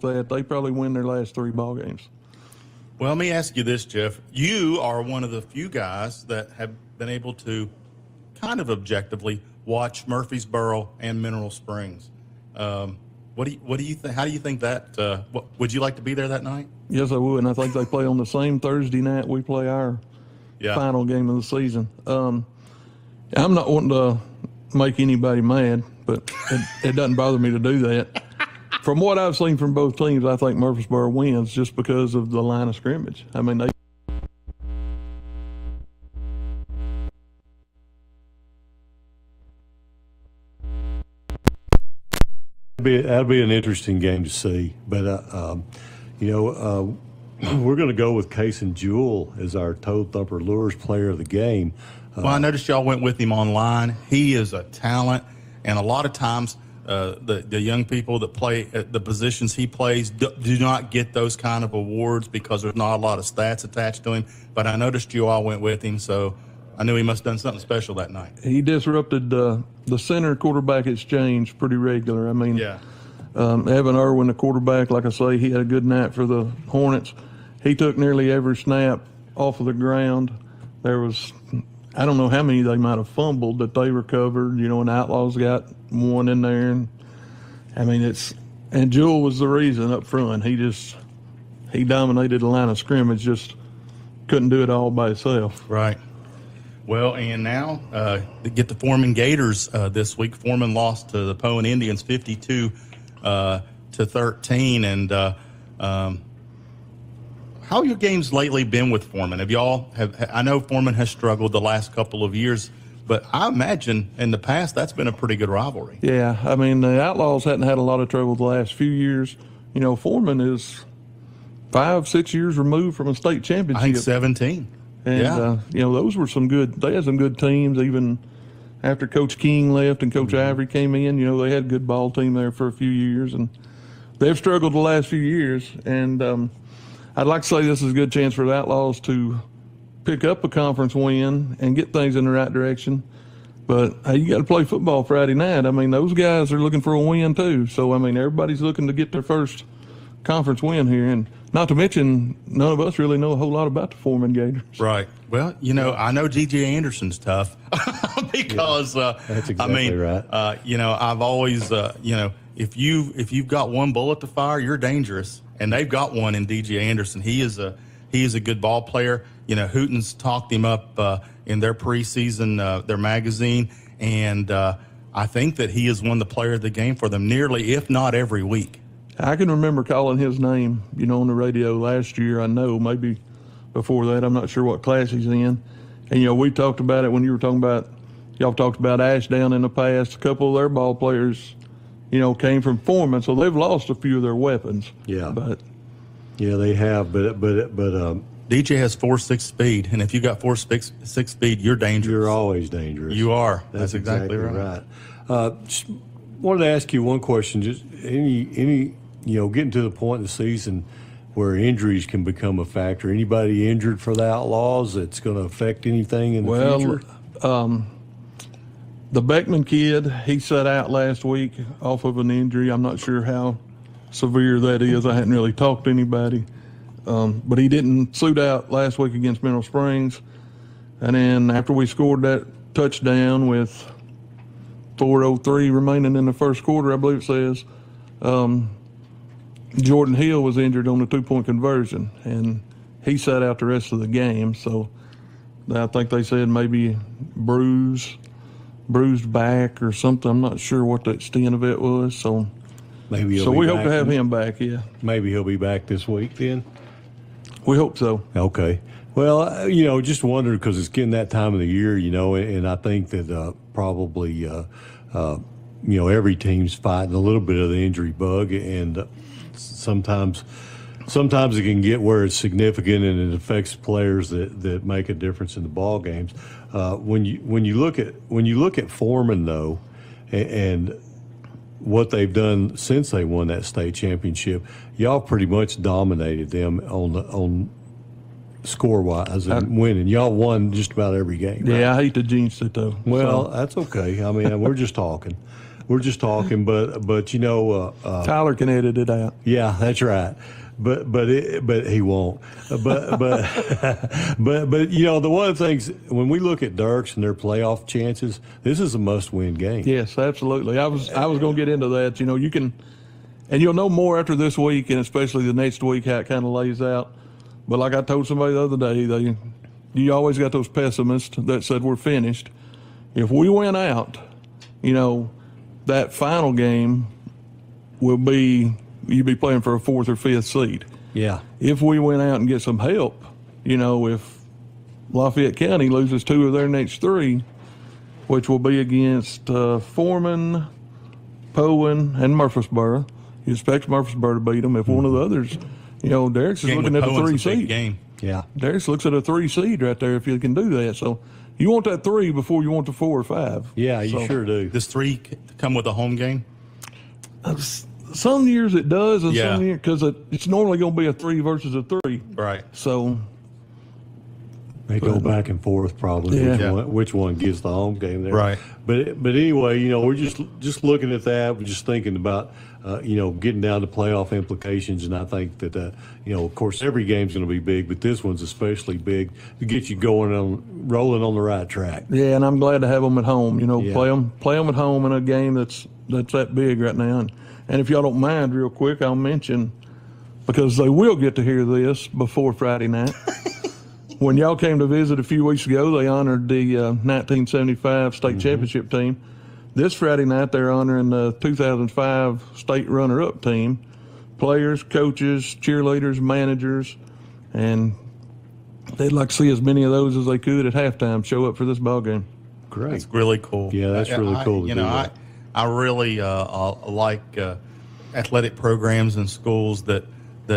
that they probably win their last 3 ball games. Well, let me ask you this, Jeff. You are one of the few guys that have been able to kind of objectively watch Murfreesboro and Mineral Springs. What do you think? How do you think that? Would you like to be there that night? Yes, I would, and I think they play on the same Thursday night we play our final game of the season. I'm not wanting to make anybody mad, but it doesn't bother me to do that. From what I've seen from both teams, I think Murfreesboro wins just because of the line of scrimmage. I mean, that'll be an interesting game to see. But, we're going to go with Case and Jewell as our Toe Thumper Lures player of the game. Well, I noticed y'all went with him online. He is a talent, and a lot of times the young people that play at the positions he plays do not get those kind of awards because there's not a lot of stats attached to him. But I noticed you all went with him, so I knew he must have done something special that night. He disrupted the center quarterback exchange pretty regular. I mean, Evan Irwin, the quarterback, like I say, he had a good night for the Hornets. He took nearly every snap off of the ground. There was, I don't know how many they might have fumbled that they recovered, and Outlaws got one in there. And I mean, and Jewell was the reason up front. He dominated the line of scrimmage, just couldn't do it all by himself. Right. Well, and now to get the Foreman Gators this week. Foreman lost to the Poen Indians 52-13. And how have your games lately been with Foreman? I know Foreman has struggled the last couple of years, but I imagine in the past that's been a pretty good rivalry. Yeah, I mean, the Outlaws hadn't had a lot of trouble the last few years. Foreman is 5-6 years removed from a state championship. I think 17. And, those were they had some good teams even after Coach King left and Coach Ivory came in. They had a good ball team there for a few years, and they've struggled the last few years. And I'd like to say this is a good chance for the Outlaws to pick up a conference win and get things in the right direction. But hey, you got to play football Friday night. I mean, those guys are looking for a win too. So, I mean, everybody's looking to get their first conference win here. And not to mention, none of us really know a whole lot about the Foreman Gators. Right. Well, I know DJ Anderson's tough because, that's exactly right. I've always, if you've got one bullet to fire, you're dangerous. And they've got one in DJ Anderson. He is a good ball player. Hooten's talked him up in their preseason, their magazine, and I think that he has won the player of the game for them nearly, if not every week. I can remember calling his name, on the radio last year. I know maybe before that, I'm not sure what class he's in. And, we talked about it when you were talking about, y'all talked about Ashdown in the past. A couple of their ball players, came from Foreman, so they've lost a few of their weapons. Yeah. Yeah, they have, but DJ has 4.6 speed, and if you got 4.6 speed, you're dangerous. You're always dangerous. You are. That's exactly right. Just wanted to ask you one question. Just any getting to the point in the season where injuries can become a factor. Anybody injured for the Outlaws that's going to affect anything in the future? The Beckman kid, he sat out last week off of an injury. I'm not sure how severe that is. I hadn't really talked to anybody. But he didn't suit out last week against Mineral Springs. And then after we scored that touchdown with 4:03 remaining in the first quarter, I believe it says, Jordan Hill was injured on the 2-point conversion, and he sat out the rest of the game. So I think they said maybe bruised back or something. I'm not sure what the extent of it was. So maybe we hope to have him back. Yeah. Maybe he'll be back this week then. We hope so. Okay. Well, just wondered because it's getting that time of the year, and I think that probably every team's fighting a little bit of the injury bug, and sometimes it can get where it's significant and it affects players that make a difference in the ball games. When you look at Foreman though, and what they've done since they won that state championship, y'all pretty much dominated them on score wise and winning. Y'all won just about every game. Yeah, right? I hate to jinx it though. Well, that's okay. I mean, we're just talking. we're just talking, but you know, Tyler can edit it out. yeah, that's right. But he won't. But you know, the one of the things when we look at Dirks and their playoff chances, this is a must-win game. Yes, absolutely. I was going to get into that. You know, you can, and you'll know more after this week, and especially the next week how it kind of lays out. But like I told somebody the other day, you always got those pessimists that said we're finished. If we win out, you know, that final game will be you'd be playing for a 4th or 5th seed. Yeah. If we went out and get some help, you know, if Lafayette County loses 2 of their next 3, which will be against Foreman, Poen, and Murfreesboro, you expect Murfreesboro to beat them. If one of the others, you know, Derek's is Game looking with at the Poen's 3 a big seed. game. Yeah. Derek's looks at a 3 seed right there if you can do that. So you want that 3 before you want the 4 or 5. Yeah, you sure do. Does 3 come with a home game? Some years it does, and Yeah. some years because it's normally going to be a 3 versus a 3. Right. So They go back and forth probably Yeah. which one gets the home game there. Right. But anyway, you know, we're just looking at that. We're just thinking about you know, getting down to playoff implications, and I think that you know, of course, every game's going to be big, but this one's especially big to get you rolling on the right track. yeah, and I'm glad to have them at home. You know, Yeah. play them at home in a game that's that big right now. And if y'all don't mind, real quick, I'll mention, because they will get to hear this before Friday night. When y'all came to visit a few weeks ago, they honored the 1975 state championship team. This Friday night, they're honoring the 2005 state runner-up team, players, coaches, cheerleaders, managers, and they'd like to see as many of those as they could at halftime show up for this ball game. Great. That's really cool. Yeah, that's really cool to You do know, that. I really like athletic programs and schools that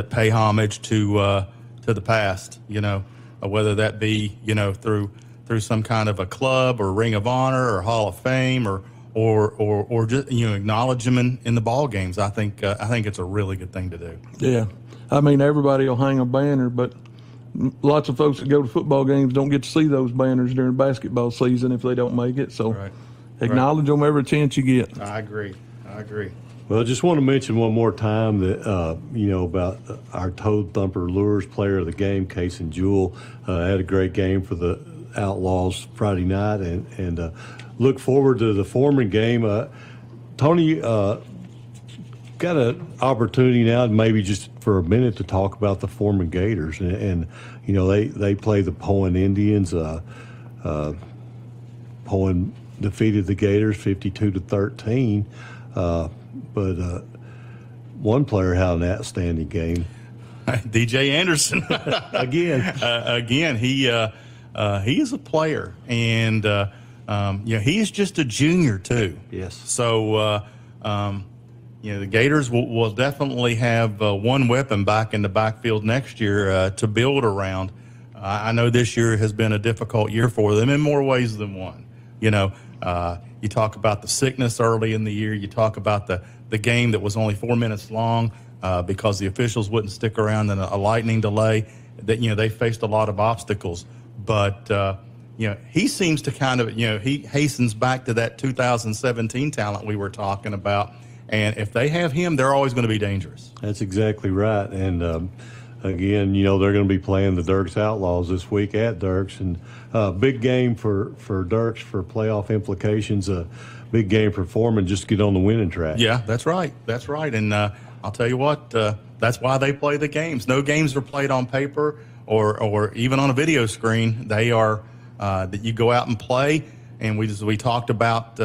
pay homage to the past. You know, whether that be, you know, through some kind of a club or Ring of Honor or Hall of Fame or just, you know, acknowledge them in the ball games. I think it's a really good thing to do. Yeah. I mean, everybody will hang a banner, but lots of folks that go to football games don't get to see those banners during basketball season if they don't make it. So Right. acknowledge them every chance you get. I agree. Well, I just want to mention one more time that, you know, about our Toad Thumper Lures player of the game, Case and Jewel, had a great game for the Outlaws Friday night, and look forward to the Foreman game. Tony, got an opportunity now, maybe just for a minute, to talk about the Foreman Gators, and you know, they play the Poen Indians. Poen defeated the Gators 52-13. But one player had an outstanding game. DJ Anderson. Again, he is a player, and you know, he's just a junior too. Yes. So you know, the Gators will definitely have one weapon back in the backfield next year to build around. I know this year has been a difficult year for them in more ways than one. You know, you talk about the sickness early in the year. You talk about the game that was only 4 minutes long because the officials wouldn't stick around in a lightning delay. That, you know, they faced a lot of obstacles. But, you know, he seems to kind of, you know, he hastens back to that 2017 talent we were talking about. And if they have him, they're always going to be dangerous. That's exactly right. And again, you know, they're going to be playing the Dirks Outlaws this week at Dirks, and big game for Dirks for playoff implications. A big game for Foreman just to get on the winning track. Yeah, that's right. That's right. And I'll tell you what, that's why they play the games. No games are played on paper or even on a video screen. They are that you go out and play. And we talked about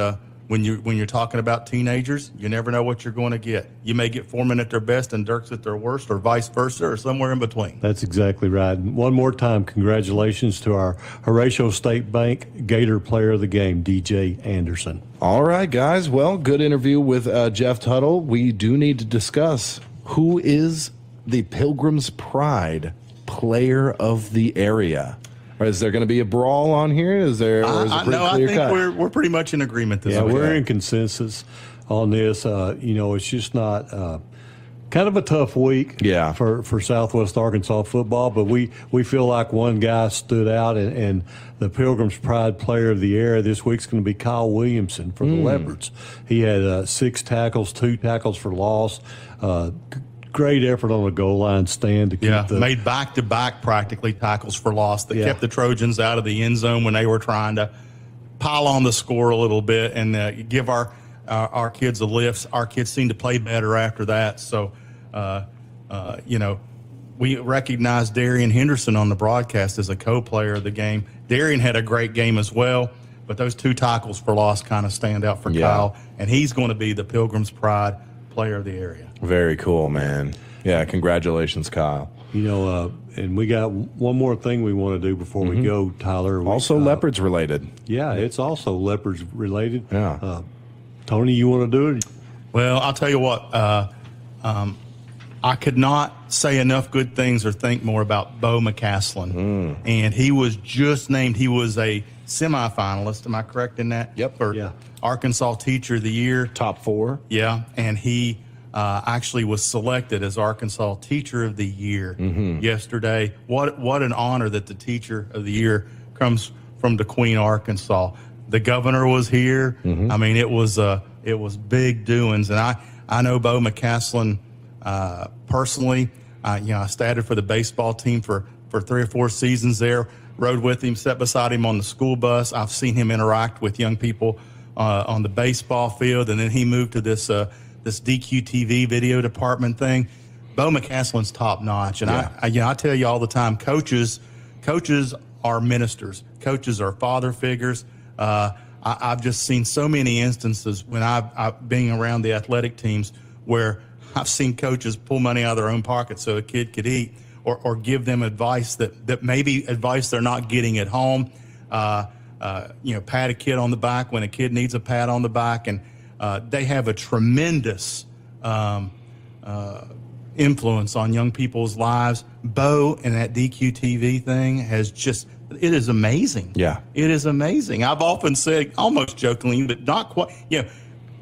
when you're talking about teenagers, you never know what you're going to get. You may get Foreman at their best and Dirks at their worst, or vice versa, or somewhere in between. That's exactly right. And one more time, congratulations to our Horatio State Bank Gator Player of the Game, DJ Anderson. All right, guys. Well, good interview with Jeff Tuttle. We do need to discuss who is the Pilgrim's Pride Player of the Area. Or is there going to be a brawl on here? Is there? Or is it pretty No, I clear think cut? we're pretty much in agreement this Yeah, week. we're in consensus on this. You know, it's just not kind of a tough week Yeah. for Southwest Arkansas football, but we feel like one guy stood out, and the Pilgrim's Pride Player of the Year this week's going to be Kyle Williamson for the Leopards. He had 6 tackles, 2 tackles for loss. Great effort on the goal line stand to keep made back-to-back practically tackles for loss that Yeah. kept the Trojans out of the end zone when they were trying to pile on the score a little bit and give our kids a lift. Our kids seem to play better after that. So, we recognized Darian Henderson on the broadcast as a co-player of the game. Darian had a great game as well, but those 2 tackles for loss kind of stand out for Kyle, and he's going to be the Pilgrim's Pride Player of the Area. Very cool, man. Yeah, congratulations, Kyle. And we got one more thing we want to do before we go, Tyler. Also Leopards related. Yeah, it's also Leopards related. Yeah. Tony, you want to do it? Well, I'll tell you what. I could not say enough good things or think more about Bo McCaslin. And he was just named. He was a semifinalist. Am I correct in that? Yep. For Arkansas Teacher of the Year. Top 4. Yeah, and he actually was selected as Arkansas Teacher of the Year yesterday. What an honor that the Teacher of the Year comes from DeQueen, Arkansas. The governor was here. I mean, it was big doings, and I know Bo McCaslin personally. I started for the baseball team for 3 or 4 seasons there. Rode with him, sat beside him on the school bus. I've seen him interact with young people on the baseball field, and then he moved to this DQTV video department thing. Bo McCaslin's top notch, and I tell you all the time, coaches are ministers. Coaches are father figures. I've just seen so many instances when I've been around the athletic teams where I've seen coaches pull money out of their own pocket so a kid could eat, or give them advice that maybe advice they're not getting at home. Pat a kid on the back when a kid needs a pat on the back, and they have a tremendous influence on young people's lives. Bo and that DQTV thing it is amazing. Yeah. It is amazing. I've often said, almost jokingly, but not quite,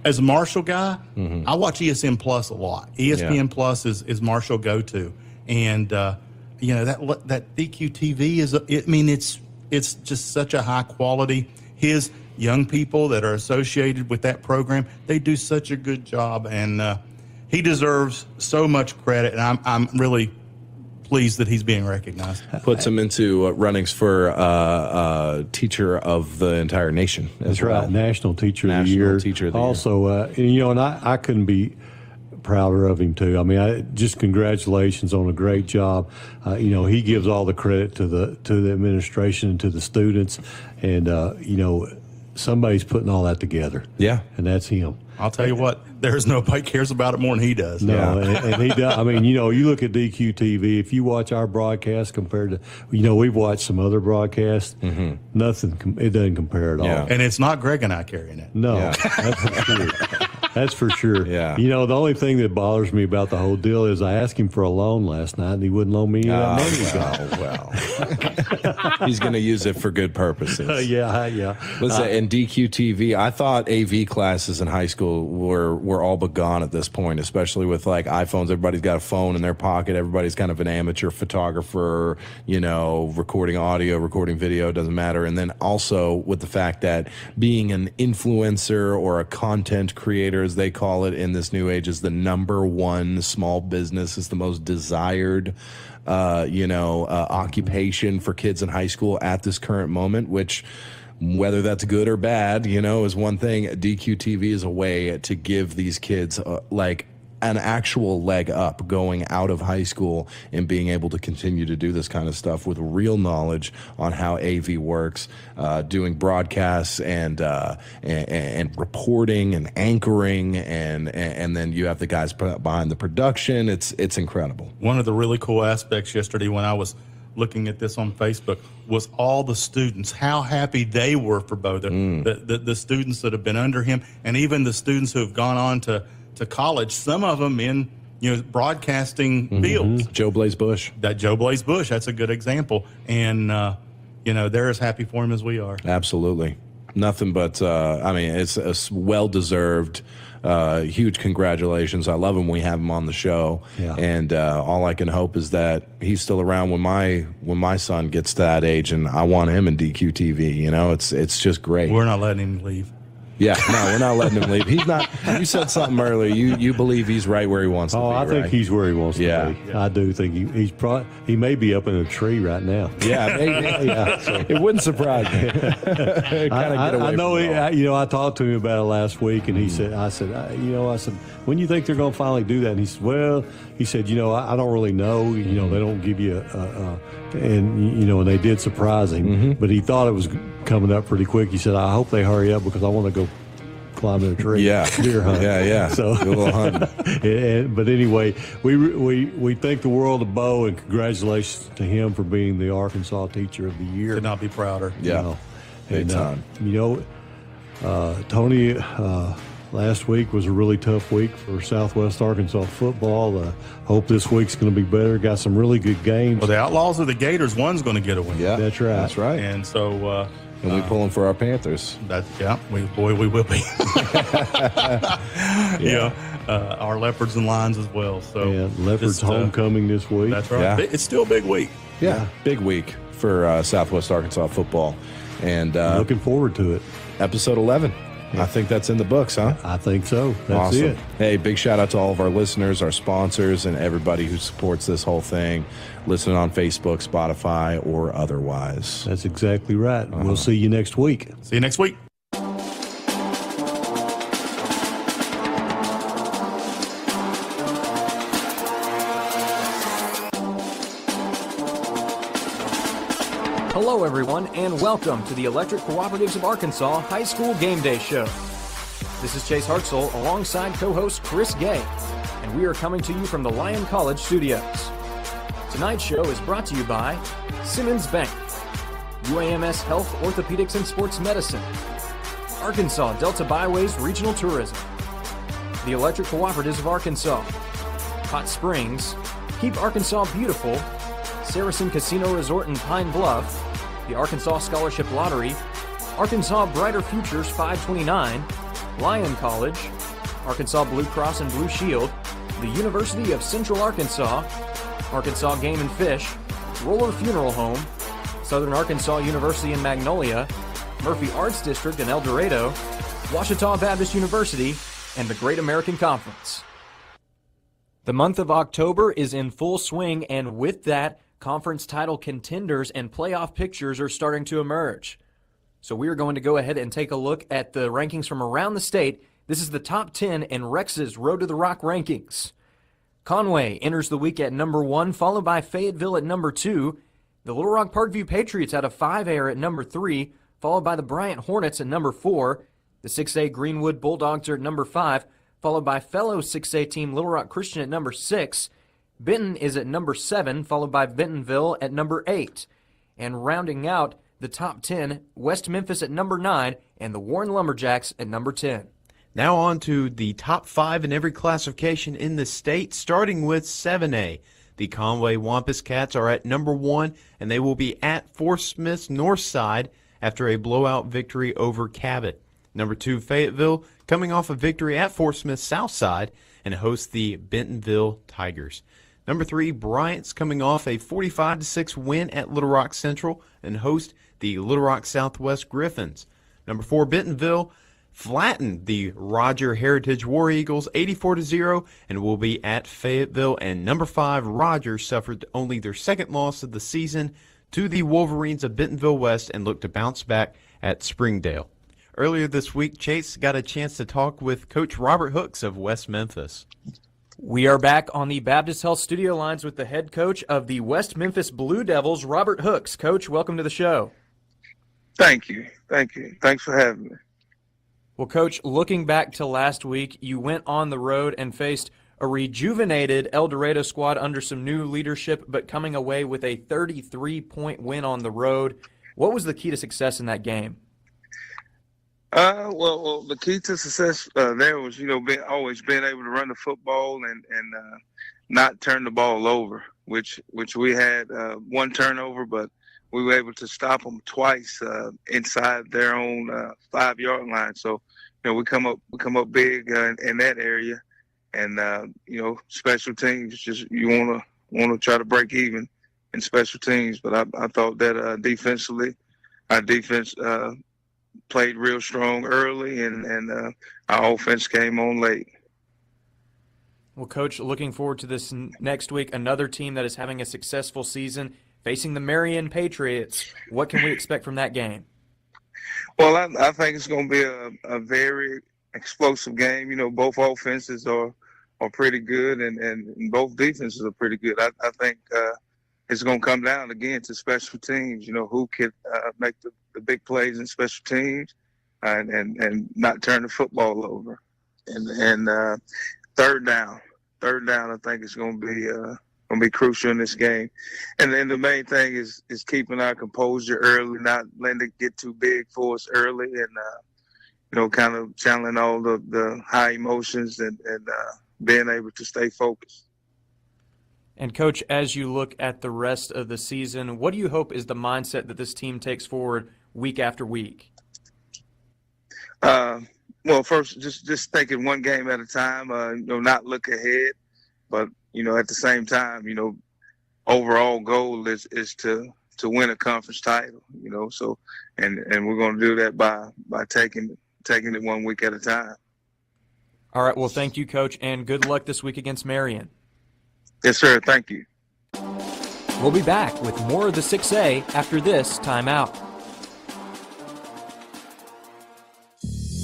as a Marshall guy, I watch ESPN Plus a lot. ESPN Plus is Marshall go-to. And, that DQTV it's just such a high quality. His young people that are associated with that program, they do such a good job. And he deserves so much credit. And I'm really pleased that he's being recognized. Puts him into runnings for teacher of the entire nation. That's right, National Teacher of the Year. Teacher of the Year. Also, and I couldn't be prouder of him too. I mean, just congratulations on a great job. He gives all the credit to the administration and to the students, and somebody's putting all that together. Yeah, and that's him. I'll tell you what, there's nobody cares about it more than he does. No, and he does. I mean, you look at DQTV. If you watch our broadcast compared to, we've watched some other broadcasts. Nothing. It doesn't compare at all. And it's not Greg and I carrying it. No, that's for sure. That's for sure. Yeah. The only thing that bothers me about the whole deal is I asked him for a loan last night, and he wouldn't loan me any of that money. Well. He's going to use it for good purposes. Yeah. Listen, in DQTV, I thought AV classes in high school were all but gone at this point, especially with like iPhones. Everybody's got a phone in their pocket. Everybody's kind of an amateur photographer, recording audio, recording video, doesn't matter. And then also with the fact that being an influencer or a content creator, as they call it in this new age, is the #1 small business, is the most desired occupation for kids in high school at this current moment, which whether that's good or bad, is one thing. DQTV is a way to give these kids an actual leg up going out of high school and being able to continue to do this kind of stuff with real knowledge on how AV works, doing broadcasts and reporting and anchoring, and then you have the guys behind the production. It's incredible. One of the really cool aspects yesterday when I was looking at this on Facebook was all the students, how happy they were for Bo, the students that have been under him, and even the students who have gone on to college, some of them in broadcasting fields. Joe Blaze Bush. Joe Blaze Bush, that's a good example. And, they're as happy for him as we are. Absolutely. Nothing but, it's well-deserved. Huge congratulations. I love him when we have him on the show. Yeah. And all I can hope is that he's still around when my son gets to that age, and I want him in DQ TV. It's just great. We're not letting him leave. Yeah, no, we're not letting him leave. He's not. You said something earlier. You believe he's right where he wants to be. I think right? he's where he wants to be. Yeah. I do think he may be up in a tree right now. Yeah, it wouldn't surprise me. I know. I talked to him about it last week, and he said, I said, when you think they're going to finally do that? And he said, I don't really know. They don't give you and they did surprise him, but he thought it was coming up pretty quick. He said, I hope they hurry up because I want to go climb in a tree. Yeah, deer hunt. Yeah. So, a little hunt. But anyway, we think the world of Bo, and congratulations to him for being the Arkansas Teacher of the Year. Could not be prouder. Yeah, big time. Tony, last week was a really tough week for Southwest Arkansas football. Hope this week's going to be better. Got some really good games. Well, the Outlaws or the Gators, one's going to get a win. Yeah, That's right. That's right. And so. And we pulling for our Panthers. We will be. Our Leopards and Lions as well. So Leopards homecoming this week. That's right. Yeah. It's still a big week. Yeah, big week for Southwest Arkansas football. And looking forward to it. Episode 11. I think that's in the books, huh? I think so. That's awesome. it. Hey, big shout out to all of our listeners, our sponsors, and everybody who supports this whole thing, listening on Facebook, Spotify, or otherwise. That's exactly right. We'll see you next week. See you next week. Hello, everyone, and welcome to the Electric Cooperatives of Arkansas High School Game Day Show. This is Chase Hartzell alongside co-host Chris Gay, and we are coming to you from the Lyon College Studios. Tonight's show is brought to you by Simmons Bank, UAMS Health, Orthopedics, and Sports Medicine, Arkansas Delta Byways Regional Tourism, the Electric Cooperatives of Arkansas, Hot Springs, Keep Arkansas Beautiful, Saracen Casino Resort in Pine Bluff, the Arkansas Scholarship Lottery, Arkansas Brighter Futures 529, Lyon College, Arkansas Blue Cross and Blue Shield, the University of Central Arkansas, Arkansas Game and Fish, Roller Funeral Home, Southern Arkansas University in Magnolia, Murphy Arts District in El Dorado, Ouachita Baptist University, and the Great American Conference. The month of October is in full swing, and with that, conference title contenders and playoff pictures are starting to emerge. So we are going to go ahead and take a look at the rankings from around the state. This is the top 10 in Rex's Road to the Rock rankings. Conway enters the week at number 1, followed by Fayetteville at number 2. The Little Rock Parkview Patriots out of 5A at number 3, followed by the Bryant Hornets at number 4. The 6A Greenwood Bulldogs are at number 5, followed by fellow 6A team Little Rock Christian at number 6. Benton is at number 7, followed by Bentonville at number 8. And rounding out the top 10, West Memphis at number 9, and the Warren Lumberjacks at number 10. Now on to the top 5 in every classification in the state, starting with 7A. The Conway Wampus Cats are at number 1, and they will be at Fort Smith's North Side after a blowout victory over Cabot. Number 2, Fayetteville, coming off a victory at Fort Smith's South Side, and host the Bentonville Tigers. Number 3, Bryant's coming off a 45-6 win at Little Rock Central and host the Little Rock Southwest Griffins. Number 4, Bentonville flattened the Roger Heritage War Eagles 84-0 and will be at Fayetteville. And number 5, Roger suffered only their second loss of the season to the Wolverines of Bentonville West and look to bounce back at Springdale. Earlier this week, Chase got a chance to talk with Coach Robert Hooks of West Memphis. We are back on the Baptist Health studio lines with the head coach of the West Memphis Blue Devils, Robert Hooks. Coach, welcome to the show. Thank you. Thanks for having me. Well, Coach, looking back to last week, you went on the road and faced a rejuvenated El Dorado squad under some new leadership, but coming away with a 33-point win on the road. What was the key to success in that game? Well, the key to success there was, always being able to run the football and not turn the ball over, which we had one turnover, but we were able to stop them twice inside their own 5-yard line. So, we come up big in that area, and special teams, just you want to try to break even in special teams. But I thought that defensively, our defense played real strong early, and our offense came on late. Well, Coach, looking forward to this next week. Another team that is having a successful season facing the Marion Patriots. What can we expect from that game? Well, I think it's going to be a very explosive game. Both offenses are pretty good, and both defenses are pretty good. I think it's going to come down again to special teams. Who can make the big plays in special teams and not turn the football over. And third down, I think is going to be crucial in this game. And then the main thing is keeping our composure early, not letting it get too big for us early, and kind of channeling all the high emotions and being able to stay focused. And Coach, as you look at the rest of the season, what do you hope is the mindset that this team takes forward week after week? Well, first, just thinking one game at a time. Not look ahead, but at the same time, overall goal is to win a conference title. So and we're going to do that by taking it 1 week at a time. All right. Well, thank you, Coach, and good luck this week against Marion. Yes, sir. Thank you. We'll be back with more of the 6A after this timeout.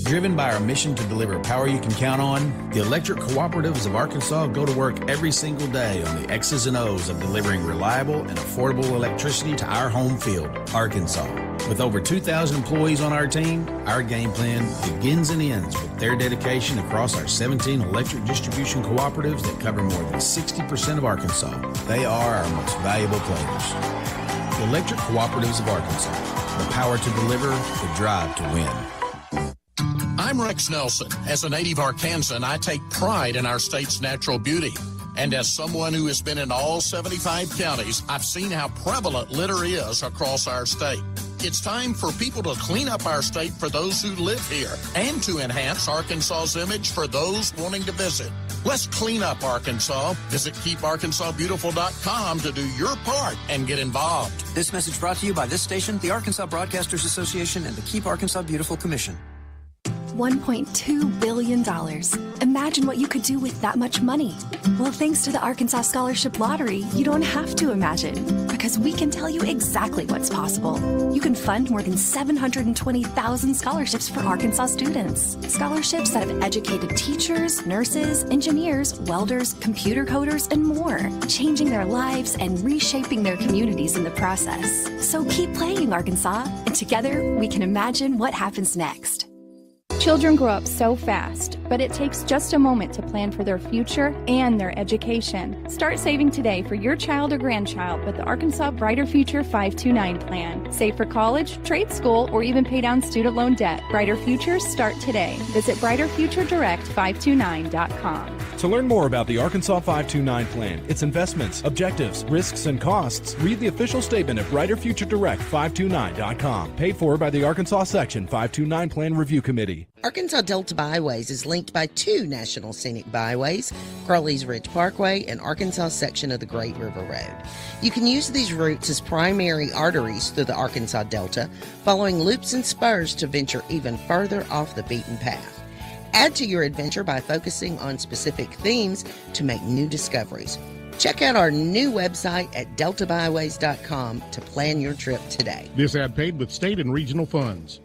Driven by our mission to deliver power you can count on, the Electric Cooperatives of Arkansas go to work every single day on the X's and O's of delivering reliable and affordable electricity to our home field, Arkansas. With over 2,000 employees on our team, our game plan begins and ends with their dedication across our 17 electric distribution cooperatives that cover more than 60% of Arkansas. They are our most valuable players. The Electric Cooperatives of Arkansas, the power to deliver, the drive to win. I'm Rex Nelson. As a native Arkansan, I take pride in our state's natural beauty. And as someone who has been in all 75 counties, I've seen how prevalent litter is across our state. It's time for people to clean up our state for those who live here and to enhance Arkansas's image for those wanting to visit. Let's clean up Arkansas. Visit KeepArkansasBeautiful.com to do your part and get involved. This message brought to you by this station, the Arkansas Broadcasters Association, and the Keep Arkansas Beautiful Commission. $1.2 billion. Imagine what you could do with that much money. Well, thanks to the Arkansas Scholarship Lottery, you don't have to imagine, because we can tell you exactly what's possible. You can fund more than 720,000 scholarships for Arkansas students. Scholarships that have educated teachers, nurses, engineers, welders, computer coders, and more, changing their lives and reshaping their communities in the process. So keep playing, Arkansas, and together we can imagine what happens next. Children grow up so fast, but it takes just a moment to plan for their future and their education. Start saving today for your child or grandchild with the Arkansas Brighter Future 529 plan. Save for college, trade school, or even pay down student loan debt. Brighter Futures start today. Visit brighterfuturedirect529.com. To learn more about the Arkansas 529 plan, its investments, objectives, risks, and costs, read the official statement at brighterfuturedirect529.com. Paid for by the Arkansas Section 529 Plan Review Committee. Arkansas Delta Byways is linked by two national scenic byways, Crowley's Ridge Parkway and Arkansas section of the Great River Road. You can use these routes as primary arteries through the Arkansas Delta, following loops and spurs to venture even further off the beaten path. Add to your adventure by focusing on specific themes to make new discoveries. Check out our new website at deltabyways.com to plan your trip today. This ad paid with state and regional funds.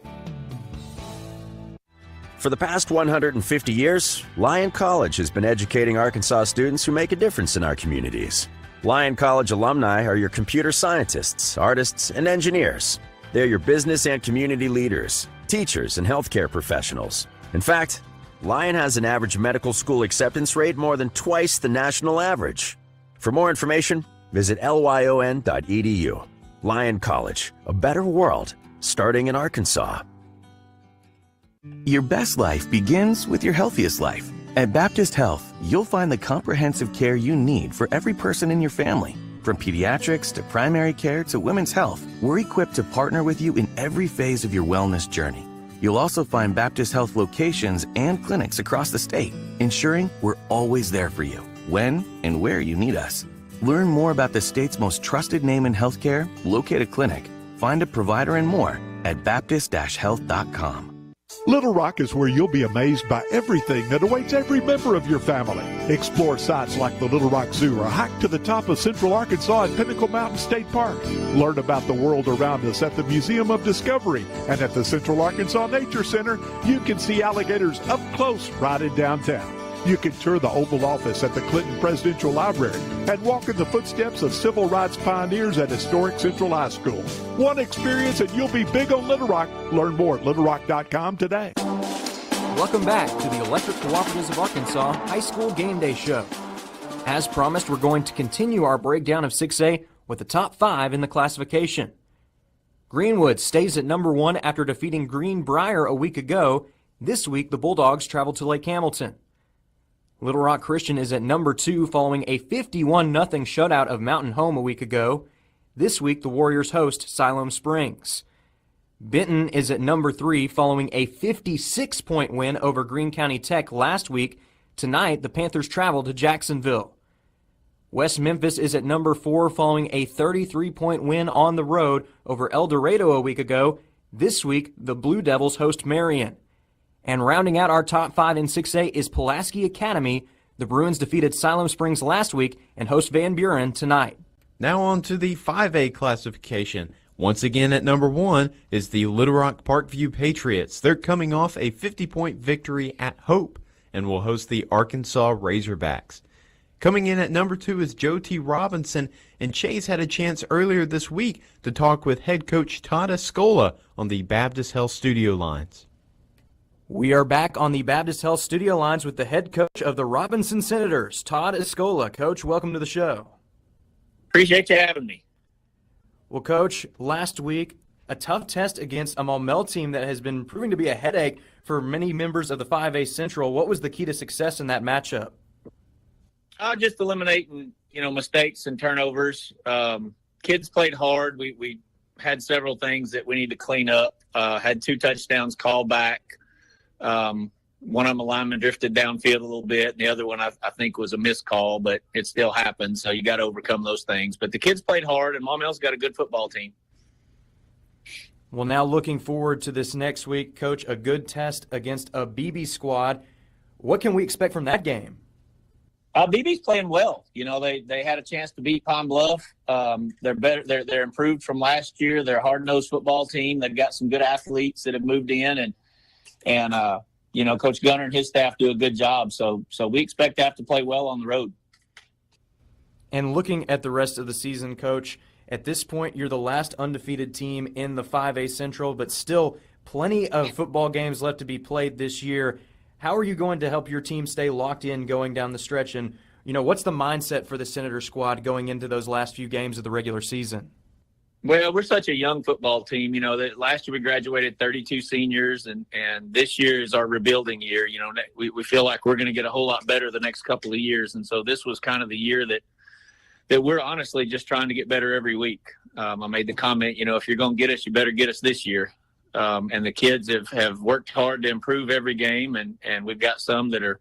For the past 150 years, Lyon College has been educating Arkansas students who make a difference in our communities. Lyon College alumni are your computer scientists, artists, and engineers. They're your business and community leaders, teachers, and healthcare professionals. In fact, Lyon has an average medical school acceptance rate more than twice the national average. For more information, visit lyon.edu. Lyon College, a better world, starting in Arkansas. Your best life begins with your healthiest life. At Baptist Health, you'll find the comprehensive care you need for every person in your family. From pediatrics to primary care to women's health, we're equipped to partner with you in every phase of your wellness journey. You'll also find Baptist Health locations and clinics across the state, ensuring we're always there for you, when and where you need us. Learn more about the state's most trusted name in healthcare, locate a clinic, find a provider, and more at baptist-health.com. Little Rock is where you'll be amazed by everything that awaits every member of your family. Explore sites like the Little Rock Zoo or hike to the top of Central Arkansas at Pinnacle Mountain State Park. Learn about the world around us at the Museum of Discovery, and at the Central Arkansas Nature Center, you can see alligators up close right in downtown. You can tour the Oval Office at the Clinton Presidential Library and walk in the footsteps of civil rights pioneers at historic Central High School. One experience and you'll be big on Little Rock. Learn more at littlerock.com today. Welcome back to the Electric Cooperatives of Arkansas High School Game Day Show. As promised, we're going to continue our breakdown of 6A with the top 5 in the classification. Greenwood stays at number 1 after defeating Greenbrier a week ago. This week, the Bulldogs travel to Lake Hamilton. Little Rock Christian is at number 2 following a 51-0 shutout of Mountain Home a week ago. This week, the Warriors host Siloam Springs. Benton is at number 3 following a 56-point win over Greene County Tech last week. Tonight, the Panthers travel to Jacksonville. West Memphis is at number 4 following a 33-point win on the road over El Dorado a week ago. This week, the Blue Devils host Marion. And rounding out our top 5 in 6A is Pulaski Academy. The Bruins defeated Siloam Springs last week and host Van Buren tonight. Now on to the 5A classification. Once again at number 1 is the Little Rock Parkview Patriots. They're coming off a 50-point victory at Hope and will host the Arkansas Razorbacks. Coming in at number 2 is Joe T. Robinson, and Chase had a chance earlier this week to talk with head coach Todd Escola on the Baptist Health studio lines. We are back on the Baptist Health studio lines with the head coach of the Robinson Senators, Todd Escola. Coach, welcome to the show. Appreciate you having me. Well, Coach, last week, a tough test against a Maumelle team that has been proving to be a headache for many members of the 5A Central. What was the key to success in that matchup? Just eliminating, mistakes and turnovers. Kids played hard. We had several things that we need to clean up. Had 2 touchdowns called back. One of them, a lineman drifted downfield a little bit, and the other one I think was a missed call, but it still happened, so you got to overcome those things. But the kids played hard, and Maumelle's got a good football team. Well, now looking forward to this next week, Coach, a good test against a BB squad. What can we expect from that game? BB's playing well. They had a chance to beat Pine Bluff. They're better. They're improved from last year. They're a hard-nosed football team. They've got some good athletes that have moved in, and Coach Gunner and his staff do a good job. So we expect to have to play well on the road. And looking at the rest of the season, Coach, at this point, you're the last undefeated team in the 5A Central, but still plenty of football games left to be played this year. How are you going to help your team stay locked in going down the stretch? And, what's the mindset for the Senator squad going into those last few games of the regular season? Well, we're such a young football team. That last year we graduated 32 seniors, and this year is our rebuilding year. We feel like we're going to get a whole lot better the next couple of years. And so this was kind of the year that we're honestly just trying to get better every week. I made the comment, if you're going to get us, you better get us this year. And the kids have worked hard to improve every game, and we've got some that are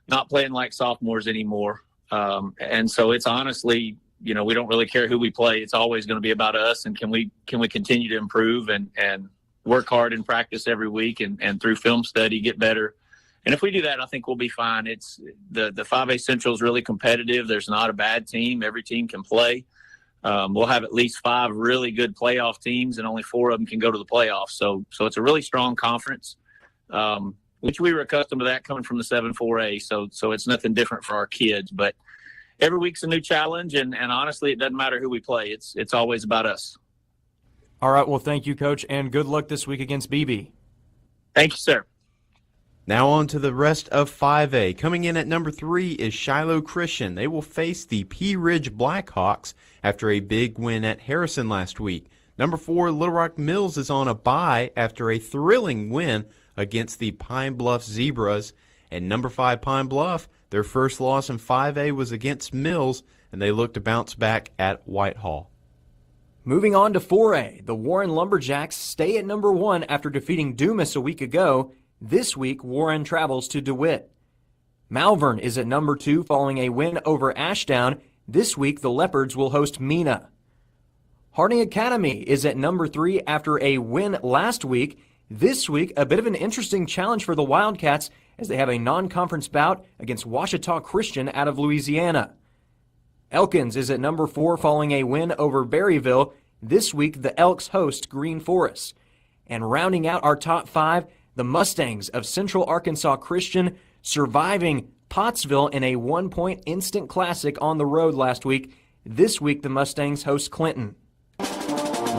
not playing like sophomores anymore. And so it's honestly, we don't really care who we play. It's always going to be about us, and can we continue to improve and work hard in practice every week and through film study get better. And if we do that, I think we'll be fine. It's the 5A Central is really competitive. There's not a bad team. Every team can play. We'll have at least 5 really good playoff teams, and only 4 of them can go to the playoffs. So it's a really strong conference, which we were accustomed to that coming from the 7-4A. So it's nothing different for our kids. But every week's a new challenge, and honestly, it doesn't matter who we play. It's always about us. All right, well, thank you, Coach, and good luck this week against BB. Thank you, sir. Now on to the rest of 5A. Coming in at number 3 is Shiloh Christian. They will face the Pea Ridge Blackhawks after a big win at Harrison last week. Number 4, Little Rock Mills is on a bye after a thrilling win against the Pine Bluff Zebras. And number 5, Pine Bluff, their first loss in 5A was against Mills, and they look to bounce back at Whitehall. Moving on to 4A, the Warren Lumberjacks stay at number 1 after defeating Dumas a week ago. This week, Warren travels to DeWitt. Malvern is at number 2 following a win over Ashdown. This week, the Leopards will host Mena. Harding Academy is at number 3 after a win last week. This week, a bit of an interesting challenge for the Wildcats as they have a non-conference bout against Ouachita Christian out of Louisiana. Elkins is at number 4 following a win over Berryville. This week, the Elks host Green Forest. And rounding out our top 5, the Mustangs of Central Arkansas Christian surviving Pottsville in a 1-point instant classic on the road last week. This week, the Mustangs host Clinton.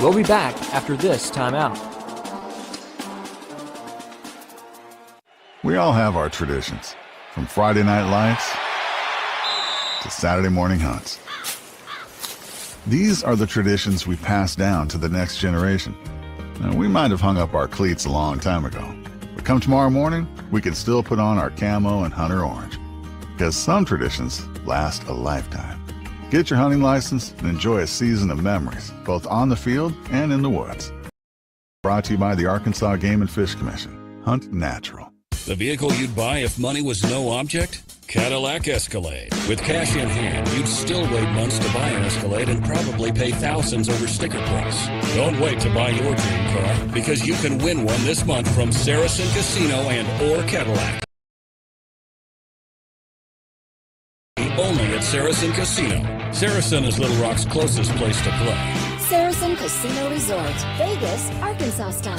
We'll be back after this timeout. We all have our traditions, from Friday night lights to Saturday morning hunts. These are the traditions we pass down to the next generation. Now, we might have hung up our cleats a long time ago, but come tomorrow morning, we can still put on our camo and hunter orange. Because some traditions last a lifetime. Get your hunting license and enjoy a season of memories, both on the field and in the woods. Brought to you by the Arkansas Game and Fish Commission. Hunt natural. The vehicle you'd buy if money was no object? Cadillac Escalade. With cash in hand, you'd still wait months to buy an Escalade and probably pay thousands over sticker price. Don't wait to buy your dream car, because you can win one this month from Saracen Casino and or Cadillac. Only at Saracen Casino. Saracen is Little Rock's closest place to play. Saracen Casino Resort, Vegas, Arkansas style.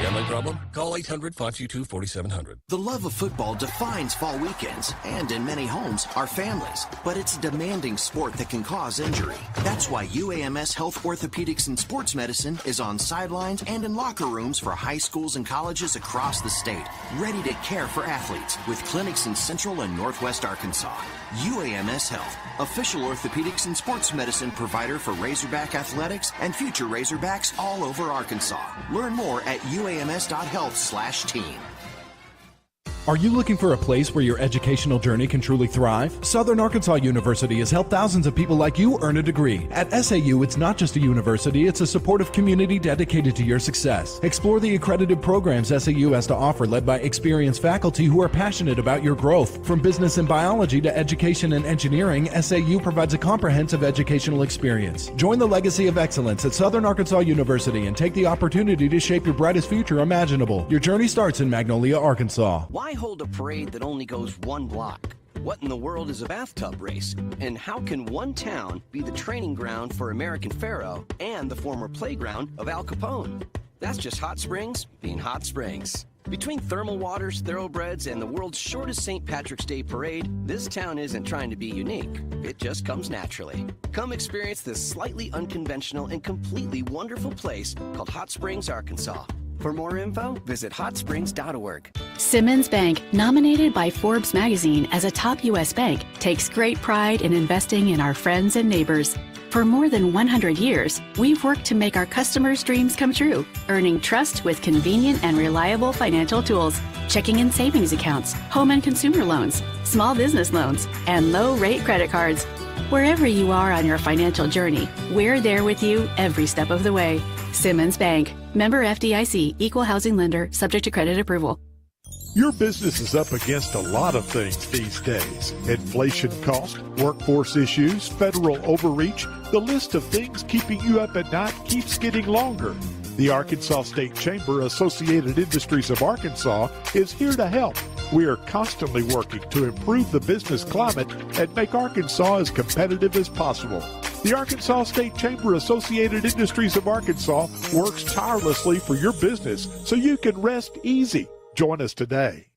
Gambling problem? Call 800-522-4700. The love of football defines fall weekends, and in many homes, our families. But it's a demanding sport that can cause injury. That's why UAMS Health Orthopedics and Sports Medicine is on sidelines and in locker rooms for high schools and colleges across the state, ready to care for athletes with clinics in Central and Northwest Arkansas. UAMS Health, official orthopedics and sports medicine provider for Razorback Athletics and future Razorbacks all over Arkansas. Learn more at uams.health/team. Are you looking for a place where your educational journey can truly thrive? Southern Arkansas University has helped thousands of people like you earn a degree. At SAU, it's not just a university, it's a supportive community dedicated to your success. Explore the accredited programs SAU has to offer, led by experienced faculty who are passionate about your growth. From business and biology to education and engineering, SAU provides a comprehensive educational experience. Join the legacy of excellence at Southern Arkansas University and take the opportunity to shape your brightest future imaginable. Your journey starts in Magnolia, Arkansas. Why hold a parade that only goes one block? What in the world is a bathtub race? And how can one town be the training ground for American Pharaoh and the former playground of Al Capone? That's just Hot Springs being Hot Springs. Between thermal waters, thoroughbreds, and the world's shortest St. Patrick's Day parade, this town isn't trying to be unique. It just comes naturally. Come experience this slightly unconventional and completely wonderful place called Hot Springs, Arkansas. For more info, visit hotsprings.org. Simmons Bank, nominated by Forbes magazine as a top U.S. bank, takes great pride in investing in our friends and neighbors. For more than 100 years, we've worked to make our customers' dreams come true, earning trust with convenient and reliable financial tools, checking and savings accounts, home and consumer loans, small business loans, and low-rate credit cards. Wherever you are on your financial journey, we're there with you every step of the way. Simmons Bank. Member FDIC, equal housing lender, subject to credit approval. Your business is up against a lot of things these days. Inflation cost, workforce issues, federal overreach. The list of things keeping you up at night keeps getting longer. The Arkansas State Chamber Associated Industries of Arkansas is here to help. We are constantly working to improve the business climate and make Arkansas as competitive as possible. The Arkansas State Chamber Associated Industries of Arkansas works tirelessly for your business so you can rest easy. Join us today.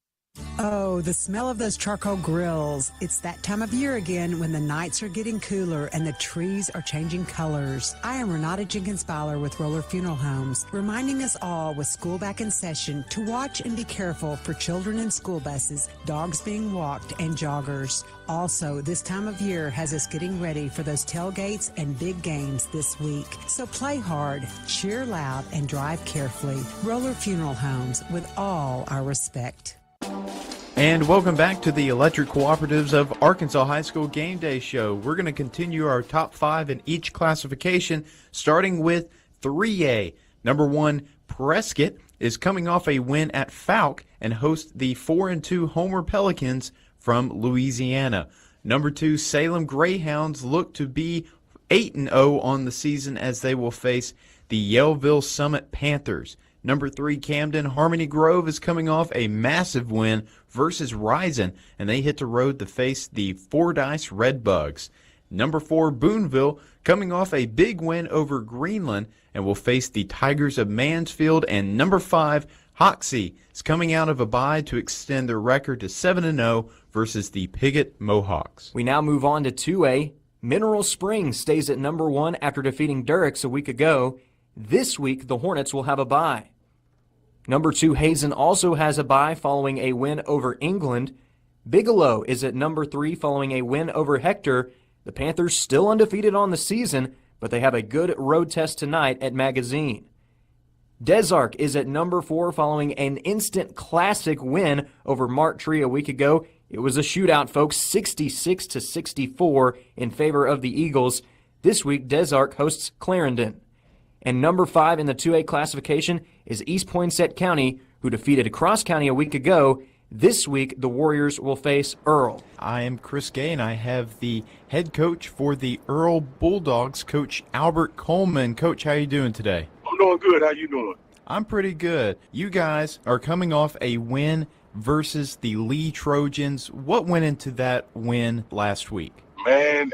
Oh, the smell of those charcoal grills. It's that time of year again when the nights are getting cooler and the trees are changing colors. I am Renata Jenkins-Byler with Roller Funeral Homes, reminding us all with school back in session to watch and be careful for children in school buses, dogs being walked, and joggers. Also, this time of year has us getting ready for those tailgates and big games this week. So play hard, cheer loud, and drive carefully. Roller Funeral Homes, with all our respect. And welcome back to the Electric Cooperatives of Arkansas High School Game Day Show. We're going to continue our top 5 in each classification, starting with 3A. Number 1, Prescott is coming off a win at Fouke and hosts the 4-2 Homer Pelicans from Louisiana. Number 2, Salem Greyhounds look to be 8-0 on the season as they will face the Yellville Summit Panthers. Number 3, Camden Harmony Grove is coming off a massive win versus Rison, and they hit the road to face the Fordyce Redbugs. Number 4, Boonville coming off a big win over Greenland and will face the Tigers of Mansfield. And number 5, Hoxie is coming out of a bye to extend their record to 7-0 versus the Piggott Mohawks. We now move on to 2A. Mineral Springs stays at number 1 after defeating Durix a week ago. This week, the Hornets will have a bye. Number 2, Hazen also has a bye following a win over England. Bigelow is at number 3 following a win over Hector. The Panthers still undefeated on the season, but they have a good road test tonight at Magazine. Des Arc is at number 4 following an instant classic win over Mart Tree a week ago. It was a shootout, folks, 66-64 in favor of the Eagles. This week, Des Arc hosts Clarendon. And number 5 in the 2A classification is East Poinsett County, who defeated Cross County a week ago. This week, the Warriors will face Earl. I am Chris Gay, and I have the head coach for the Earl Bulldogs, Coach Albert Coleman. Coach, how are you doing today? I'm doing good. How you doing? I'm pretty good. You guys are coming off a win versus the Lee Trojans. What went into that win last week? Man,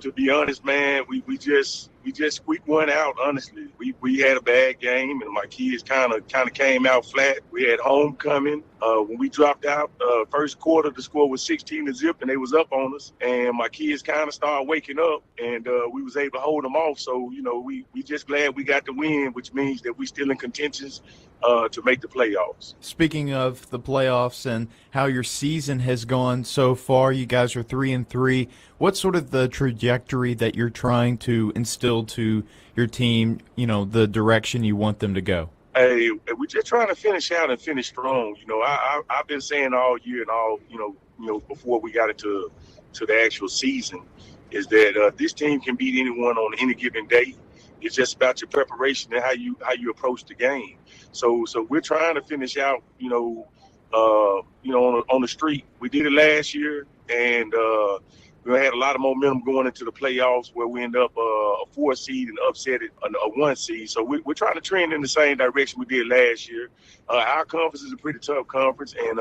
to be honest, man, we just squeaked one out. Honestly, we had a bad game, and my kids kind of came out flat. We had homecoming. When we dropped out first quarter, the score was 16-0, and they was up on us. And my kids kind of started waking up, and we was able to hold them off. So we just glad we got the win, which means that we still in contentions to make the playoffs. Speaking of the playoffs and how your season has gone so far, you guys are 3-3. What's sort of the trajectory that you're trying to instill to your team, the direction you want them to go? Hey, we're just trying to finish out and finish strong. I've been saying all year and all, before we got into the actual season, is that this team can beat anyone on any given day. It's just about your preparation and how you approach the game. So we're trying to finish out, on the street. We did it last year, and we had a lot of momentum going into the playoffs where we end up a 4 seed and upset it a 1 seed. So we're trying to trend in the same direction we did last year. Our conference is a pretty tough conference, and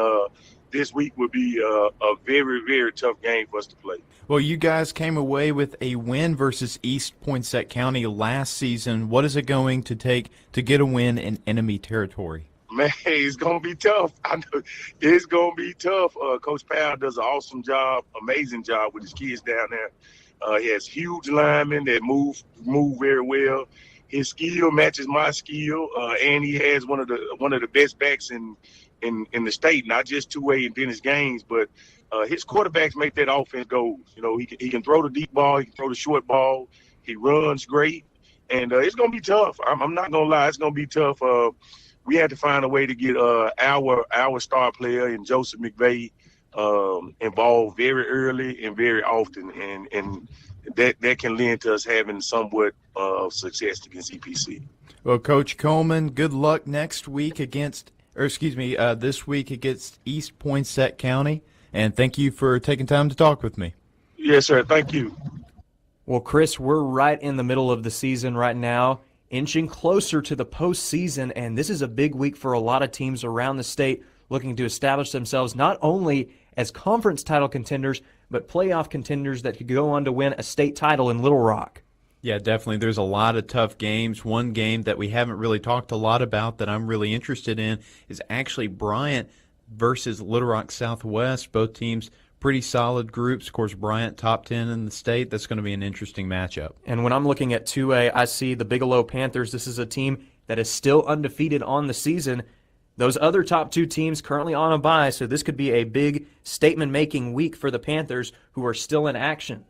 this week would be a very, very tough game for us to play. Well, you guys came away with a win versus East Poinsett County last season. What is it going to take to get a win in enemy territory? Man, it's going to be tough. I know it's going to be tough. Coach Powell does an awesome job, amazing job with his kids down there. He has huge linemen that move very well. His skill matches my skill, and he has one of the best backs in the state, not just 2A and Dennis Gaines, but his quarterbacks make that offense go. He can throw the deep ball, he can throw the short ball. He runs great, and it's going to be tough. I'm not going to lie, it's going to be tough. We had to find a way to get our star player and Joseph McVeigh involved very early and very often, and that can lend to us having somewhat of success against EPC. Well, Coach Coleman, good luck next week this week against East Poinsett County, and thank you for taking time to talk with me. Yes, sir. Thank you. Well, Chris, we're right in the middle of the season right now, inching closer to the postseason, and this is a big week for a lot of teams around the state looking to establish themselves not only as conference title contenders, but playoff contenders that could go on to win a state title in Little Rock. Yeah, definitely. There's a lot of tough games. One game that we haven't really talked a lot about that I'm really interested in is actually Bryant versus Little Rock Southwest. Both teams pretty solid groups. Of course, Bryant top 10 in the state. That's going to be an interesting matchup. And when I'm looking at 2A, I see the Bigelow Panthers. This is a team that is still undefeated on the season. Those other top 2 teams currently on a bye, so this could be a big statement-making week for the Panthers, who are still in action.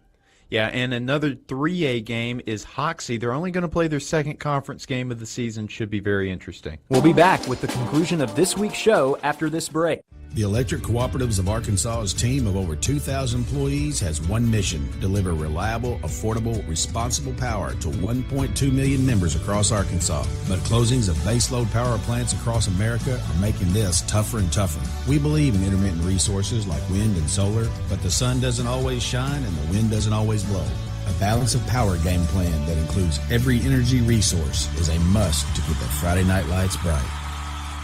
Yeah, and another 3A game is Hoxie. They're only going to play their second conference game of the season. Should be very interesting. We'll be back with the conclusion of this week's show after this break. The Electric Cooperatives of Arkansas's team of over 2,000 employees has one mission: deliver reliable, affordable, responsible power to 1.2 million members across Arkansas. But closings of baseload power plants across America are making this tougher and tougher. We believe in intermittent resources like wind and solar, but the sun doesn't always shine and the wind doesn't always blow. A balance of power game plan that includes every energy resource is a must to keep the Friday night lights bright.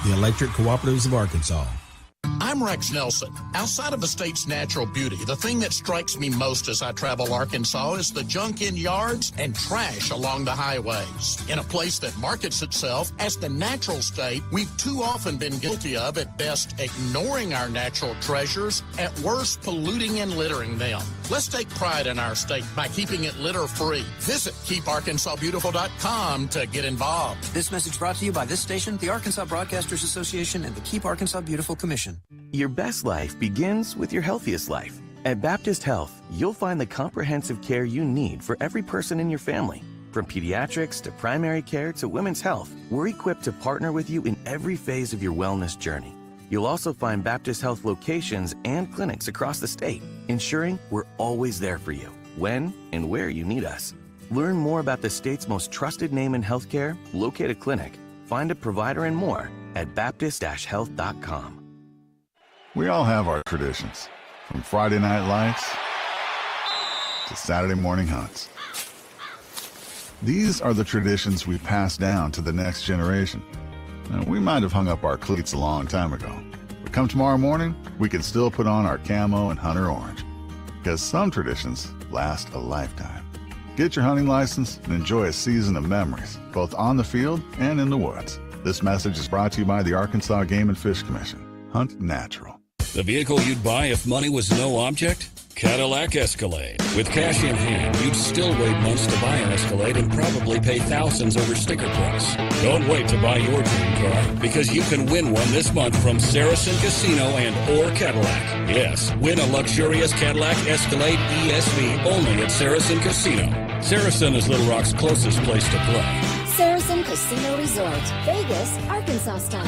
The Electric Cooperatives of Arkansas. I'm Rex Nelson. Outside of the state's natural beauty, the thing that strikes me most as I travel Arkansas is the junk in yards and trash along the highways. In a place that markets itself as the natural state, we've too often been guilty of, at best, ignoring our natural treasures, at worst, polluting and littering them. Let's take pride in our state by keeping it litter-free. Visit KeepArkansasBeautiful.com to get involved. This message brought to you by this station, the Arkansas Broadcasters Association, and the Keep Arkansas Beautiful Commission. Your best life begins with your healthiest life. At Baptist Health, you'll find the comprehensive care you need for every person in your family. From pediatrics to primary care to women's health, we're equipped to partner with you in every phase of your wellness journey. You'll also find Baptist Health locations and clinics across the state, ensuring we're always there for you, when and where you need us. Learn more about the state's most trusted name in healthcare, locate a clinic, find a provider, and more at baptist-health.com. We all have our traditions, from Friday night lights to Saturday morning hunts. These are the traditions we pass down to the next generation. Now, we might have hung up our cleats a long time ago, but come tomorrow morning, we can still put on our camo and hunter orange, because some traditions last a lifetime. Get your hunting license and enjoy a season of memories, both on the field and in the woods. This message is brought to you by the Arkansas Game and Fish Commission. Hunt natural. The vehicle you'd buy if money was no object? Cadillac Escalade. With cash in hand, you'd still wait months to buy an Escalade and probably pay thousands over sticker price. Don't wait to buy your dream car, because you can win one this month from Saracen Casino and or Cadillac. Yes, win a luxurious Cadillac Escalade ESV only at Saracen Casino. Saracen is Little Rock's closest place to play. Saracen Casino Resort, Vegas, Arkansas style.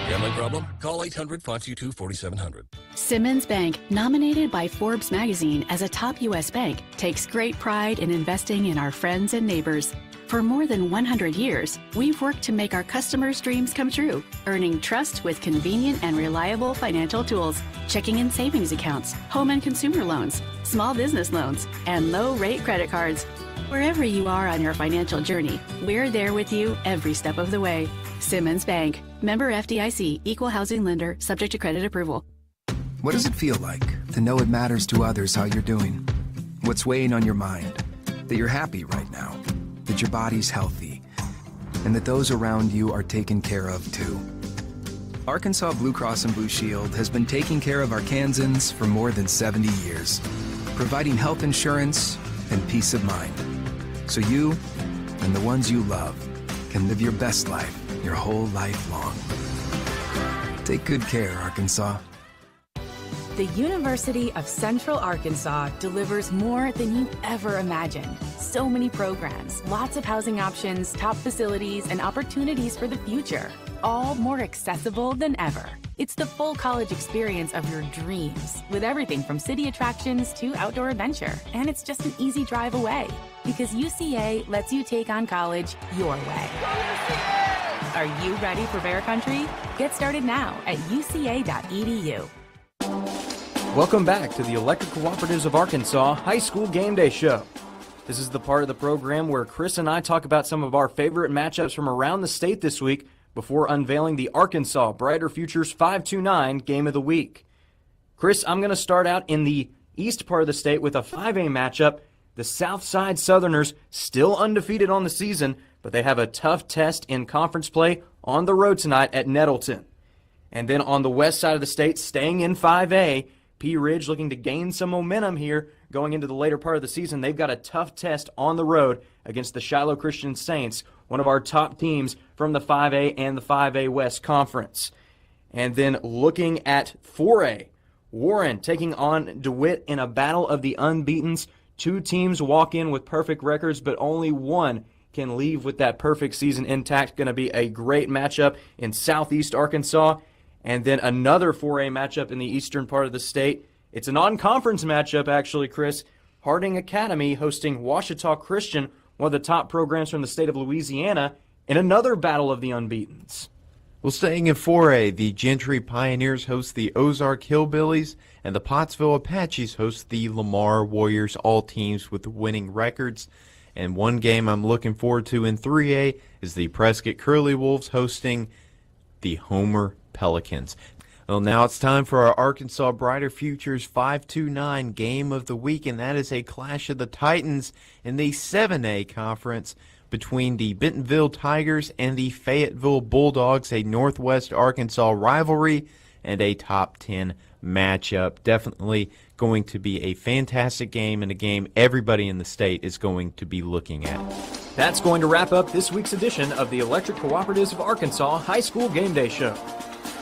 Gambling problem? Call 800-522-4700. Simmons Bank, nominated by Forbes magazine as a top U.S. bank, takes great pride in investing in our friends and neighbors. For more than 100 years, we've worked to make our customers' dreams come true, earning trust with convenient and reliable financial tools, checking and savings accounts, home and consumer loans, small business loans, and low-rate credit cards. Wherever you are on your financial journey, we're there with you every step of the way. Simmons Bank, member FDIC, equal housing lender, subject to credit approval. What does it feel like to know it matters to others how you're doing? What's weighing on your mind? That you're happy right now, that your body's healthy, and that those around you are taken care of too. Arkansas Blue Cross and Blue Shield has been taking care of Arkansans for more than 70 years, providing health insurance and peace of mind, so you and the ones you love can live your best life your whole life long. Take good care, Arkansas. The University of Central Arkansas delivers more than you ever imagined. So many programs, lots of housing options, top facilities, and opportunities for the future. All more accessible than ever. It's the full college experience of your dreams, with everything from city attractions to outdoor adventure. And it's just an easy drive away, because UCA lets you take on college your way. Are you ready for Bear Country? Get started now at uca.edu. Welcome back to the Electric Cooperatives of Arkansas High School Game Day Show. This is the part of the program where Chris and I talk about some of our favorite matchups from around the state this week before unveiling the Arkansas Brighter Futures 529 Game of the Week. Chris, I'm going to start out in the east part of the state with a 5A matchup. The Southside Southerners still undefeated on the season, but they have a tough test in conference play on the road tonight at Nettleton. And then on the west side of the state, staying in 5A, Pea Ridge looking to gain some momentum here going into the later part of the season. They've got a tough test on the road against the Shiloh Christian Saints, one of our top teams from the 5A and the 5A West Conference. And then looking at 4A, Warren taking on DeWitt in a battle of the unbeatens. Two teams walk in with perfect records, but only one can leave with that perfect season intact. Going to be a great matchup in Southeast Arkansas. And then another 4A matchup in the eastern part of the state. It's a non-conference matchup, actually, Chris. Harding Academy hosting Ouachita Christian, one of the top programs from the state of Louisiana, in another battle of the unbeatens. Well, staying in 4A, the Gentry Pioneers host the Ozark Hillbillies, and the Pottsville Apaches host the Lamar Warriors, all teams with winning records. And one game I'm looking forward to in 3A is the Prescott Curly Wolves hosting the Homer Pelicans. Well, now it's time for our Arkansas Brighter Futures 529 Game of the Week, and that is a clash of the Titans in the 7A conference between the Bentonville Tigers and the Fayetteville Bulldogs, a Northwest Arkansas rivalry and a top 10 matchup. Definitely going to be a fantastic game and a game everybody in the state is going to be looking at. That's going to wrap up this week's edition of the Electric Cooperatives of Arkansas High School Game Day Show.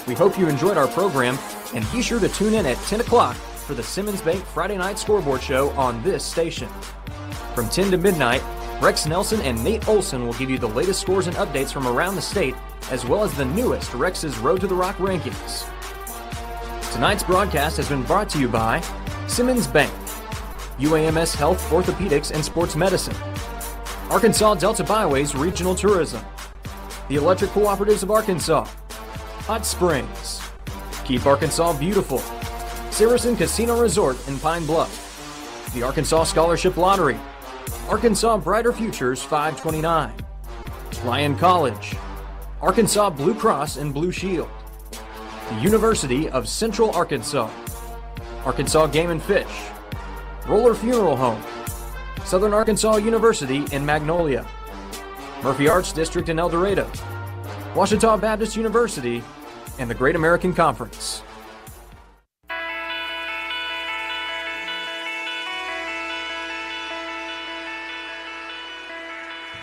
We hope you enjoyed our program, and be sure to tune in at 10 o'clock for the Simmons Bank Friday Night Scoreboard Show on this station. From 10 to midnight, Rex Nelson and Nate Olson will give you the latest scores and updates from around the state, as well as the newest Rex's Road to the Rock rankings. Tonight's broadcast has been brought to you by Simmons Bank, UAMS Health, Orthopedics, and Sports Medicine, Arkansas Delta Byways Regional Tourism, the Electric Cooperatives of Arkansas, Hot Springs, Keep Arkansas Beautiful, Saracen Casino Resort in Pine Bluff, the Arkansas Scholarship Lottery, Arkansas Brighter Futures 529, Lyon College, Arkansas Blue Cross and Blue Shield, the University of Central Arkansas, Arkansas Game and Fish, Roller Funeral Home, Southern Arkansas University in Magnolia, Murphy Arts District in El Dorado, Ouachita Baptist University, and the Great American Conference.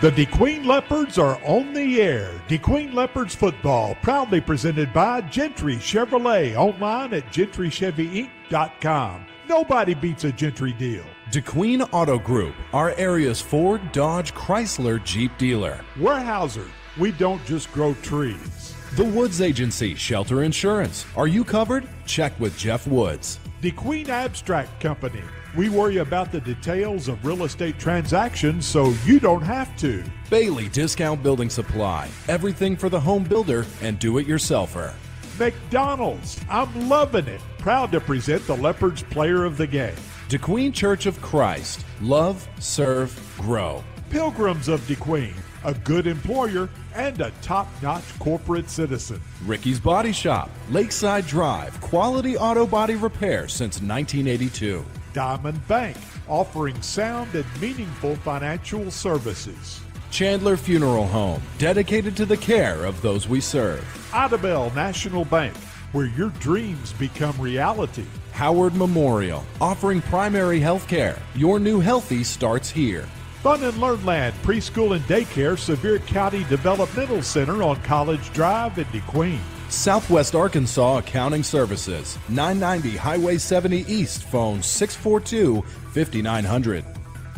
The DeQueen Leopards are on the air. DeQueen Leopards football, proudly presented by Gentry Chevrolet, online at gentrychevyinc.com. Nobody beats a Gentry deal. DeQueen Auto Group, our area's Ford, Dodge, Chrysler, Jeep dealer. Weyerhaeuser, we don't just grow trees. The Woods Agency, Shelter Insurance. Are you covered? Check with Jeff Woods. DeQueen Abstract Company. We worry about the details of real estate transactions so you don't have to. Bailey Discount Building Supply. Everything for the home builder and do-it-yourselfer. McDonald's. I'm loving it. Proud to present the Leopards Player of the Game. DeQueen Church of Christ. Love, serve, grow. Pilgrims of DeQueen. A good employer and a top-notch corporate citizen. Ricky's Body Shop. Lakeside Drive. Quality auto body repair since 1982. Diamond Bank, offering sound and meaningful financial services. Chandler Funeral Home, dedicated to the care of those we serve. Idabel National Bank, where your dreams become reality. Howard Memorial, offering primary health care. Your new healthy starts here. Fun and Learn Land Preschool and Daycare Sevier County Developmental Center on College Drive in DeQueen. Southwest Arkansas Accounting Services, 990 Highway 70 East, phone 642-5900.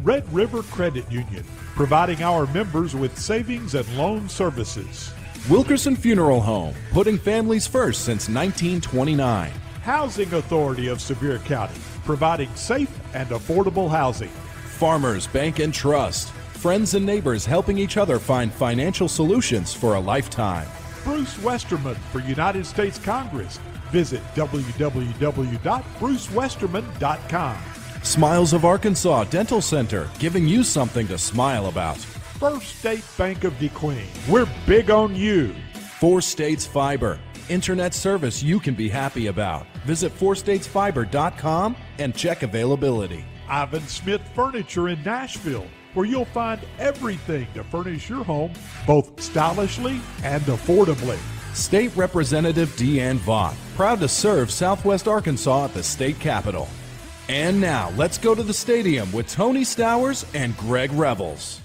Red River Credit Union, providing our members with savings and loan services. Wilkerson Funeral Home, putting families first since 1929. Housing Authority of Sevier County, providing safe and affordable housing. Farmers Bank and Trust, friends and neighbors helping each other find financial solutions for a lifetime. Bruce Westerman for United States Congress. Visit www.brucewesterman.com. Smiles of Arkansas Dental Center, giving you something to smile about. First State Bank of DeQueen, we're big on you. 4 States Fiber, internet service you can be happy about. Visit 4statesfiber.com and check availability. Ivan Smith Furniture in Nashville, where you'll find everything to furnish your home, both stylishly and affordably. State Representative Deanne Vaught, proud to serve Southwest Arkansas at the state capitol. And now, let's go to the stadium with Tony Stowers and Greg Revels.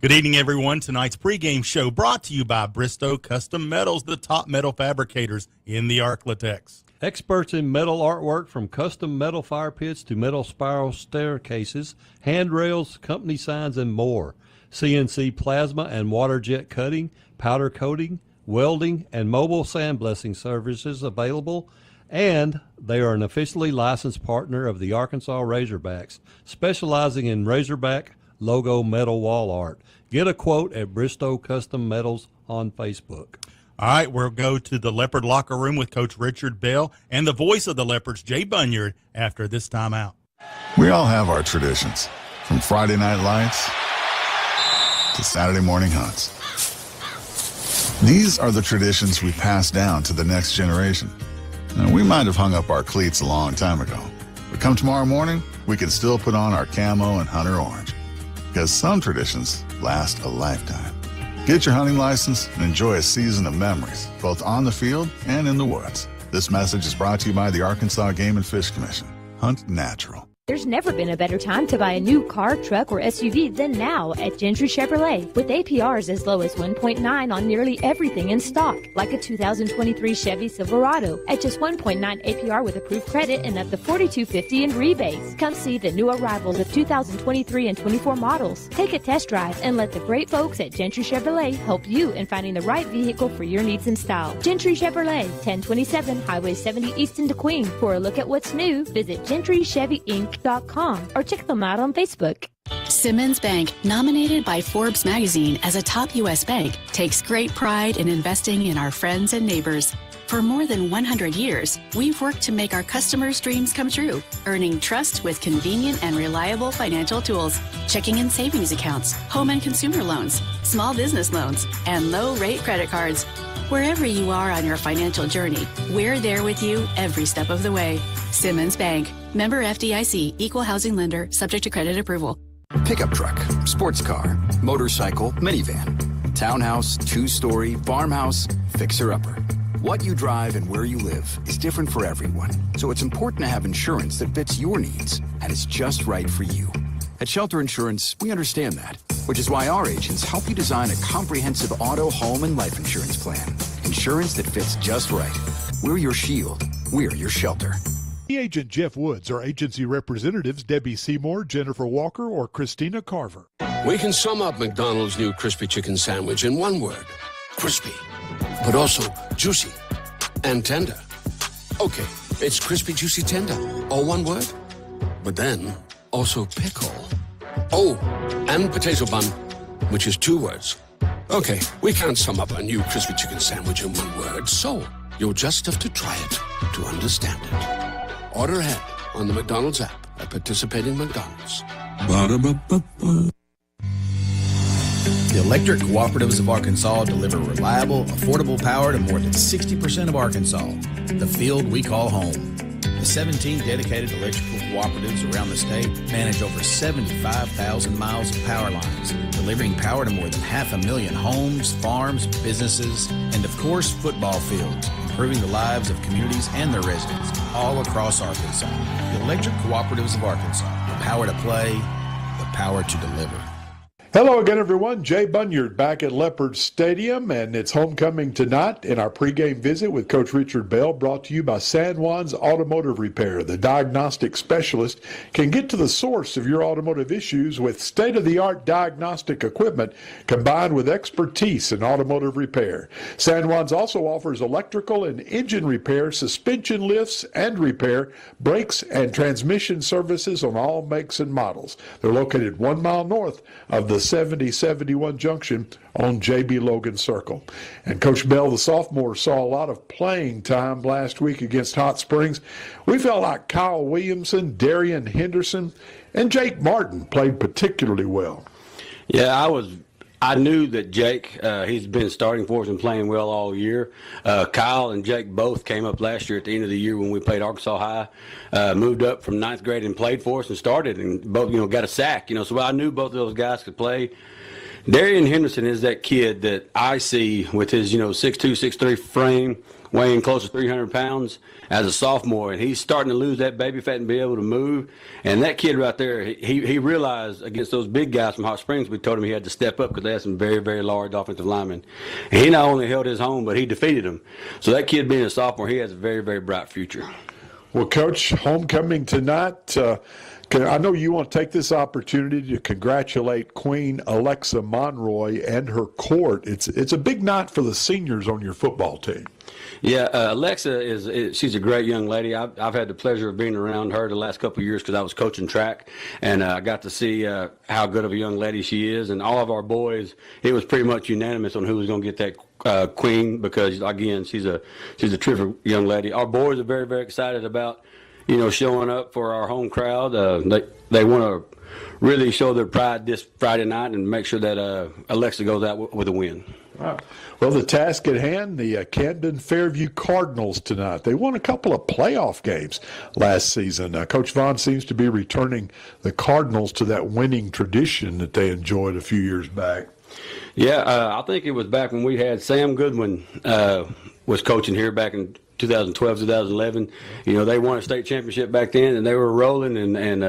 Good evening, everyone. Tonight's pregame show brought to you by Bristow Custom Metals, the top metal fabricators in the Arklatex. Experts in metal artwork, from custom metal fire pits to metal spiral staircases, handrails, company signs, and more. CNC plasma and water jet cutting, powder coating, welding, and mobile sandblasting services available, and they are an officially licensed partner of the Arkansas Razorbacks, specializing in Razorback logo metal wall art. Get a quote at Bristow Custom Metals on Facebook. All right, we'll go to the Leopard locker room with Coach Richard Bell and the voice of the Leopards, Jay Bunyard, after this timeout. We all have our traditions, from Friday night lights to Saturday morning hunts. These are the traditions we pass down to the next generation. Now, we might have hung up our cleats a long time ago, but come tomorrow morning, we can still put on our camo and hunter orange, because some traditions last a lifetime. Get your hunting license and enjoy a season of memories, both on the field and in the woods. This message is brought to you by the Arkansas Game and Fish Commission. Hunt natural. There's never been a better time to buy a new car, truck, or SUV than now at Gentry Chevrolet, with APRs as low as 1.9 on nearly everything in stock, like a 2023 Chevy Silverado at just 1.9 APR with approved credit and up to $4,250 in rebates. Come see the new arrivals of 2023 and 24 models. Take a test drive and let the great folks at Gentry Chevrolet help you in finding the right vehicle for your needs and style. Gentry Chevrolet, 1027 Highway 70 East in DeQueen. For a look at what's new, visit GentryChevyInc.com or check them out on Facebook. Simmons Bank, nominated by Forbes magazine as a top U.S. bank, takes great pride in investing in our friends and neighbors. For more than 100 years, we've worked to make our customers' dreams come true, earning trust with convenient and reliable financial tools, checking and savings accounts, home and consumer loans, small business loans, and low-rate credit cards. Wherever you are on your financial journey, we're there with you every step of the way. Simmons Bank. Member FDIC. Equal housing lender. Subject to credit approval. Pickup truck, sports car, motorcycle, minivan, townhouse, two-story, farmhouse, fixer-upper. What you drive and where you live is different for everyone, so it's important to have insurance that fits your needs and is just right for you. At Shelter Insurance, we understand that, which is why our agents help you design a comprehensive auto, home, and life insurance plan. Insurance that fits just right. We're your shield. We're your shelter. Agent Jeff Woods or agency representatives Debbie Seymour, Jennifer Walker, or Christina Carver. We can sum up McDonald's new crispy chicken sandwich in one word: crispy, but also juicy and tender. Okay, it's crispy, juicy, tender, all one word. But then also pickle. Oh, and potato bun, which is two words. Okay, we can't sum up a new crispy chicken sandwich in one word, so you'll just have to try it to understand it. Order ahead on the McDonald's app at participating McDonald's. The Electric Cooperatives of Arkansas deliver reliable, affordable power to more than 60% of Arkansas, the field we call home. The 17 dedicated electrical cooperatives around the state manage over 75,000 miles of power lines, delivering power to more than 500,000 homes, farms, businesses, and of course, football fields, improving the lives of communities and their residents all across Arkansas. The Electric Cooperatives of Arkansas, the power to play, the power to deliver. Hello again, everyone. Jay Bunyard back at Leopard Stadium, and it's homecoming tonight in our pregame visit with Coach Richard Bell, brought to you by San Juan's Automotive Repair. The diagnostic specialist can get to the source of your automotive issues with state-of-the-art diagnostic equipment combined with expertise in automotive repair. San Juan's also offers electrical and engine repair, suspension lifts and repair, brakes and transmission services on all makes and models. They're located 1 mile north of the 7071 junction on J.B. Logan Circle. And Coach Bell, the sophomore, saw a lot of playing time last week against Hot Springs. We felt like Kyle Williamson, Darian Henderson, and Jake Martin played particularly well. Yeah, I knew that Jake, he's been starting for us and playing well all year. Kyle and Jake both came up last year at the end of the year when we played Arkansas High, moved up from 9th grade and played for us and started and both, got a sack, so I knew both of those guys could play. Darian Henderson is that kid that I see with his, 6'2", 6'3" frame, weighing close to 300 pounds as a sophomore, and he's starting to lose that baby fat and be able to move. And that kid right there, he realized against those big guys from Hot Springs, we told him he had to step up because they had some very, very large offensive linemen. And he not only held his own, but he defeated them. So that kid being a sophomore, he has a very, very bright future. Well, Coach, homecoming tonight. I know you want to take this opportunity to congratulate Queen Alexa Monroy and her court. It's a big night for the seniors on your football team. Yeah, Alexa she's a great young lady. I've had the pleasure of being around her the last couple of years because I was coaching track, and I got to see how good of a young lady she is. And all of our boys, it was pretty much unanimous on who was going to get that queen because, again, she's a terrific young lady. Our boys are very, very excited about showing up for our home crowd. They want to really show their pride this Friday night and make sure that Alexa goes out with a win. Wow. Well, the task at hand, the Camden Fairview Cardinals tonight. They won a couple of playoff games last season. Coach Vaughn seems to be returning the Cardinals to that winning tradition that they enjoyed a few years back. Yeah, I think it was back when we had Sam Goodwin was coaching here back in 2012, 2011. They won a state championship back then, and they were rolling, and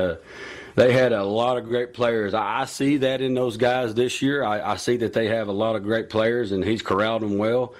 they had a lot of great players. I see that in those guys this year. I see that they have a lot of great players, and he's corralled them well.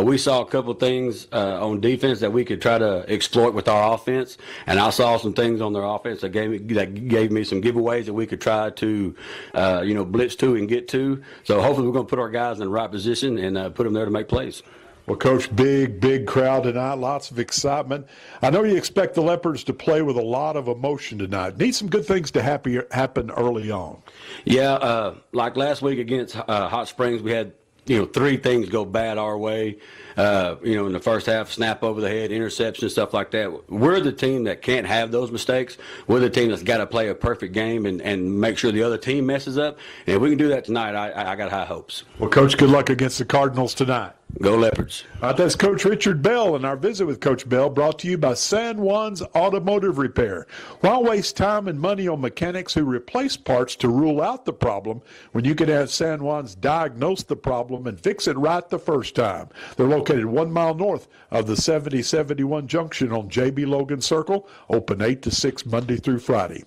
We saw a couple of things on defense that we could try to exploit with our offense, and I saw some things on their offense that gave me some giveaways that we could try to, blitz to and get to. So hopefully we're going to put our guys in the right position and put them there to make plays. Well, Coach, big crowd tonight, lots of excitement. I know you expect the Leopards to play with a lot of emotion tonight. Need some good things to happen early on. Yeah, like last week against Hot Springs, we had 3 things go bad our way. In the first half, snap over the head, interception, stuff like that. We're the team that can't have those mistakes. We're the team that's got to play a perfect game and make sure the other team messes up. And if we can do that tonight, I got high hopes. Well, Coach, good luck against the Cardinals tonight. Go Leopards. That's Coach Richard Bell, and our visit with Coach Bell brought to you by San Juan's Automotive Repair. Why waste time and money on mechanics who replace parts to rule out the problem when you can have San Juan's diagnose the problem and fix it right the first time? They're located 1 mile north of the 7071 junction on J.B. Logan Circle, open 8 to 6 Monday through Friday.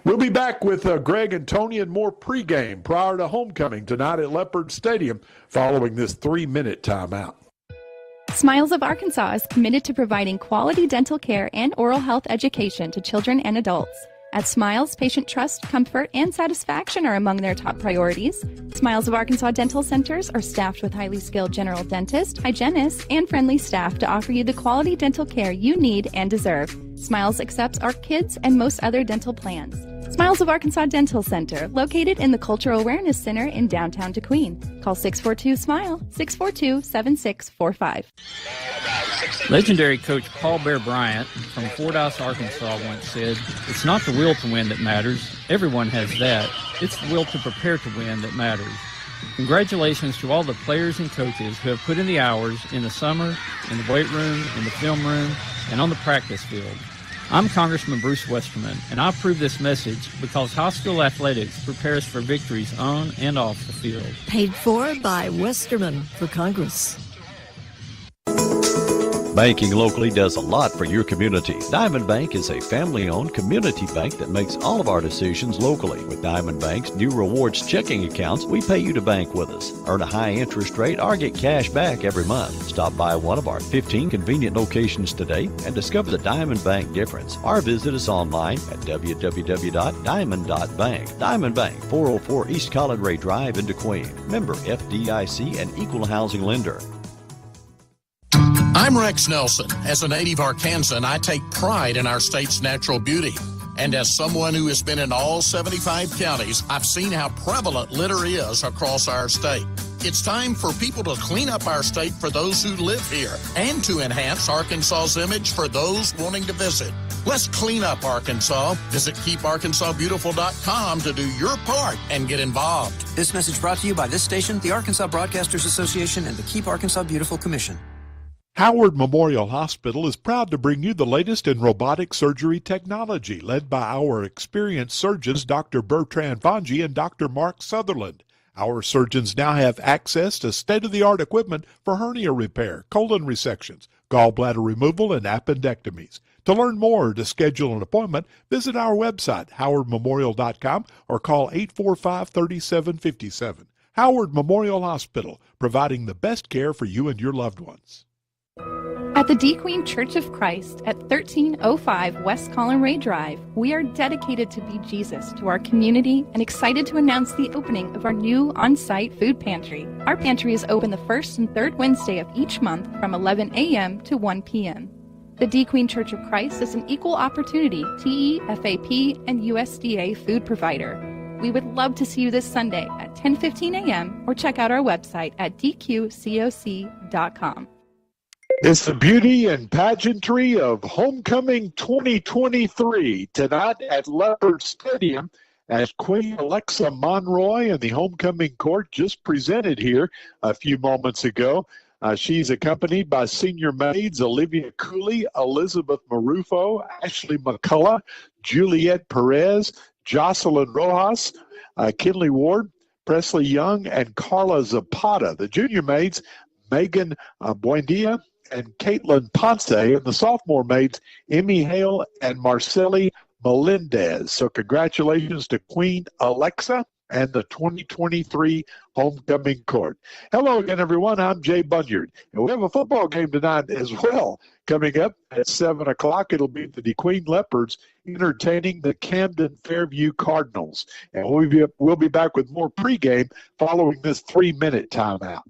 We'll be back with Greg and Tony and more pregame prior to homecoming tonight at Leopard Stadium following this 3-minute timeout. Smiles of Arkansas is committed to providing quality dental care and oral health education to children and adults. At Smiles, patient trust, comfort, and satisfaction are among their top priorities. Smiles of Arkansas dental centers are staffed with highly skilled general dentists, hygienists, and friendly staff to offer you the quality dental care you need and deserve. Smiles accepts our kids and most other dental plans. Smiles of Arkansas Dental Center, located in the Cultural Awareness Center in downtown Tequeen. Call 642-SMILE, 642-7645. Legendary coach Paul Bear Bryant from Fordyce, Arkansas once said, "It's not the will to win that matters. Everyone has that. It's the will to prepare to win that matters." Congratulations to all the players and coaches who have put in the hours in the summer, in the weight room, in the film room, and on the practice field. I'm Congressman Bruce Westerman, and I approve this message because high school athletics prepares for victories on and off the field. Paid for by Westerman for Congress. Banking locally does a lot for your community. Diamond Bank is a family-owned community bank that makes all of our decisions locally. With Diamond Bank's new rewards checking accounts, we pay you to bank with us. Earn a high interest rate or get cash back every month. Stop by one of our 15 convenient locations today and discover the Diamond Bank difference. Or visit us online at www.diamond.bank. Diamond Bank, 404 East Collin Ray Drive in Tequeen. Member FDIC and equal housing lender. I'm Rex Nelson. As a native Arkansan, I take pride in our state's natural beauty. And as someone who has been in all 75 counties, I've seen how prevalent litter is across our state. It's time for people to clean up our state for those who live here and to enhance Arkansas's image for those wanting to visit. Let's clean up Arkansas. Visit keeparkansasbeautiful.com to do your part and get involved. This message brought to you by this station, the Arkansas Broadcasters Association, and the Keep Arkansas Beautiful Commission. Howard Memorial Hospital is proud to bring you the latest in robotic surgery technology, led by our experienced surgeons, Dr. Bertrand Vangi and Dr. Mark Sutherland. Our surgeons now have access to state-of-the-art equipment for hernia repair, colon resections, gallbladder removal, and appendectomies. To learn more or to schedule an appointment, visit our website, howardmemorial.com, or call 845-3757. Howard Memorial Hospital, providing the best care for you and your loved ones. At the D Queen Church of Christ at 1305 West Colin Ray Drive, we are dedicated to be Jesus to our community and excited to announce the opening of our new on-site food pantry. Our pantry is open the first and third Wednesday of each month from 11 a.m. to 1 p.m. The D Queen Church of Christ is an equal opportunity TEFAP and USDA food provider. We would love to see you this Sunday at 10:15 a.m. or check out our website at dqcoc.com. It's the beauty and pageantry of Homecoming 2023 tonight at Leopard Stadium as Queen Alexa Monroy and the Homecoming Court just presented here a few moments ago. She's accompanied by senior maids Olivia Cooley, Elizabeth Marufo, Ashley McCullough, Juliet Perez, Jocelyn Rojas, Kinley Ward, Presley Young, and Carla Zapata. The junior maids, Megan Buendia and Caitlin Ponce, and the sophomore maids, Emmy Hale and Marceli Melendez. So congratulations to Queen Alexa and the 2023 Homecoming Court. Hello again, everyone. I'm Jay Bunyard, and we have a football game tonight as well. Coming up at 7 o'clock, it'll be the DeQueen Leopards entertaining the Camden Fairview Cardinals. And we'll be back with more pregame following this 3-minute timeout.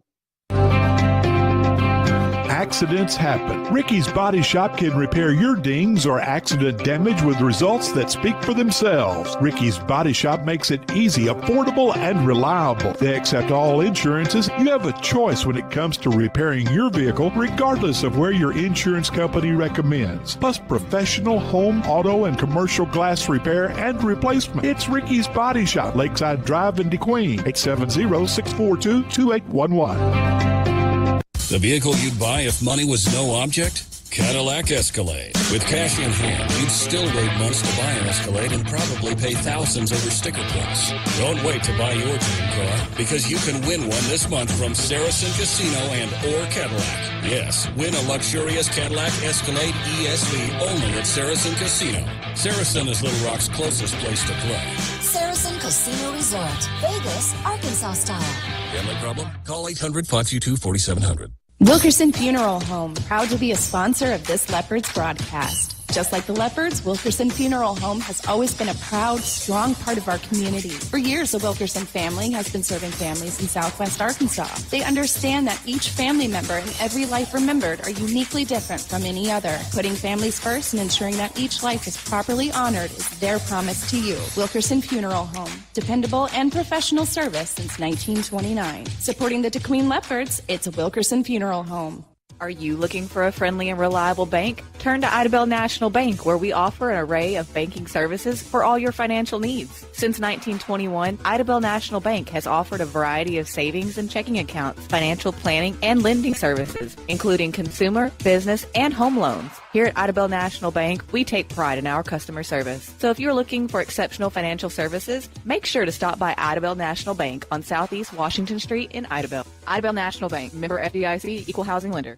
Accidents happen. Ricky's Body Shop can repair your dings or accident damage with results that speak for themselves. Ricky's Body Shop makes it easy, affordable, and reliable. They accept all insurances. You have a choice when it comes to repairing your vehicle, regardless of where your insurance company recommends. Plus professional home, auto, and commercial glass repair and replacement. It's Ricky's Body Shop, Lakeside Drive in DeQueen, 870-642-2811. The vehicle you'd buy if money was no object? Cadillac Escalade. With cash in hand, you'd still wait months to buy an Escalade and probably pay thousands over sticker price. Don't wait to buy your dream car, because you can win one this month from Saracen Casino and or Cadillac. Yes, win a luxurious Cadillac Escalade ESV only at Saracen Casino. Saracen is Little Rock's closest place to play. Saracen Casino Resort, Vegas, Arkansas style. Gambling problem? Call 800-522-4700. Wilkerson Funeral Home, proud to be a sponsor of this Leopards broadcast. Just like the Leopards, Wilkerson Funeral Home has always been a proud, strong part of our community. For years, the Wilkerson family has been serving families in Southwest Arkansas. They understand that each family member and every life remembered are uniquely different from any other. Putting families first and ensuring that each life is properly honored is their promise to you. Wilkerson Funeral Home, dependable and professional service since 1929. Supporting the DeQueen Leopards, it's a Wilkerson Funeral Home. Are you looking for a friendly and reliable bank? Turn to Idabel National Bank, where we offer an array of banking services for all your financial needs. Since 1921, Idabel National Bank has offered a variety of savings and checking accounts, financial planning, and lending services, including consumer, business, and home loans. Here at Idabel National Bank, we take pride in our customer service. So if you're looking for exceptional financial services, make sure to stop by Idabel National Bank on Southeast Washington Street in Idabel. Idabel National Bank, member FDIC, equal housing lender.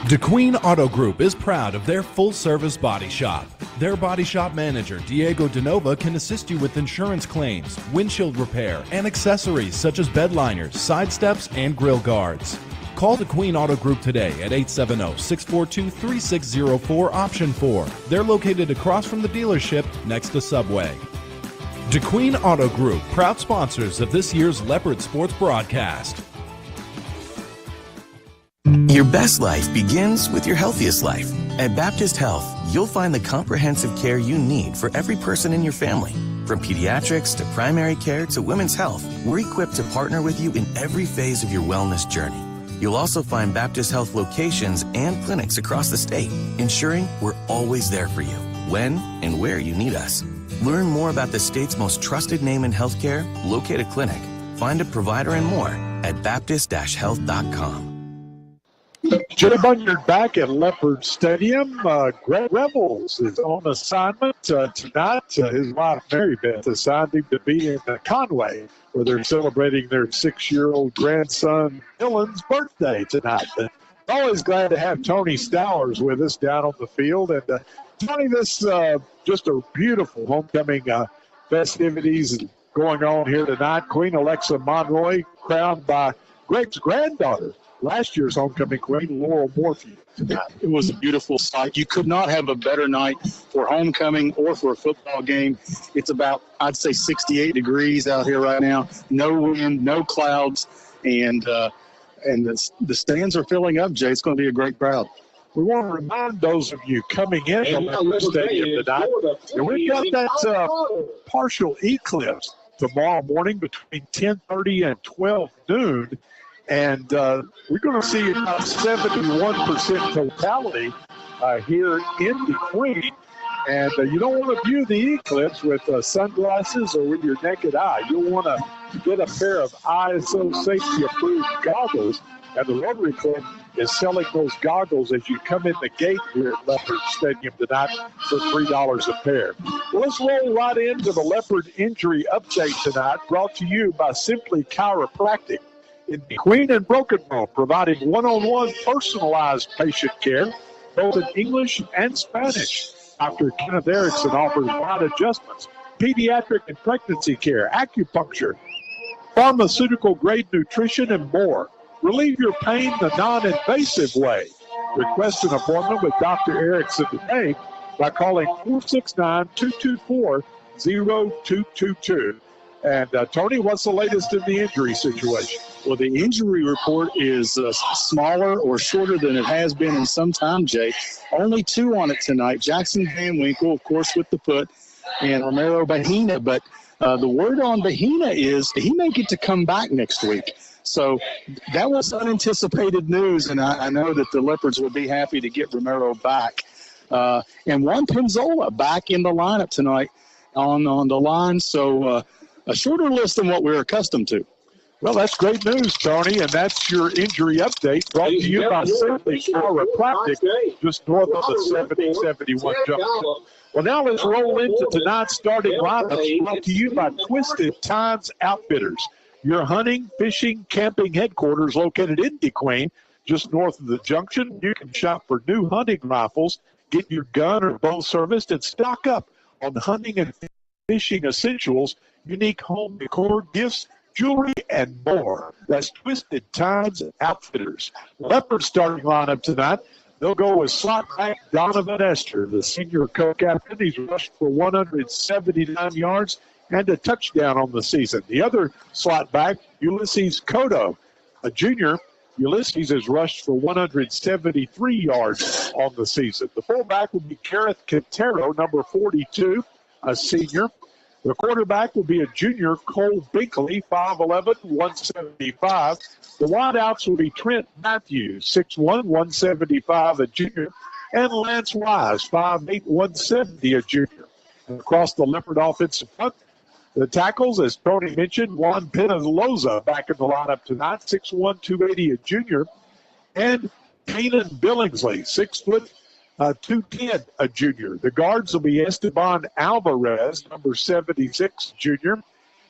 DeQueen Auto Group is proud of their full-service body shop. Their body shop manager, Diego DeNova, can assist you with insurance claims, windshield repair, and accessories such as bed liners, side steps, and grill guards. Call DeQueen Auto Group today at 870-642-3604 option 4. They're located across from the dealership next to Subway. DeQueen Auto Group, proud sponsors of this year's Leopard Sports broadcast. Your best life begins with your healthiest life. At Baptist Health, you'll find the comprehensive care you need for every person in your family. From pediatrics to primary care to women's health, we're equipped to partner with you in every phase of your wellness journey. You'll also find Baptist Health locations and clinics across the state, ensuring we're always there for you, when and where you need us. Learn more about the state's most trusted name in healthcare, locate a clinic, find a provider, and more at Baptist-Health.com. Jay Bunyard back at Leopard Stadium. Greg Revels is on assignment tonight. His wife, Mary Beth, assigned him to be in Conway, where they're celebrating their 6-year-old grandson, Dylan's birthday tonight. But always glad to have Tony Stowers with us down on the field. And Tony, this just a beautiful homecoming festivities going on here tonight. Queen Alexa Monroy crowned by Greg's granddaughter, last year's homecoming queen, Laurel Morphew. It was a beautiful sight. You could not have a better night for homecoming or for a football game. It's about, I'd say, 68 degrees out here right now. No wind, no clouds, and the stands are filling up, Jay. It's going to be a great crowd. We want to remind those of you coming in from the stadium tonight, and we've got that partial eclipse tomorrow morning between 10:30 and 12 noon, and we're going to see about 71% totality here in the Queen. And you don't want to view the eclipse with sunglasses or with your naked eye. You'll want to get a pair of ISO safety-approved goggles, and the Rotary Club is selling those goggles as you come in the gate here at Leopard Stadium tonight for $3 a pair. Well, let's roll right into the Leopard injury update tonight, brought to you by Simply Chiropractic in Queen and Broken Bow, providing one-on-one personalized patient care, both in English and Spanish. Dr. Kenneth Erickson offers wide adjustments, pediatric and pregnancy care, acupuncture, pharmaceutical-grade nutrition, and more. Relieve your pain the non-invasive way. Request an appointment with Dr. Erickson today by calling 469-224-0222. And, Tony, what's the latest in the injury situation? Well, the injury report is smaller or shorter than it has been in some time, Jay. Only 2 on it tonight. Jackson Van Winkle, of course, with the foot, and Romero Bahina. But the word on Bahina is he may get to come back next week. So that was unanticipated news, and I know that the Leopards would be happy to get Romero back. And Juan Penzola back in the lineup tonight on the line. So a shorter list than what we're accustomed to. Well, that's great news, Tony, and that's your injury update brought to you by Simply Chiropractic, just north of the 7071 junction. Well, now let's roll into tonight's starting lineups brought to you by Twisted Times Outfitters, your hunting, fishing, camping headquarters located in DeQueen, just north of the junction. You can shop for new hunting rifles, get your gun or bow serviced, and stock up on hunting and fishing essentials, unique home decor, gifts, jewelry, and more. That's Twisted Times Outfitters. Leopard starting lineup tonight. They'll go with slot back Donovan Esther, the senior co-captain. He's rushed for 179 yards and a touchdown on the season. The other slot back, Ulysses Cotto, a junior. Ulysses has rushed for 173 yards on the season. The fullback will be Kareth Quintero, number 42, a senior. The quarterback will be a junior, Cole Binkley, 5'11", 175. The wideouts will be Trent Matthews, 6'1", 175, a junior, and Lance Wise, 5'8", 170, a junior. And across the Leopard offensive front, the tackles, as Tony mentioned, Juan Penaloza back in the lineup tonight, 6'1", 280, a junior, and Kanan Billingsley, 6'210", a junior. The guards will be Esteban Alvarez, number 76, junior,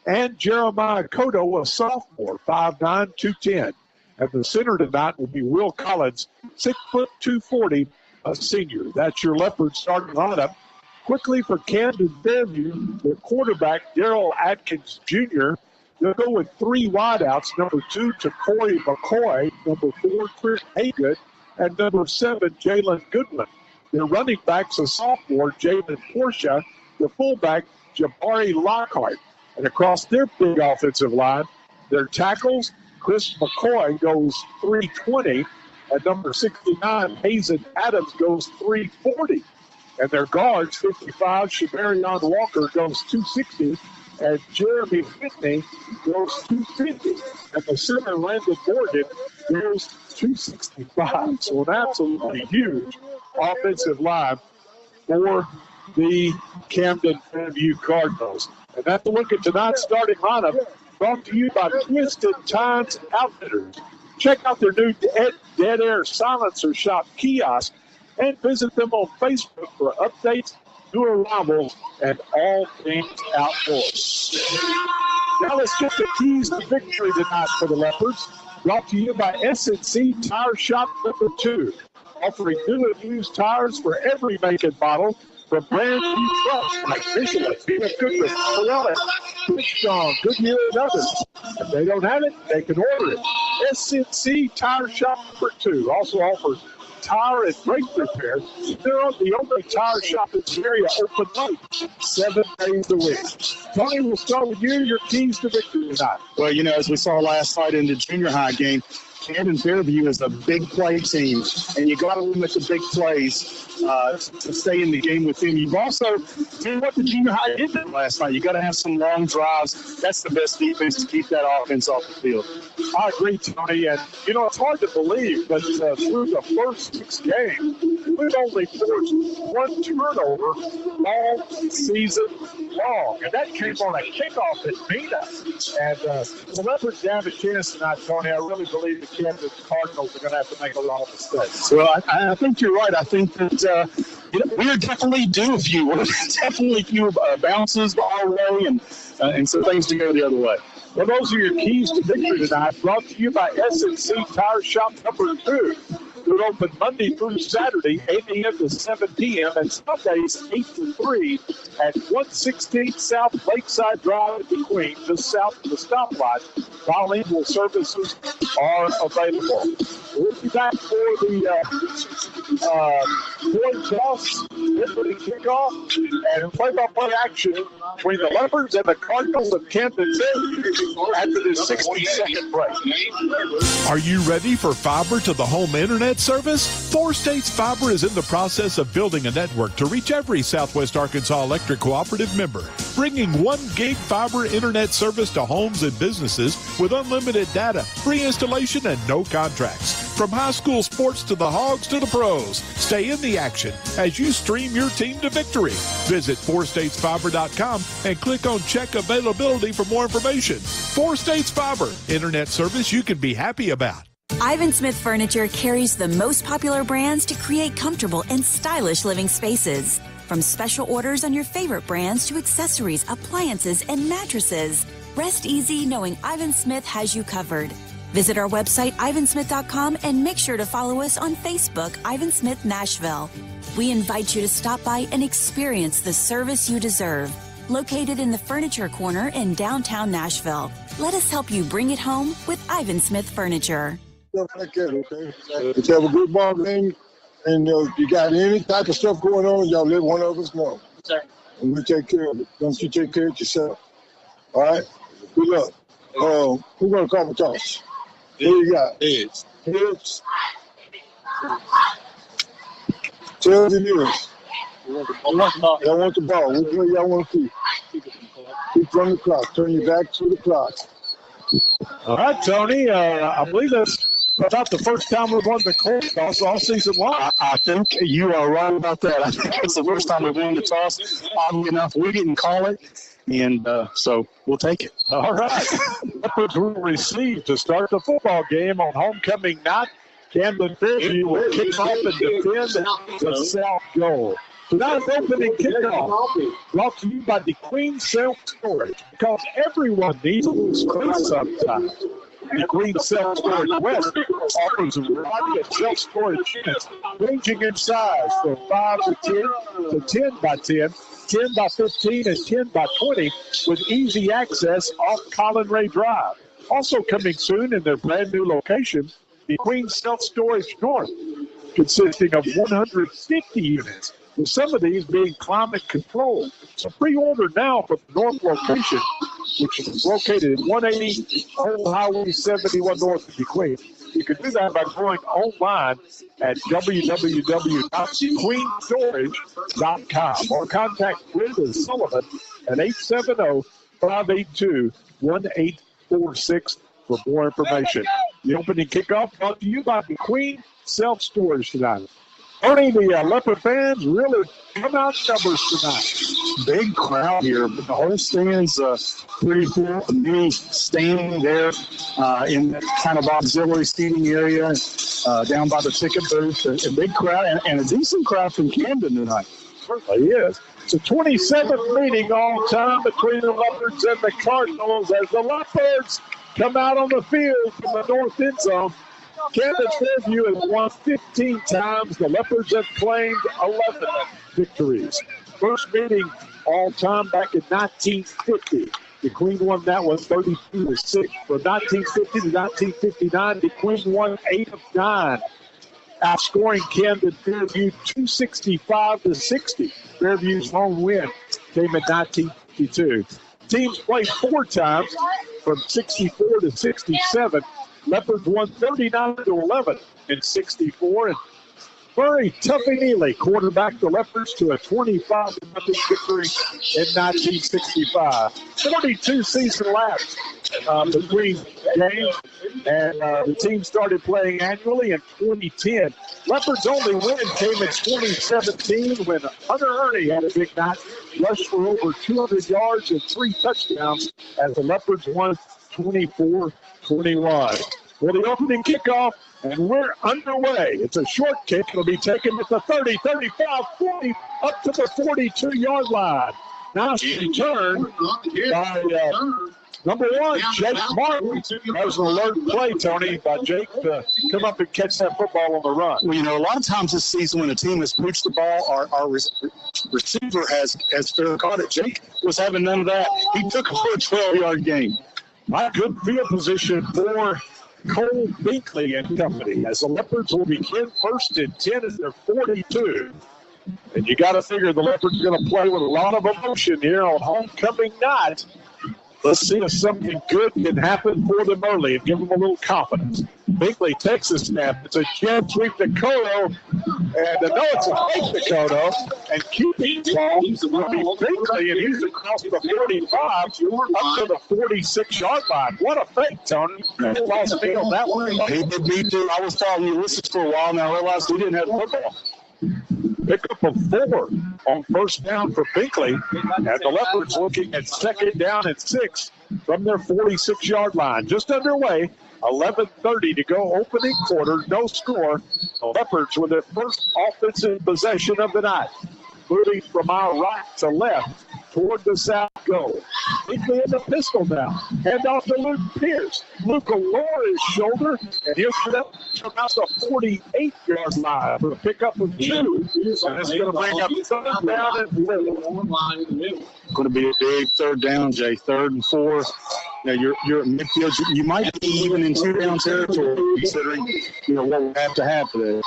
and Jeremiah Cotto, a sophomore, 5'9", 210. And the center tonight will be Will Collins, 6'240", a senior. That's your Leopard starting lineup. Quickly for Camden Fairview, the quarterback, Daryl Atkins Jr. They'll go with 3 wideouts, number 2, Corey McCoy, number 4, Chris Haygood, and number 7, Jalen Goodman. Their running back's a sophomore, Jalen Portia, the fullback, Jabari Lockhart. And across their big offensive line, their tackles, Chris McCoy goes 320, and number 69, Hazen Adams, goes 340. And their guards, 55, Shavarion Walker, goes 260, and Jeremy Whitney goes 250. And the center, Landon Morgan, goes 265. So an absolutely huge offensive line for the Camden Fairview Cardinals. And that's a look at tonight's starting lineup, brought to you by Twisted Times Outfitters. Check out their new Dead Air Silencer Shop kiosk and visit them on Facebook for updates, new arrivals, and all things outdoors. Now let's get the keys to victory tonight for the Leopards. Brought to you by S&C Tire Shop number 2, offering new and used tires for every make and model, from brand new trucks like Michelin, Beamer Goodman, Pirelli, Bridgestone, Goodyear, and others. If they don't have it, they can order it. SNC Tire Shop number 2 also offers tire and brake repair. They're the only tire shop in the area, open late 7 days a week. Tony, we'll start with you. Your keys to victory tonight. Well, as we saw last night in the junior high game, Camden Fairview is a big play team, and you got to limit the big plays to stay in the game with them. You've also done what the junior high did last night. You got to have some long drives. That's the best defense to keep that offense off the field. I agree, Tony. And, it's hard to believe, but through the first 6 games, we've only forced 1 turnover all season long. And that came on a kickoff at Mina. And the Leopards have a chance tonight, Tony. I really believe the Camden Cardinals are going to have to make a lot of mistakes. Well, I think you're right. I think that we're definitely due a few. Definitely a few bounces our way and some things to go the other way. Well, those are your keys to victory tonight, brought to you by SNC Tire Shop number 2. They're open Monday through Saturday, 8 a.m. to 7 p.m., and Sundays, 8 to 3 at 116 South Lakeside Drive in Queens, just south of the stoplight. Bilingual services are available. We'll be back for the coin toss, the kickoff, and play-by-play action between the Leopards and the Cardinals of Camden after this 60-second break. Are you ready for fiber to the home internet service? 4 States Fiber is in the process of building a network to reach every Southwest Arkansas Electric Cooperative member, bringing 1 gig fiber internet service to homes and businesses with unlimited data, free installation, and no contracts. From high school sports to the Hogs to the pros, stay in the action as you stream your team to victory. Visit 4statesfiber.com and click on check availability for more information. 4 States Fiber, internet service you can be happy about. Ivan Smith Furniture carries the most popular brands to create comfortable and stylish living spaces. From special orders on your favorite brands to accessories, appliances, and mattresses, rest easy knowing Ivan Smith has you covered. Visit our website, ivansmith.com, and make sure to follow us on Facebook, Ivan Smith Nashville. We invite you to stop by and experience the service you deserve. Located in the Furniture Corner in downtown Nashville. Let us help you bring it home with Ivan Smith Furniture. If you have a good ball game and you got any type of stuff going on, y'all let one of us know. Sir. And we'll take care of it. Don't you take care of yourself. All right? Good luck. Who's going to call the toss? Who you got? Heads. Heads. Tails and ears. Y'all want the ball. Which way y'all want to keep? Keep from the clock. Turn your back to the clock. All right, Tony. I believe that's about the first time we've won the coin toss all season long. I think you are right about that. I think it's the first time we've won the toss. Oddly enough, we didn't call it, and so we'll take it. All right. Leopards will receive to start the football game on homecoming night. Camden Fairview will kick off and defend the south goal. Tonight's opening kickoff brought to you by the Queen Self-Storage, because everyone needs a little space sometimes. The Queen Self-Storage West offers a variety of self-storage units ranging in size from 5 to 10 to 10 by 10, 10 by 15, and 10 by 20 with easy access off Colin Ray Drive. Also coming soon in their brand new location, the Queen Self-Storage North, consisting of 150 units, with some of these being climate controlled. So pre-order now for the North location, which is located at 180 Old Highway 71 north of Queen. You can do that by going online at www.queenstorage.com or contact Brenda Sullivan at 870-582-1846 for more information. The opening kickoff brought to you by the Queen Self-Storage tonight. Tony, the Leopard fans really come out in numbers tonight. Big crowd here, but the whole stand's pretty full. Me standing there in that kind of auxiliary seating area down by the ticket booth. A big crowd and a decent crowd from Camden tonight. Certainly is. It's a 27th meeting all time between the Leopards and the Cardinals as the Leopards come out on the field from the north end zone. Camden Fairview has won 15 times. The Leopards have claimed 11 victories. First meeting all time back in 1950. The Queen won that one 32-6. From 1950 to 1959, the Queen won 8 of 9. Outscoring Camden Fairview 265-60. Fairview's home win came in 1952. Teams played 4 times from 64 to 67. Leopards won 39-11 in 64. And Murray Tuffy Neely quarterbacked the Leopards to a 25-0 victory in 1965. 42 season laps between games, and the team started playing annually in 2010. Leopards' only win came in 2017 when Hunter Ernie had a big night, rushed for over 200 yards and 3 touchdowns as the Leopards won 24-21. For the opening kickoff, and we're underway. It's a short kick. It'll be taken at the 30, 35, 40, up to the 42-yard line. Nice return by number 1, Jake Martin. That was an alert play, Tony, by Jake to come up and catch that football on the run. Well, you know, a lot of times this season when a team has pooched the ball, our receiver has fair caught it. Jake was having none of that. He took it for a 12-yard gain. My good field position for Cole Binkley and company, as the Leopards will begin 1st and 10 at their 42. And you got to figure the Leopards are going to play with a lot of emotion here on homecoming night. Let's see if something good can happen for them early and give them a little confidence. Binkley takes a snap. It's a jet sweep to Koto. And it's a fake to Koto. And keeping ball will be Binkley, and he's across the 45 up to the 46-yard line. What a fake, Tony. Lost field that way. He did me too. I was following Ulysses for a while, and I realized we didn't have football. Pick up a 4 on first down for Binkley. And the Leopards looking at 2nd down and 6 from their 46-yard line. Just underway. 11:30 to go, opening quarter, no score. The Leopards with their first offensive possession of the night. Moving from our right to left toward the south goal. Binkley in the pistol now. Hand off to Luke Pierce. Luke will lower his shoulder, and he'll come out the 48-yard line for a pickup of 2. And it's going to bring up 3rd down and 4. Going to be a big 3rd down, Jay. 3rd and 4. Now you're at midfield. You might be even in 2-down territory, considering what we have to have for this.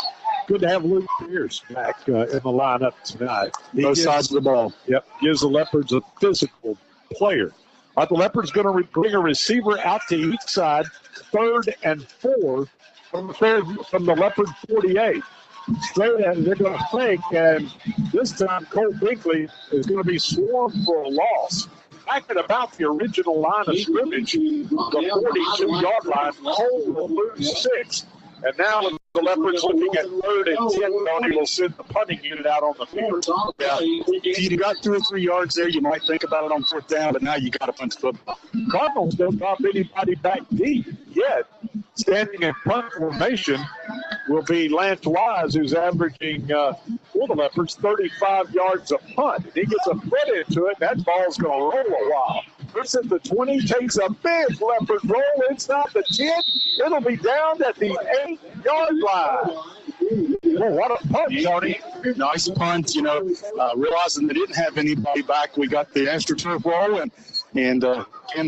Good to have Luke Pierce back in the lineup tonight. Both sides of the ball. Yep, gives the Leopards a physical player. The Leopards going to bring a receiver out to each side, 3rd and 4 from the Leopard 48. Straight at it, they're going to fake, and this time Cole Binkley is going to be swarmed for a loss. Back at about the original line of scrimmage, the 42-yard line, Cole will lose 6. And now the Leopards looking at 3rd and 10, Tony will send the punting unit out on the field. Yeah, if you got 2 or 3 yards there, you might think about it on 4th down, but now you got to punt the football. Cardinals don't drop anybody back deep yet. Standing in punt formation will be Lance Wise, who's averaging for the Leopards 35 yards a punt. And he gets a foot into it, that ball's going to roll a while. It's at the 20, takes a big Leopard roll inside the 10. It'll be down at the 8-yard line. Oh, what a punt, Tony. Nice punt, realizing they didn't have anybody back. We got the AstroTurf roll and the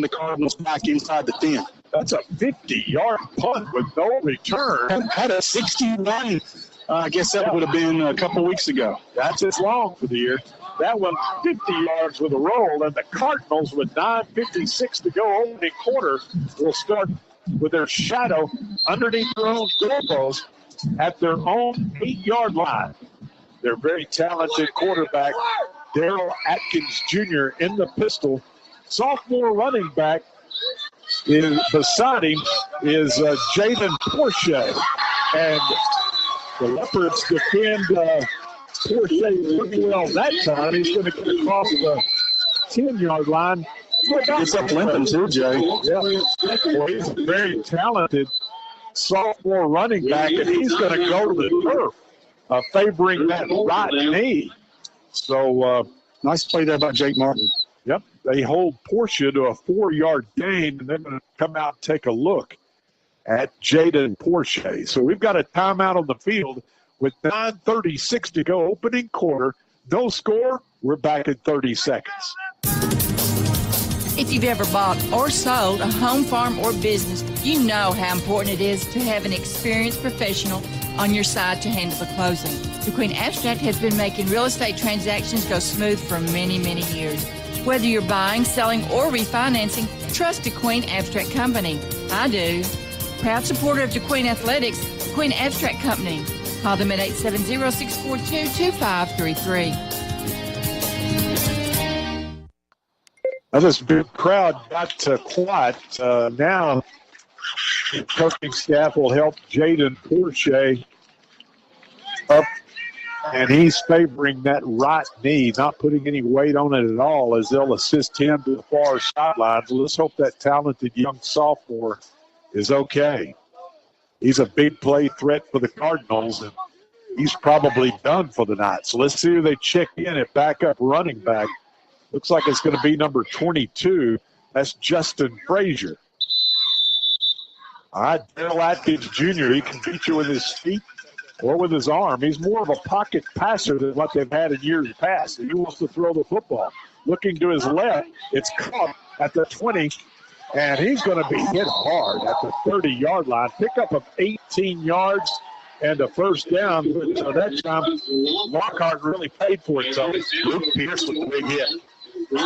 Cardinals back inside the 10. That's a 50-yard punt with no return. Had a 61. I guess that would have been a couple weeks ago. That's its long for the year. That one 50 yards with a roll, and the Cardinals with 9:56 to go opening quarter will start with their shadow underneath their own goalpost at their own 8-yard line. Their very talented quarterback, Darrell Atkins Jr. in the pistol. Sophomore running back beside him is Jaden Porsche. And the Leopards defend Porsche pretty well that time. He's going to get across the 10-yard line. It's up limping too, Jay. Yeah. Well, he's a very talented sophomore running back, and he's going to go to the turf, favoring that right knee. So nice play there by Jake Martin. Yep. They hold Porsche to a 4-yard gain, and they're going to come out and take a look at Jaden Porsche. So we've got a timeout on the field with 9:36 to go, opening quarter. No score. We're back in 30 seconds. If you've ever bought or sold a home, farm, or business, you know how important it is to have an experienced professional on your side to handle the closing. The Queen Abstract has been making real estate transactions go smooth for many, many years. Whether you're buying, selling, or refinancing, trust the Queen Abstract Company. I do. Proud supporter of DeQueen Athletics, Queen Abstract Company. Call them at 870-642-2533. Now this big crowd got quiet. Now the coaching staff will help Jaden Porsche up, and he's favoring that right knee, not putting any weight on it at all, as they'll assist him to the far sidelines. Let's hope that talented young sophomore is okay. He's a big play threat for the Cardinals, and he's probably done for the night. So let's see who they check in at backup running back. Looks like it's going to be number 22. That's Justin Frazier. All right, Daryl Atkins Jr., he can beat you with his feet or with his arm. He's more of a pocket passer than what they've had in years past. He wants to throw the football. Looking to his left, it's caught at the 20, and he's going to be hit hard at the 30-yard line. Pickup of 18 yards and a first down. So that time, Lockhart really paid for it. So Luke Pierce with a big hit. So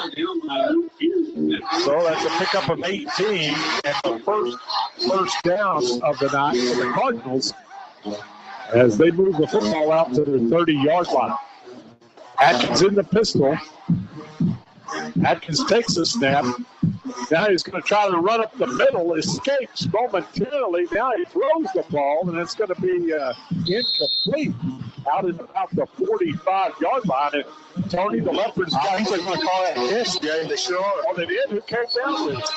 that's a pickup of 18 and the first down of the night for the Cardinals as they move the football out to their 30-yard line. Atkins in the pistol. Atkins takes a snap. Now he's going to try to run up the middle, escapes momentarily. Now he throws the ball, and it's going to be incomplete out in about the 45-yard line. And Tony, the Leopards, I think they're going to call that a catch, Jay. They sure are. Oh, they did? Who came down with it?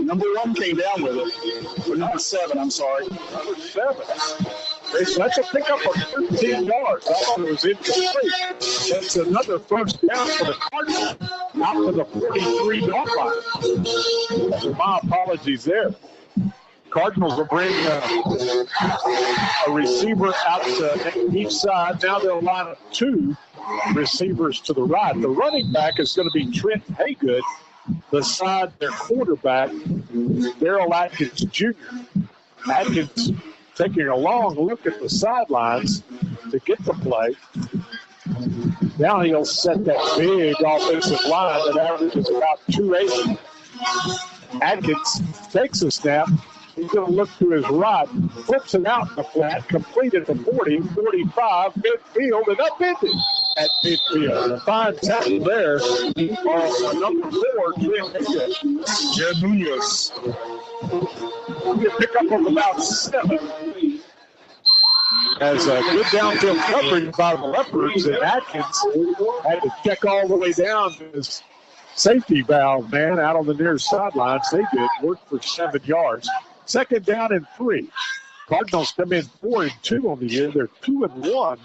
Number 1 came down with it. Or number 7, I'm sorry. Number 7. So that's a pickup of 13 yards. I thought it was incomplete. That's another first down for the Cardinals out to the 43-yard line. My apologies there. Cardinals will bring a receiver out to each side. Now they'll line up 2 receivers to the right. The running back is going to be Trent Haygood beside their quarterback, Daryl Atkins Jr. Atkins taking a long look at the sidelines to get the play. Now he'll set that big offensive line that averages about 280. Atkins takes a snap. He's going to look to his right, flips it out in the flat, completed the 40, 45, midfield, and upended at midfield. A fine tackle there. Number 4, Jared Munoz. He'll pick up of about 7. As a good downfield coverage by the Leopards, and Atkins had to check all the way down to his safety valve man out on the near sidelines. They did work for 7 yards. Second down and 3. Cardinals come in 4-2 on the year. They're 2-1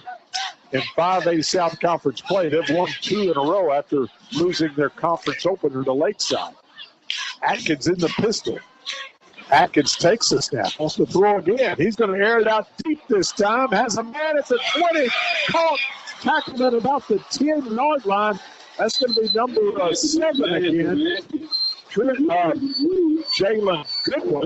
in 5A South Conference play. They've won 2 in a row after losing their conference opener to Lakeside. Atkins in the pistol. Atkins takes the snap, wants to throw again. He's going to air it out deep this time. Has a man at the 20. Caught, tackled at about the 10-yard line. That's going to be number 7 again. Jalen Goodwin.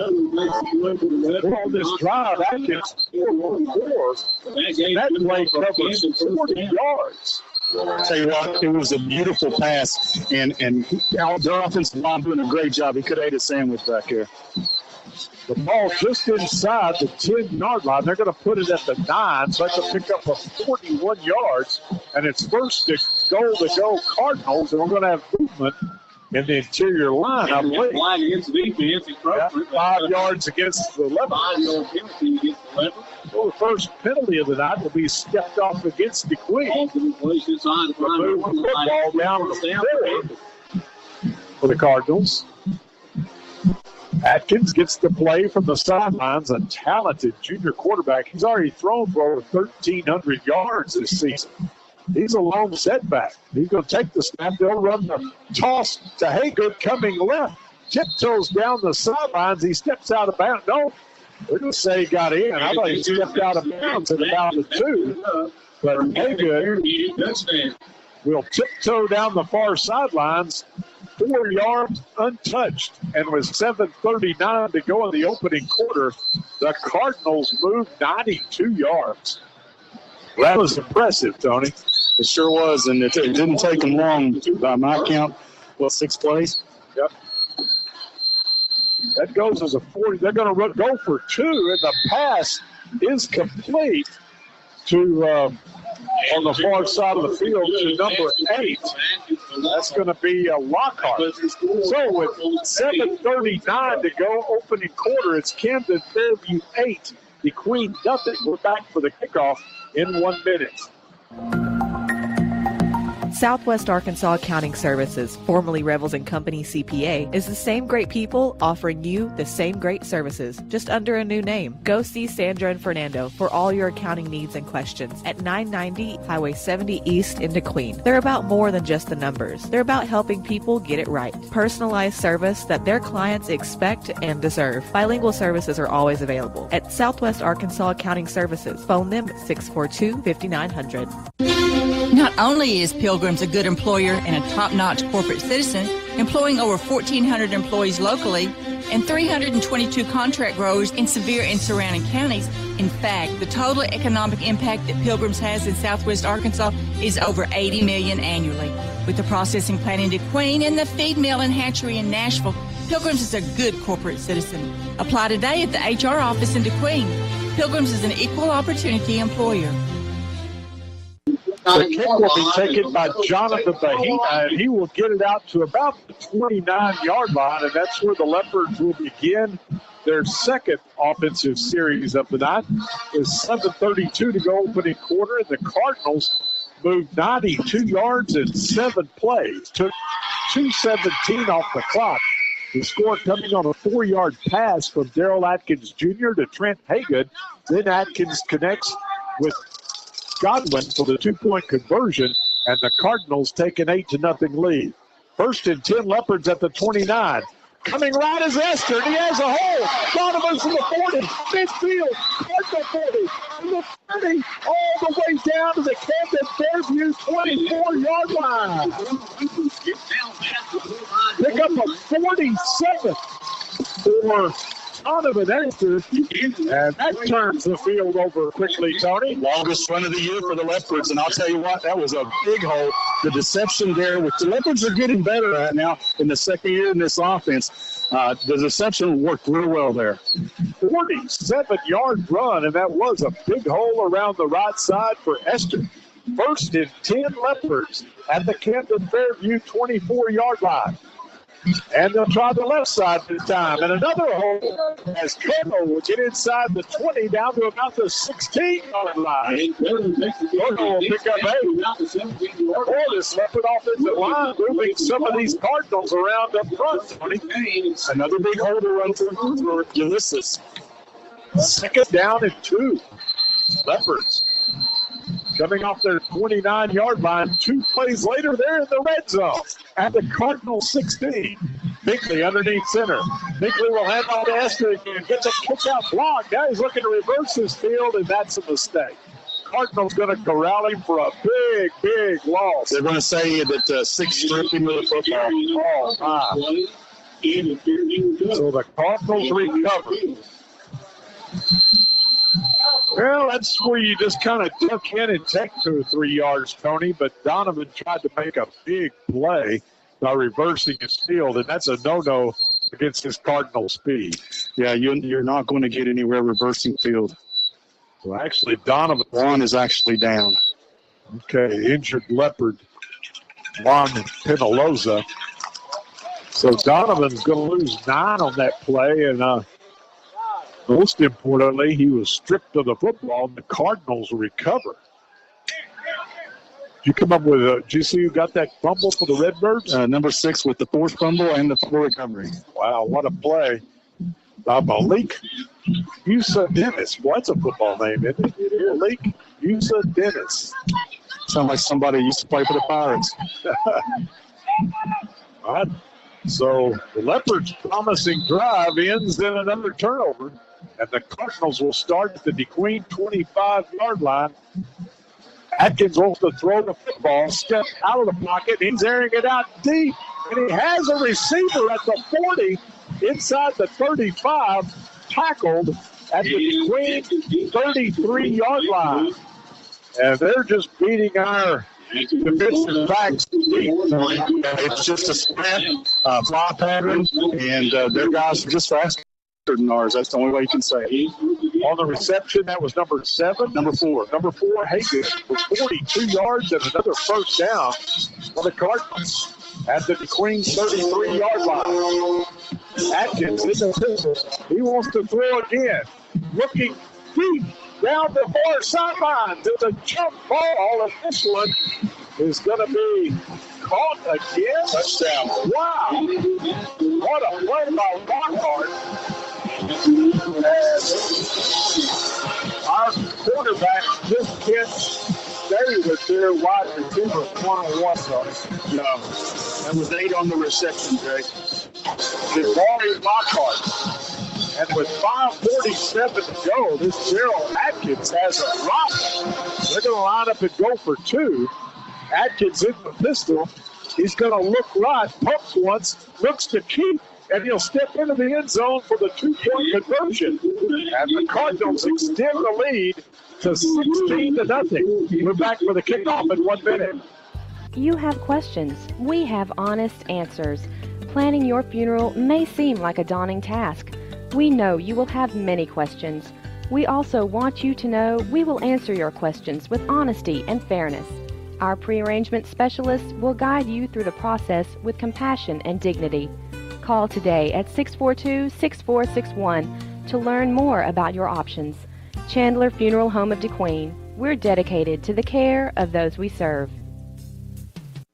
On this drive, Atkins 4-4. That play covers 40 yards. I'll tell you what, it was a beautiful pass, and their offensive line doing a great job. He could have ate a sandwich back here. The ball just inside the 10-yard line. They're going to put it at the 9, so that's a pickup of 41 yards. And it's first to go Cardinals, and we're going to have movement in the interior line, I believe. Flag against the defense. 5 yards against the Leopards. Well, the first penalty of the night will be stepped off against the Queen. Move the football down the field for the Cardinals. Atkins gets the play from the sidelines, a talented junior quarterback. He's already thrown for over 1,300 yards this season. He's a lone setback. He's going to take the snap. They'll run the toss to Haygood coming left. Tiptoes down the sidelines. He steps out of bounds. No, we're going to say he got in. I thought he stepped out of bounds at about the 2. But Haygood will tiptoe down the far sidelines 4 yards untouched. And with 7:39 to go in the opening quarter, the Cardinals moved 92 yards. That was impressive, Tony. It sure was, and it didn't take them long. By my count, 6 plays? Yep. That goes as a 40. They're going to go for 2, and the pass is complete to on the far side of the field to number 8. That's going to be Lockhart. So with 7:39 to go, opening quarter, it's Camden Fairview 8, the Queen nothing. We're back for the kickoff in 1 minute. Southwest Arkansas Accounting Services, formerly Revels & Company CPA, is the same great people offering you the same great services, just under a new name. Go see Sandra and Fernando for all your accounting needs and questions at 990 Highway 70 East in DeQueen. They're about more than just the numbers. They're about helping people get it right. Personalized service that their clients expect and deserve. Bilingual services are always available at Southwest Arkansas Accounting Services. Phone them at 642-5900. Not only is Pilgrim's a good employer and a top-notch corporate citizen, employing over 1,400 employees locally and 322 contract growers in Sevier and surrounding counties. In fact, the total economic impact that Pilgrim's has in Southwest Arkansas is over $80 million annually. With the processing plant in DeQueen and the feed mill and hatchery in Nashville, Pilgrim's is a good corporate citizen. Apply today at the HR office in DeQueen. Pilgrim's is an equal opportunity employer. The kick will be taken by Jonathan Bahina, and he will get it out to about the 29-yard line, and that's where the Leopards will begin their second offensive series of the night. With 7:32 to go opening quarter, and the Cardinals moved 92 yards in 7 plays. Took 2:17 off the clock. The score coming on a 4-yard pass from Darrell Atkins Jr. to Trent Haygood. Then Atkins connects with Godwin for the 2-point conversion, and the Cardinals take an 8-0 lead. 1st and 10 Leopards at the 29. Coming right is Esther, and he has a hole. Donovan's from the 40, midfield, Cardinal 40, from the 30, all the way down to the Camden Fairview 24-yard line. Pick up a 47 for Donovan Esther, and that turns the field over quickly, Tony. Longest run of the year for the Leopards, and I'll tell you what, that was a big hole. The deception there, which the Leopards are getting better right now in the second year in this offense. The deception worked real well there. 47-yard run, and that was a big hole around the right side for Esther. 1st and 10 Leopards at the Camden Fairview 24-yard line. And they'll try the left side this time. And another hole as Cardinal will get inside the 20 down to about the 16-yard line. Cardinal will pick up 8. Boy, this Leopard offensive line moving some of these Cardinals around up front, Tony. Another big hole to run for Ulysses. 2nd down and 2. Leopards coming off their 29-yard line. 2 plays later, they're in the red zone at the Cardinal 16. Binkley underneath center. Binkley will hand on to Esther again. Gets a kick-out block. Now he's looking to reverse his field, and that's a mistake. Cardinals going to corral him for a big, big loss. They're going to say that 6 stripped him of the football. Oh, my. So the Cardinals recover. Well, that's where you just kind of duck in and take 2 or 3 yards, Tony. But Donovan tried to make a big play by reversing his field, and that's a no-no against his Cardinal speed. Yeah, you're not going to get anywhere reversing field. So actually, Donovan. Juan is actually down. Okay, injured Leopard, Juan Penaloza. So Donovan's going to lose 9 on that play, and most importantly, he was stripped of the football, and the Cardinals recover. Did you come up with did you see who got that fumble for the Redbirds? Number 6 with the 4th fumble and the 4 recovery. Wow, what a play by Malik Yusa Dennis. Well, that's a football name, isn't it? Malik Yusa Dennis. Sounds like somebody used to play for the Pirates. All right. So the Leopards' promising drive ends in another turnover, and the Cardinals will start at the DeQueen 25-yard line. Atkins wants to throw the football, step out of the pocket. He's airing it out deep. And he has a receiver at the 40, inside the 35, tackled at the Queen 33-yard line. And they're just beating our defensive backs deep. It's just a sprint, fly pattern, and their guys are just faster than ours. That's the only way you can say it. On the reception, that was number 7. Number 4. Number 4, Hagan, with 42 yards and another first down for the Cardinals at the Queen 33-yard line. Atkins in the pistol. He wants to throw again. Looking deep down the far sideline. There's a jump ball, and this one is going to be caught again. Touchdown. Wow. What a play by Lockhart. Our quarterback just can't stay with their wide receiver 1-on-1. No, that was 8 on the reception, Jake. Jabari Lockhart. And with 5:47 to go, this Gerald Atkins has a drop. They're going to line up and go for 2. Atkins in the pistol. He's going to look right, pumps once, looks to keep, and he'll step into the end zone for the 2-point conversion. And the Cardinals extend the lead to 16-0. We're back for the kickoff in 1 minute. You have questions. We have honest answers. Planning your funeral may seem like a daunting task. We know you will have many questions. We also want you to know we will answer your questions with honesty and fairness. Our pre-arrangement specialists will guide you through the process with compassion and dignity. Call today at 642-6461 to learn more about your options. Chandler Funeral Home of DeQueen. We're dedicated to the care of those we serve.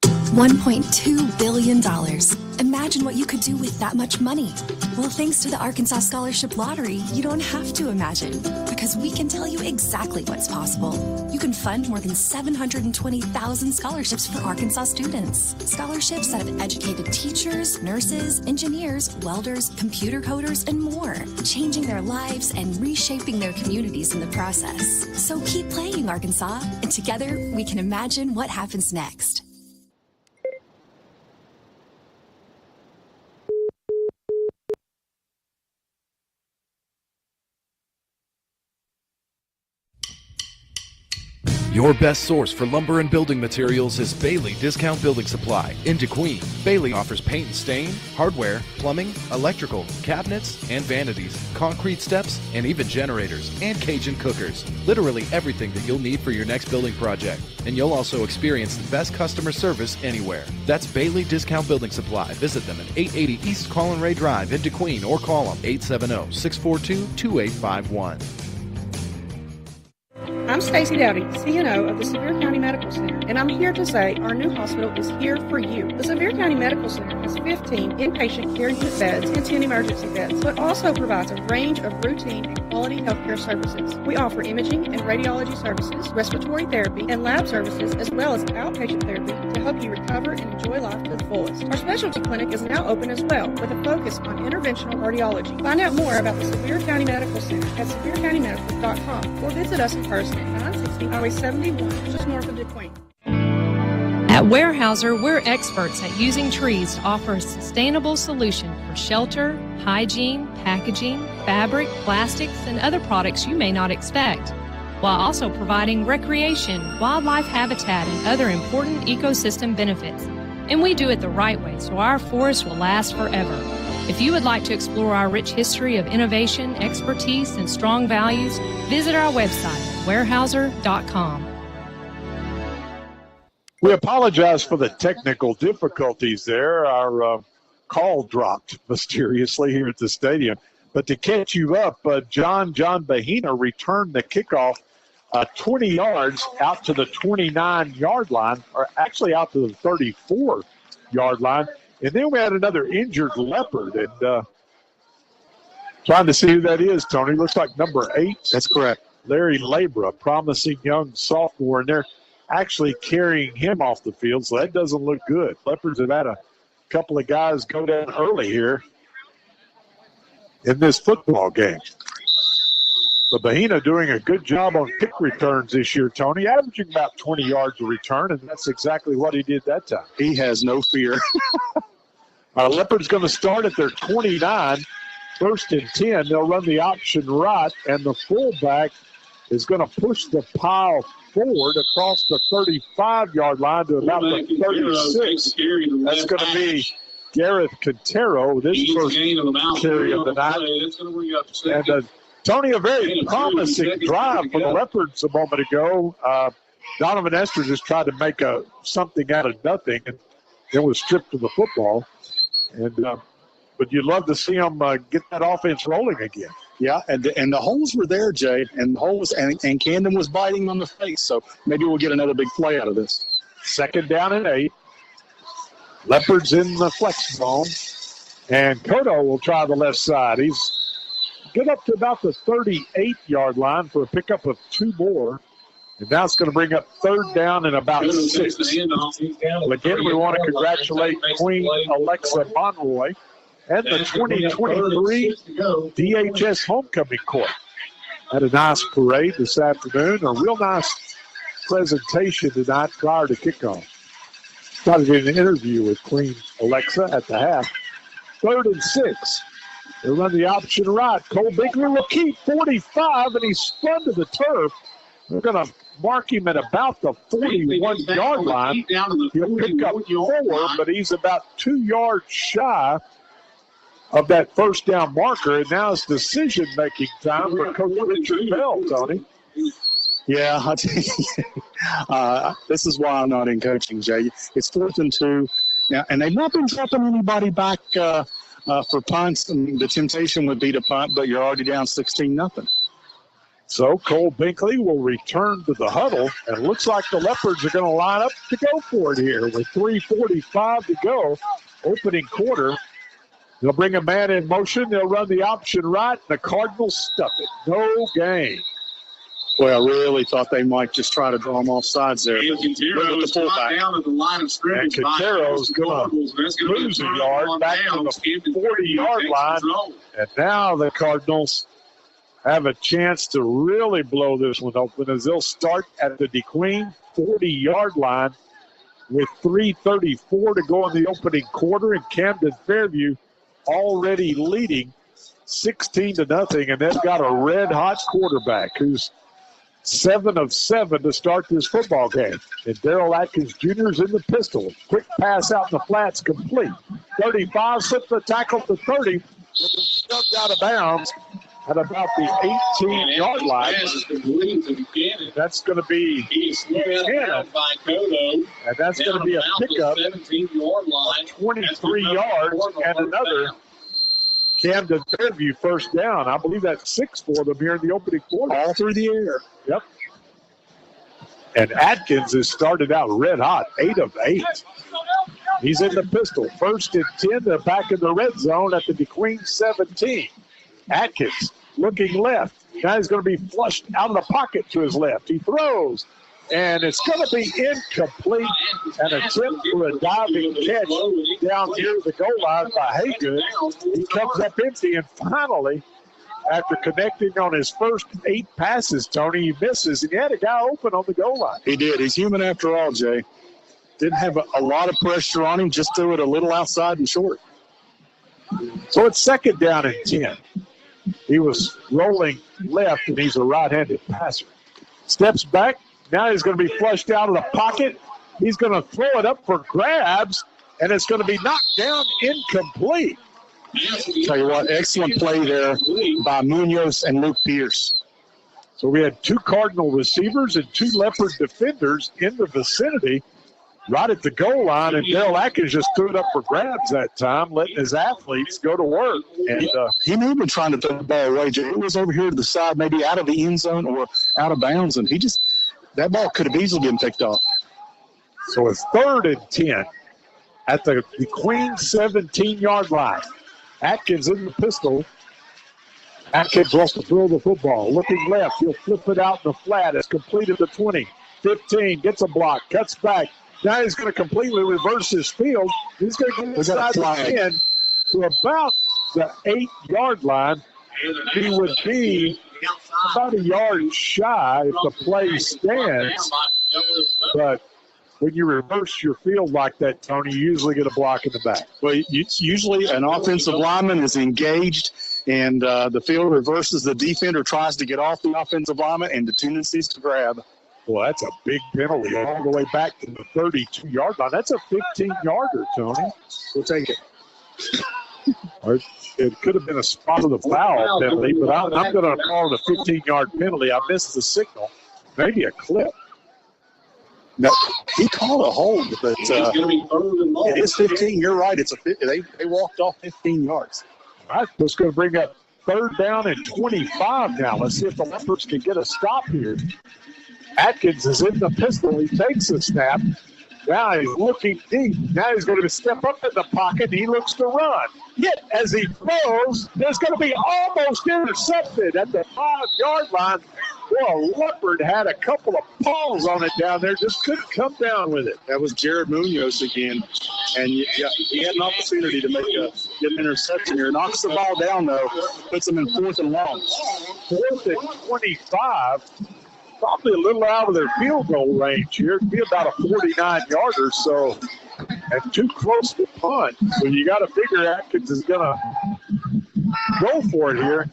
$1.2 billion. Imagine what you could do with that much money. Well, thanks to the Arkansas Scholarship Lottery, you don't have to imagine, because we can tell you exactly what's possible. You can fund more than 720,000 scholarships for Arkansas students. Scholarships that have educated teachers, nurses, engineers, welders, computer coders, and more, changing their lives and reshaping their communities in the process. So keep playing, Arkansas, and together we can imagine what happens next. Your best source for lumber and building materials is Bailey Discount Building Supply in DeQueen. Bailey offers paint and stain, hardware, plumbing, electrical, cabinets, and vanities, concrete steps, and even generators, and Cajun cookers. Literally everything that you'll need for your next building project. And you'll also experience the best customer service anywhere. That's Bailey Discount Building Supply. Visit them at 880 East Collin Ray Drive in DeQueen or call them 870-642-2851. I'm Stacey Dowdy, CNO of the Sevier County Medical Center, and I'm here to say our new hospital is here for you. The Sevier County Medical Center has 15 inpatient care unit beds and 10 emergency beds, but also provides a range of routine and quality healthcare services. We offer imaging and radiology services, respiratory therapy, and lab services, as well as outpatient therapy to help you recover and enjoy life to the fullest. Our specialty clinic is now open as well, with a focus on interventional cardiology. Find out more about the Sevier County Medical Center at SevierCountyMedical.com or visit us in person at 960 Highway 71, just north of DeQueen. At Weyerhaeuser, we're experts at using trees to offer a sustainable solution for shelter, hygiene, packaging, fabric, plastics, and other products you may not expect, while also providing recreation, wildlife habitat, and other important ecosystem benefits. And we do it the right way so our forests will last forever. If you would like to explore our rich history of innovation, expertise, and strong values, visit our website at weyerhaeuser.com. We apologize for the technical difficulties there. Our call dropped mysteriously here at the stadium. But to catch you up, John Bahina returned the kickoff 20 yards out to the 29-yard line, or actually out to the 34-yard line. And then we had another injured Leopard. And trying to see who that is, Tony. Looks like number 8. That's correct. Larry Labra, promising young sophomore. And they're actually carrying him off the field, so that doesn't look good. Leopards have had a couple of guys go down early here in this football game. But Bahina doing a good job on kick returns this year, Tony, averaging about 20 yards a return, and that's exactly what he did that time. He has no fear. Leopard's going to start at their 29, 1st and 10. They'll run the option right, and the fullback is going to push the pile forward across the 35-yard line to about the 36. That's going to be Gareth Quintero, this first carry of the night. And Tony, a very promising drive for the Leopards a moment ago. Donovan Esther just tried to make something out of nothing, and then was stripped of the football. But you'd love to see them get that offense rolling again. Yeah, and the holes were there, Jay, and the holes and Camden was biting on the face. So maybe we'll get another big play out of this. 2nd down and 8. Leopards in the flex zone, and Cotto will try the left side. He's get up to about the 38-yard line for a pickup of 2 more. And now it's going to bring up 3rd down and about 6. Well, again, we want to congratulate Queen Alexa Monroy and the 2023 DHS Homecoming Court. Had a nice parade this afternoon, a real nice presentation tonight prior to kickoff. Tried to get an interview with Queen Alexa at the half. 3rd and 6. They run the option right. Cole Binkler will keep 45, and he's spun to the turf. They're going to mark him at about the 41-yard line. He'll pick up 4, but he's about 2 yards shy of that 1st down marker, and now it's decision-making time for Coach Richard Bell, Tony. Yeah, I'll tell you, this is why I'm not in coaching, Jay. It's 4th and 2, now, and they've not been dropping anybody back for punts. I mean, the temptation would be to punt, but you're already down 16-0. So Cole Binkley will return to the huddle, and it looks like the Leopards are going to line up to go for it here with 3:45 to go, opening quarter. They'll bring a man in motion. They'll run the option right. The Cardinals stuff it. No gain. Boy, I really thought they might just try to draw them off sides there. Look at the fullback. And Quintero's going to lose a yard back to the 40-yard line. And now the Cardinals have a chance to really blow this one open as they'll start at the DeQueen 40-yard line with 3:34 to go in the opening quarter, and Camden Fairview already leading 16-0, and they've got a red-hot quarterback who's 7 of 7 to start this football game. And Daryl Atkins Jr. is in the pistol. Quick pass out in the flats, complete. 35, slips the tackle to 30, shoved out of bounds at about the 18-yard line. That's going to be Cannon. And that's going to be a pickup of 23 yards and another Camden Fairview 1st down. I believe that's 6 for them here in the opening quarter. All through the air. Yep. And Atkins has started out red hot, 8 of 8. He's in the pistol. 1st and 10. They're back in the red zone at the DeQueen 17. Atkins looking left. Now he's going to be flushed out of the pocket to his left. He throws, and it's going to be incomplete. An attempt for a diving catch down near the goal line by Haygood. He comes up empty, and finally, after connecting on his first 8 passes, Tony, he misses, and he had a guy open on the goal line. He did. He's human after all, Jay. Didn't have a lot of pressure on him, just threw it a little outside and short. So it's 2nd down and 10. He was rolling left, and he's a right-handed passer. Steps back. Now he's going to be flushed out of the pocket. He's going to throw it up for grabs, and it's going to be knocked down incomplete. Tell you what, excellent play there by Munoz and Luke Pierce. So we had 2 Cardinal receivers and 2 Leopard defenders in the vicinity right at the goal line, and Daryl Atkins just threw it up for grabs that time, letting his athletes go to work. And he may have been trying to throw the ball away. It was over here to the side, maybe out of the end zone or out of bounds, and that ball could have easily been picked off. So it's 3rd and 10 at the Queen 17-yard line. Atkins in the pistol. Atkins wants to throw the football. Looking left, he'll flip it out in the flat. It's completed to 20. 15, gets a block, cuts back. Now he's going to completely reverse his field. He's going to get inside the 10 to about the 8-yard line. He would be about a yard shy if the play stands. But when you reverse your field like that, Tony, you usually get a block in the back. Well, usually an offensive lineman is engaged, and the field reverses. The defender tries to get off the offensive lineman, and the tendency is to grab. Well, that's a big penalty all the way back to the 32-yard line. That's a 15-yarder, Tony. We'll take it. Or it could have been a spot of the foul penalty, but I'm going to call it a 15-yard penalty. I missed the signal. Maybe a clip. No, he called a hold, but it is 15. You're right. It's they walked off 15 yards. All right, that's going to bring up 3rd down and 25 now. Let's see if the Leopards can get a stop here. Atkins is in the pistol. He takes the snap. Now he's looking deep. Now he's going to step up in the pocket. He looks to run. Yet as he throws, there's going to be almost intercepted at the 5-yard line. Well, Leopard had a couple of paws on it down there, just couldn't come down with it. That was Jared Munoz again. And he had an opportunity to get an interception here. Knocks the ball down, though, puts him in 4th and long. 4th and 25. Probably a little out of their field goal range here. It'd be about a 49-yarder, so, and too close to punt. So you got to figure Atkins is going to go for it here.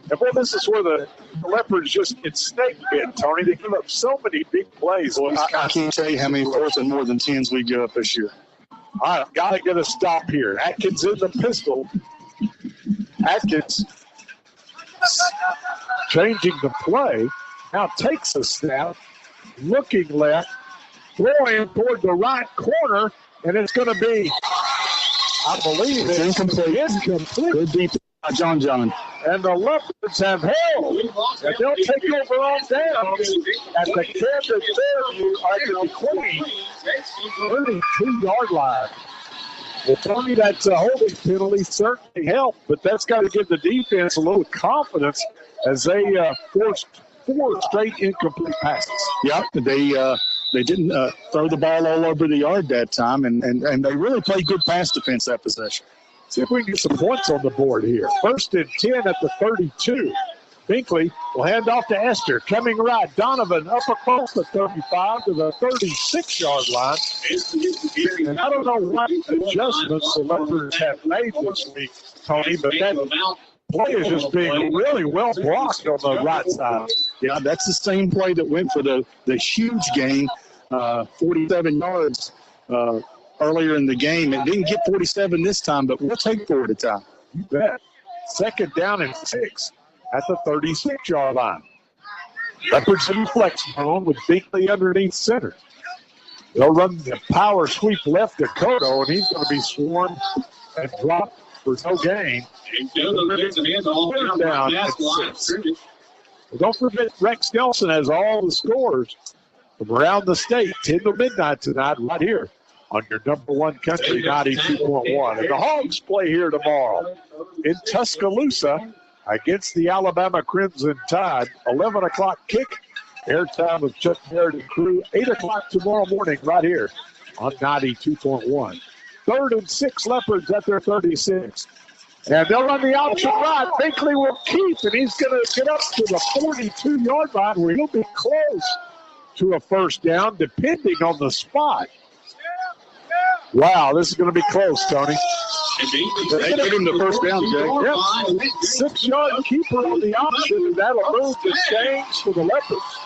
And, boy, this is where the Leopards just get snake bit, Tony. They give up so many big plays. Well, I can't tell you how many 4th and more than 10s we give up this year. All right, got to get a stop here. Atkins in the pistol. Atkins changing the play. Now takes a snap, looking left, throwing toward the right corner, and it's going to be, I believe it's incomplete. Good deep by John. And the Leopards have held. And they'll take over on down at the Camden Fairview at the Queen 32-yard line. Well, Tony, that's a holding penalty certainly helped, but that's got to give the defense a little confidence as they forced 4 straight incomplete passes. Yep, they didn't throw the ball all over the yard that time, and they really played good pass defense that possession. See if we can get some points on the board here. 1st and 10 at the 32. Binkley will hand off to Esther. Coming right. Donovan up across the 35 to the 36-yard line. And I don't know what adjustments the Leopards have made this week, Tony, but that play is just being really well blocked on the right side. Yeah, that's the same play that went for the huge gain, 47 yards earlier in the game. It didn't get 47 this time, but we'll take 4 at a time. You bet. 2nd down and 6 at the 36-yard line. Leopards in flex zone with Binkley underneath center. They'll run the power sweep left to Cotto, and he's going to be swarmed and dropped for no gain. Down at 6. Well, don't forget, Rex Nelson has all the scores from around the state, 10 to midnight tonight, right here on your #1 country, 92.1. And the Hogs play here tomorrow in Tuscaloosa against the Alabama Crimson Tide. 11 o'clock kick. Airtime with Chuck Barrett and crew. 8 o'clock tomorrow morning right here on 92.1. 3rd and 6 Leopards at their 36. And they'll run the option right. Binkley will keep, and he's going to get up to the 42-yard line where he'll be close to a 1st down, depending on the spot. Wow, this is going to be close, Tony. They gave him the 1st down, Jay. Yep. 6-yard keeper on the option, and that'll move the chains for the Leopards.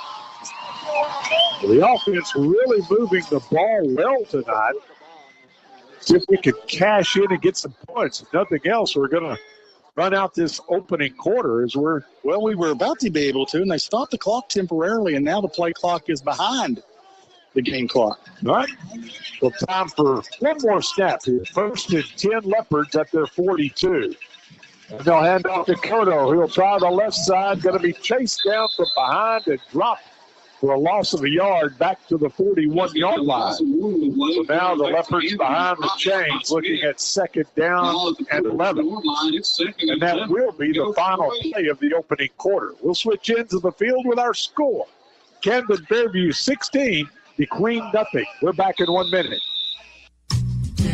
The offense really moving the ball well tonight. See if we can cash in and get some points. If nothing else, we're going to run out this opening quarter as we were about to be able to, and they stopped the clock temporarily, and now the play clock is behind the game clock. All right. Well, time for one more snap here. 1st and 10 Leopards at their 42. And they'll hand off to Cotto. He'll try the left side, going to be chased down from behind and dropped for a loss of a yard back to the 41-yard line. So now the Leopards behind the chains looking at 2nd down and 11. And that will be the final play of the opening quarter. We'll switch into the field with our score. Camden Fairview 16, the Queen nothing. We're back in 1 minute.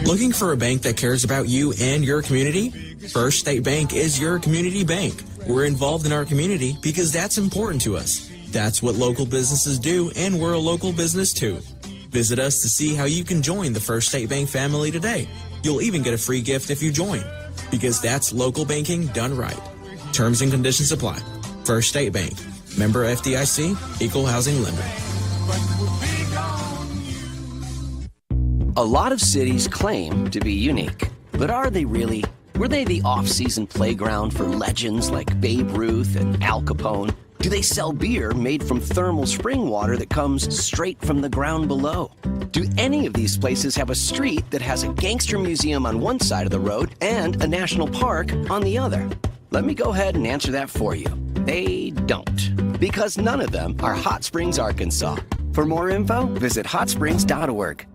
Looking for a bank that cares about you and your community? First State Bank is your community bank. We're involved in our community because that's important to us. That's what local businesses do, and we're a local business too. Visit us to see how you can join the First State Bank family today. You'll even get a free gift if you join, because that's local banking done right. Terms and conditions apply. First State Bank. Member FDIC, Equal Housing Lender. A lot of cities claim to be unique, but are they really? Were they the off-season playground for legends like Babe Ruth and Al Capone? Do they sell beer made from thermal spring water that comes straight from the ground below? Do any of these places have a street that has a gangster museum on one side of the road and a national park on the other? Let me go ahead and answer that for you. They don't, because none of them are Hot Springs, Arkansas. For more info, visit hotsprings.org.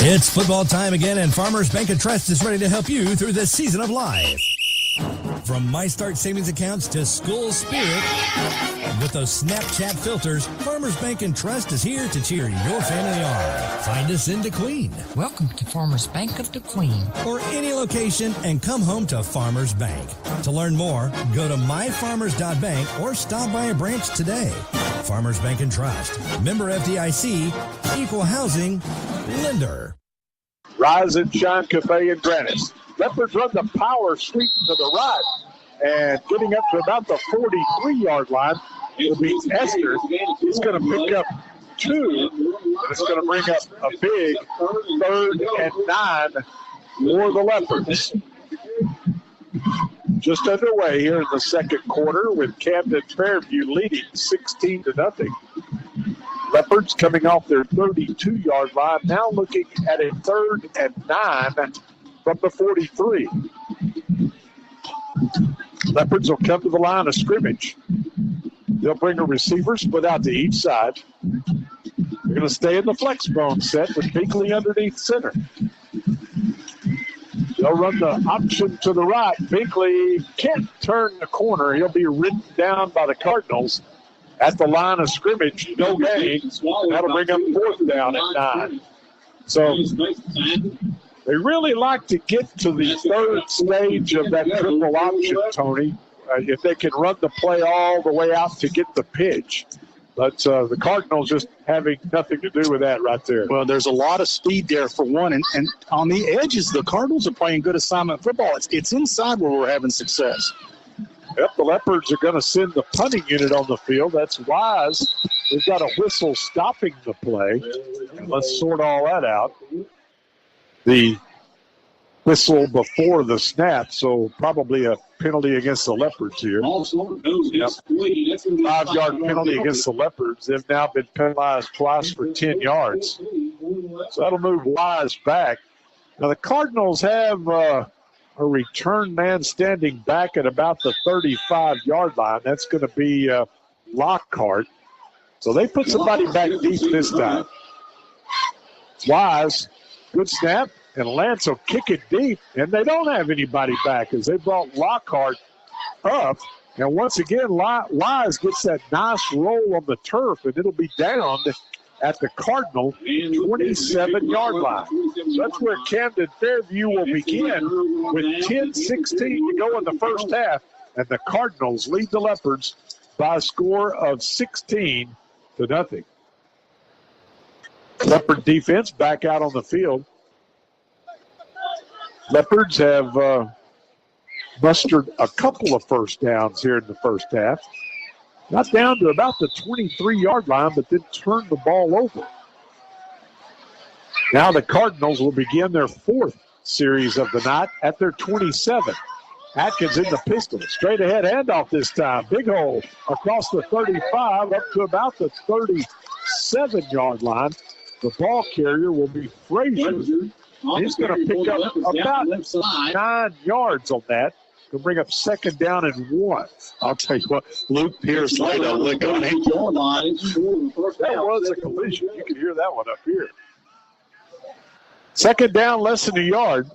It's football time again, and Farmers Bank and Trust is ready to help you through this season of life. From My Start savings accounts to school spirit, with those Snapchat filters, Farmers Bank and Trust is here to cheer your family on. Find us in DeQueen. Welcome to Farmers Bank of DeQueen. Or any location, and come home to Farmers Bank. To learn more, go to myfarmers.bank or stop by a branch today. Farmers Bank and Trust. Member FDIC, Equal Housing Lender. Rise and Shine Cafe in Granite. Leopards run the power sweep to the right, and getting up to about the 43-yard line will be Esther. He's going to pick up 2, and it's going to bring up a big 3rd and 9 for the Leopards. Just underway here in the second quarter with Camden Fairview leading 16-0. Leopards coming off their 32-yard line, now looking at a 3rd and 9 from the 43. Leopards will come to the line of scrimmage. They'll bring a receiver split out to each side. They're going to stay in the flex bone set with Binkley underneath center. They'll run the option to the right. Binkley can't turn the corner. He'll be ridden down by the Cardinals at the line of scrimmage. No gain. That'll bring up 4th down at 9. So they really like to get to the 3rd stage of that triple option, Tony, if they can run the play all the way out to get the pitch. But the Cardinals just having nothing to do with that right there. Well, there's a lot of speed there for one. And on the edges, the Cardinals are playing good assignment football. It's inside where we're having success. Yep, the Leopards are going to send the punting unit on the field. That's wise. We've got a whistle stopping the play. Let's sort all that out. The whistle before the snap, so probably a penalty against the Leopards here. Yep. 5-yard penalty against the Leopards. They've now been penalized twice for 10 yards. So that'll move Wise back. Now the Cardinals have a return man standing back at about the 35-yard line. That's going to be Lockhart. So they put somebody back deep this time. Wise, good snap. And Lance will kick it deep, and they don't have anybody back as they brought Lockhart up. And once again, Wise gets that nice roll on the turf, and it'll be down at the Cardinal 27-yard line. So that's where Camden Fairview will begin with 10:16 to go in the first half, and the Cardinals lead the Leopards by a score of 16-0. Leopard defense back out on the field. Leopards have mustered a couple of first downs here in the first half. Got down to about the 23-yard line, but then turned the ball over. Now the Cardinals will begin their 4th series of the night at their 27. Atkins in the pistol. Straight ahead handoff this time. Big hole across the 35 up to about the 37-yard line. The ball carrier will be Frazier. He's going to pick up about 9 yards on that. He'll bring up 2nd down and 1. I'll tell you what, Luke Pierce laid a lick on him. That was a collision. You can hear that one up here. 2nd down, less than a yard.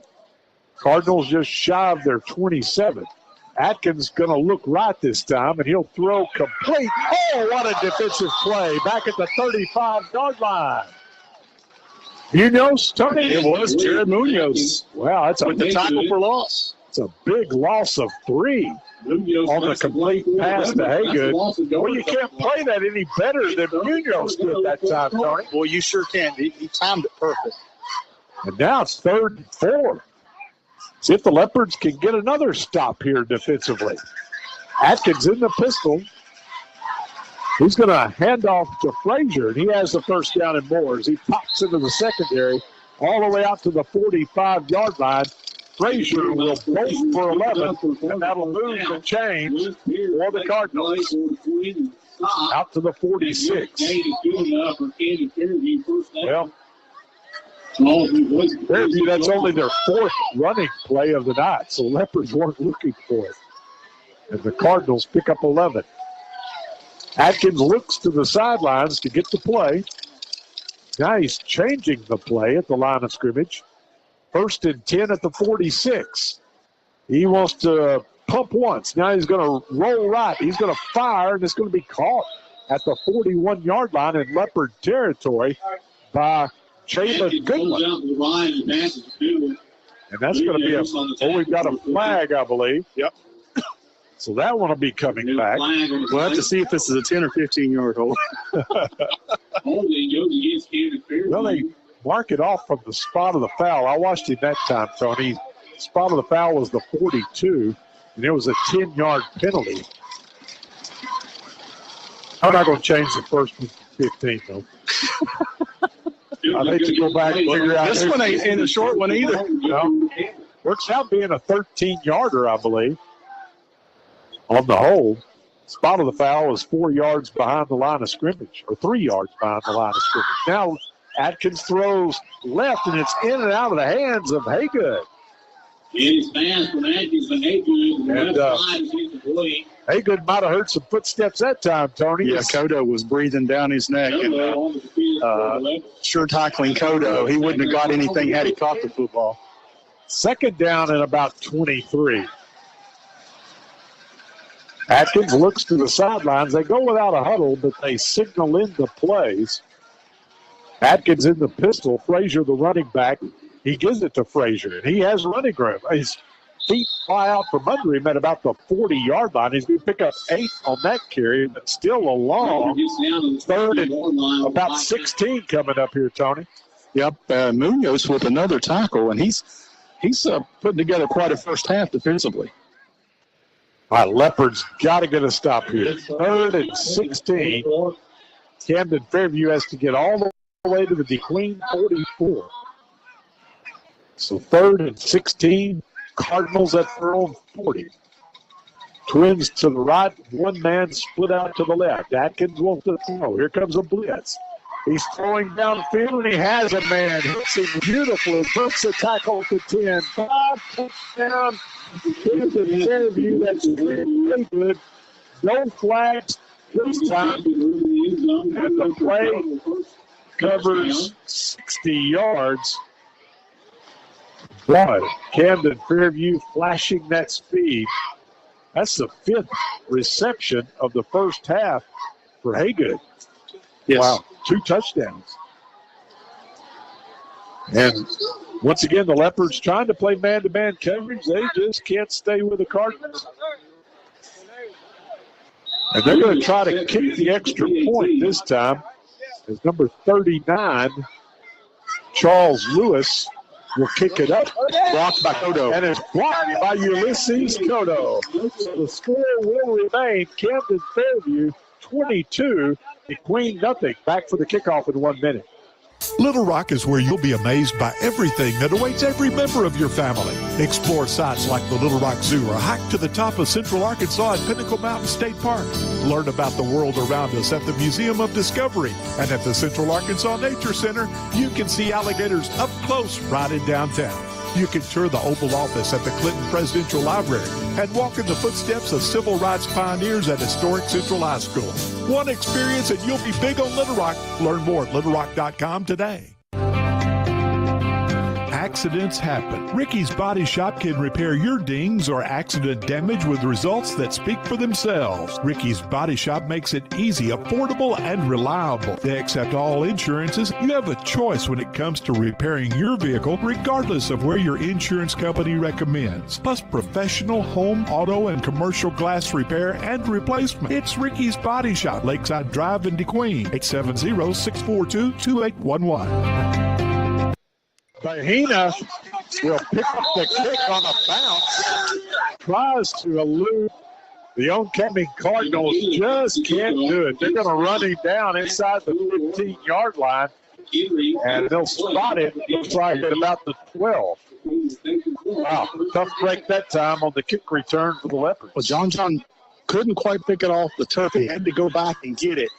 Cardinals just shy of their 27. Atkins going to look right this time, and he'll throw complete. Oh, what a defensive play back at the 35-yard line. Munoz, Tony? It was Jared Munoz. Wow, that's with the tackle for loss. It's a big loss of 3 on the complete pass to Haygood. Well, you can't play that any better than Munoz did that time, Tony. Well, you sure can. He timed it perfect. And now it's 3rd and 4. See if the Leopards can get another stop here defensively. Atkins in the pistol. He's going to hand off to Frazier, and he has the first down and more as he pops into the secondary all the way out to the 45-yard line. Frazier will bolt for 11, and that'll move the chains for the Cardinals. Out to the 46. Well, Fairview, that's only their 4th running play of the night, so Leopards weren't looking for it. And the Cardinals pick up 11. Atkins looks to the sidelines to get the play. Now he's changing the play at the line of scrimmage. 1st and 10 at the 46. He wants to pump once. Now he's going to roll right. He's going to fire, and it's going to be caught at the 41-yard line in Leopard territory by Jalen Goodwin. And that's going to be we've got a flag, I believe. Yep. So that one will be coming back. We'll have to see if this is a 10 or 15-yard hold. Well, they mark it off from the spot of the foul. I watched him that time, Tony. The spot of the foul was the 42, and it was a 10-yard penalty. I'm not going to change the first one to 15, though. I'd hate to go back and figure out. This one ain't in the short one either. No. Works out being a 13-yarder, I believe, on the hold. Spot of the foul was 4 yards behind the line of scrimmage, or 3 yards behind the line of scrimmage. Now Atkins throws left, and it's in and out of the hands of Haygood. It is fast from Atkins to Haygood. And Haygood might have heard some footsteps that time, Tony. Yeah, Kodo was breathing down his neck. And sure tackling Kodo. He wouldn't have got anything had he caught the football. 2nd down and about 23. Atkins looks to the sidelines. They go without a huddle, but they signal in the plays. Atkins in the pistol. Frazier, the running back, he gives it to Frazier, and he has running room. His feet fly out from under him at about the 40-yard line. He's going to pick up 8 on that carry, but still a long 3rd and about 16 coming up here, Tony. Yep, Munoz with another tackle, and he's putting together quite a first half defensively. All right, Leopards got to get a stop here. 3rd and 16. Camden Fairview has to get all the way to the DeQueen 44. So 3rd and 16. Cardinals at their own 40. Twins to the right. One man split out to the left. Atkins wants to throw. Here comes a blitz. He's throwing downfield, and he has a man. Hits him beautifully. Puts a tackle to 10. 5 touchdown. Camden Fairview. That's really good. No flags this time. And the play covers 60 yards. Boy, Camden Fairview flashing that speed. That's the 5th reception of the first half for Haygood. Yes. Wow, 2 touchdowns. And once again, the Leopards trying to play man-to-man coverage. They just can't stay with the Cardinals. And they're going to try to kick the extra point this time. As number 39, Charles Lewis, will kick it up. Blocked by Kodo. And it's blocked by Ulysses Kodo. So the score will remain Camden Fairview 22, DeQueen nothing. Back for the kickoff in 1 minute. Little Rock is where you'll be amazed by everything that awaits every member of your family. Explore sites like the Little Rock Zoo or hike to the top of Central Arkansas at Pinnacle Mountain State Park. Learn about the world around us at the Museum of Discovery. And at the Central Arkansas Nature Center, you can see alligators up close right in downtown. You can tour the Oval Office at the Clinton Presidential Library and walk in the footsteps of civil rights pioneers at historic Central High School. One experience and you'll be big on Little Rock. Learn more at littlerock.com today. accidents happen. Ricky's Body Shop can repair your dings or accident damage with results that speak for themselves. Ricky's Body Shop makes it easy, affordable, and reliable. They accept all insurances. You have a choice when it comes to repairing your vehicle, regardless of where your insurance company recommends. Plus professional home, auto, and commercial glass repair and replacement. It's Ricky's Body Shop, Lakeside Drive in DeQueen, 870-642-2811. Bahena will pick up the kick on a bounce. Tries to elude the oncoming Cardinals. Just can't do it. They're going to run him down inside the 15-yard line, and they'll spot it. Looks like at about the 12. Wow, tough break that time on the kick return for the Leopards. Well, John couldn't quite pick it off the turf. He had to go back and get it.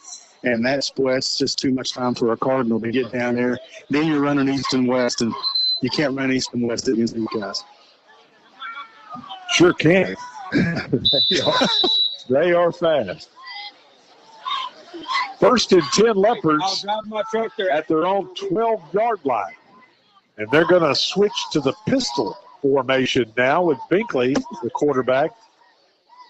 And that's just too much time for a Cardinal to get down there. Then you're running east and west, and you can't run east and west against these guys. Sure can. They are fast. 1st and 10 Leopards at their own 12-yard line. And they're going to switch to the pistol formation now with Binkley, the quarterback.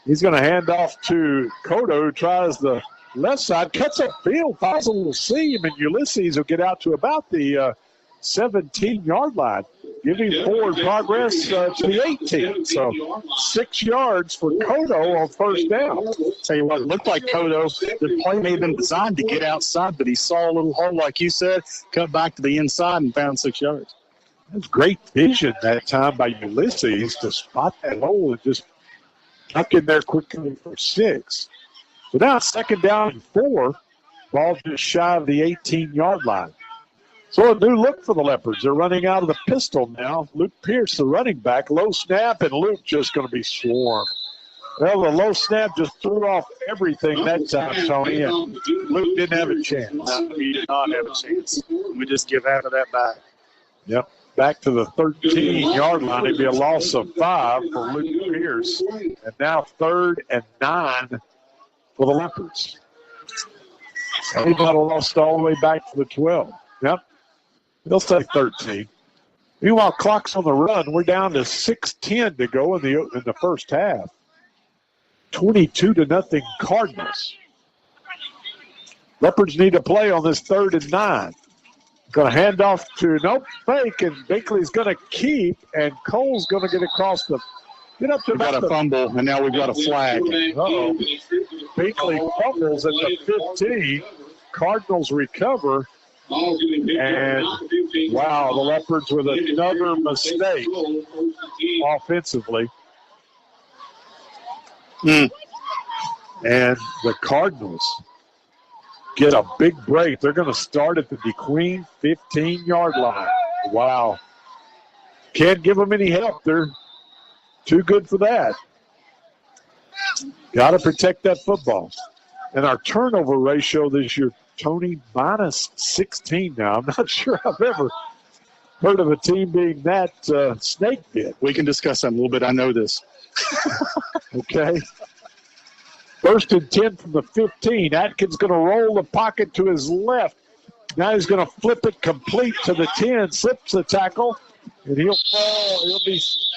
He's going to hand off to Cotto, who tries the left side, cuts up field, finds a little seam, and Ulysses will get out to about the 17-yard line, giving forward progress to the 18. So 6 yards for Cotto on first down. Tell you what, it looked like Cotto, the play may have been designed to get outside, but he saw a little hole, like you said, cut back to the inside and found 6 yards. That's great vision that time by Ulysses to spot that hole and just tuck in there quickly for 6. So now it's 2nd down and 4. Ball just shy of the 18-yard line. So a new look for the Leopards. They're running out of the pistol now. Luke Pierce, the running back, low snap, and Luke just going to be swarmed. Well, the low snap just threw off everything that time, Tony, and Luke didn't have a chance. No, he did not have a chance. We just give half of that back. Yep, back to the 13-yard line. It'd be a loss of 5 for Luke Pierce. And now 3rd and 9 for the Leopards. They got lost all the way back to the 12. Yep, they'll say 13. Meanwhile, clock's on the run. We're down to 6:10 to go in the first half. 22-0 Cardinals. Leopards need to play on this 3rd and 9. Going to hand off to fake, and Binkley's going to keep, and Cole's going to get across the. Get up to we got a fumble, and now we've got a flag. Uh-oh. Binkley fumbles at the 15. Cardinals recover. And, wow, the Leopards with another mistake offensively. And the Cardinals get a big break. They're going to start at the DeQueen 15-yard line. Wow. Can't give them any help. They're too good for that. Got to protect that football. And our turnover ratio this year, Tony, minus 16 now. I'm not sure I've ever heard of a team being that snake bit. We can discuss that a little bit. I know this. Okay. 1st and 10 from the 15. Atkins going to roll the pocket to his left. Now he's going to flip it complete to the 10, slips the tackle, and he'll fall.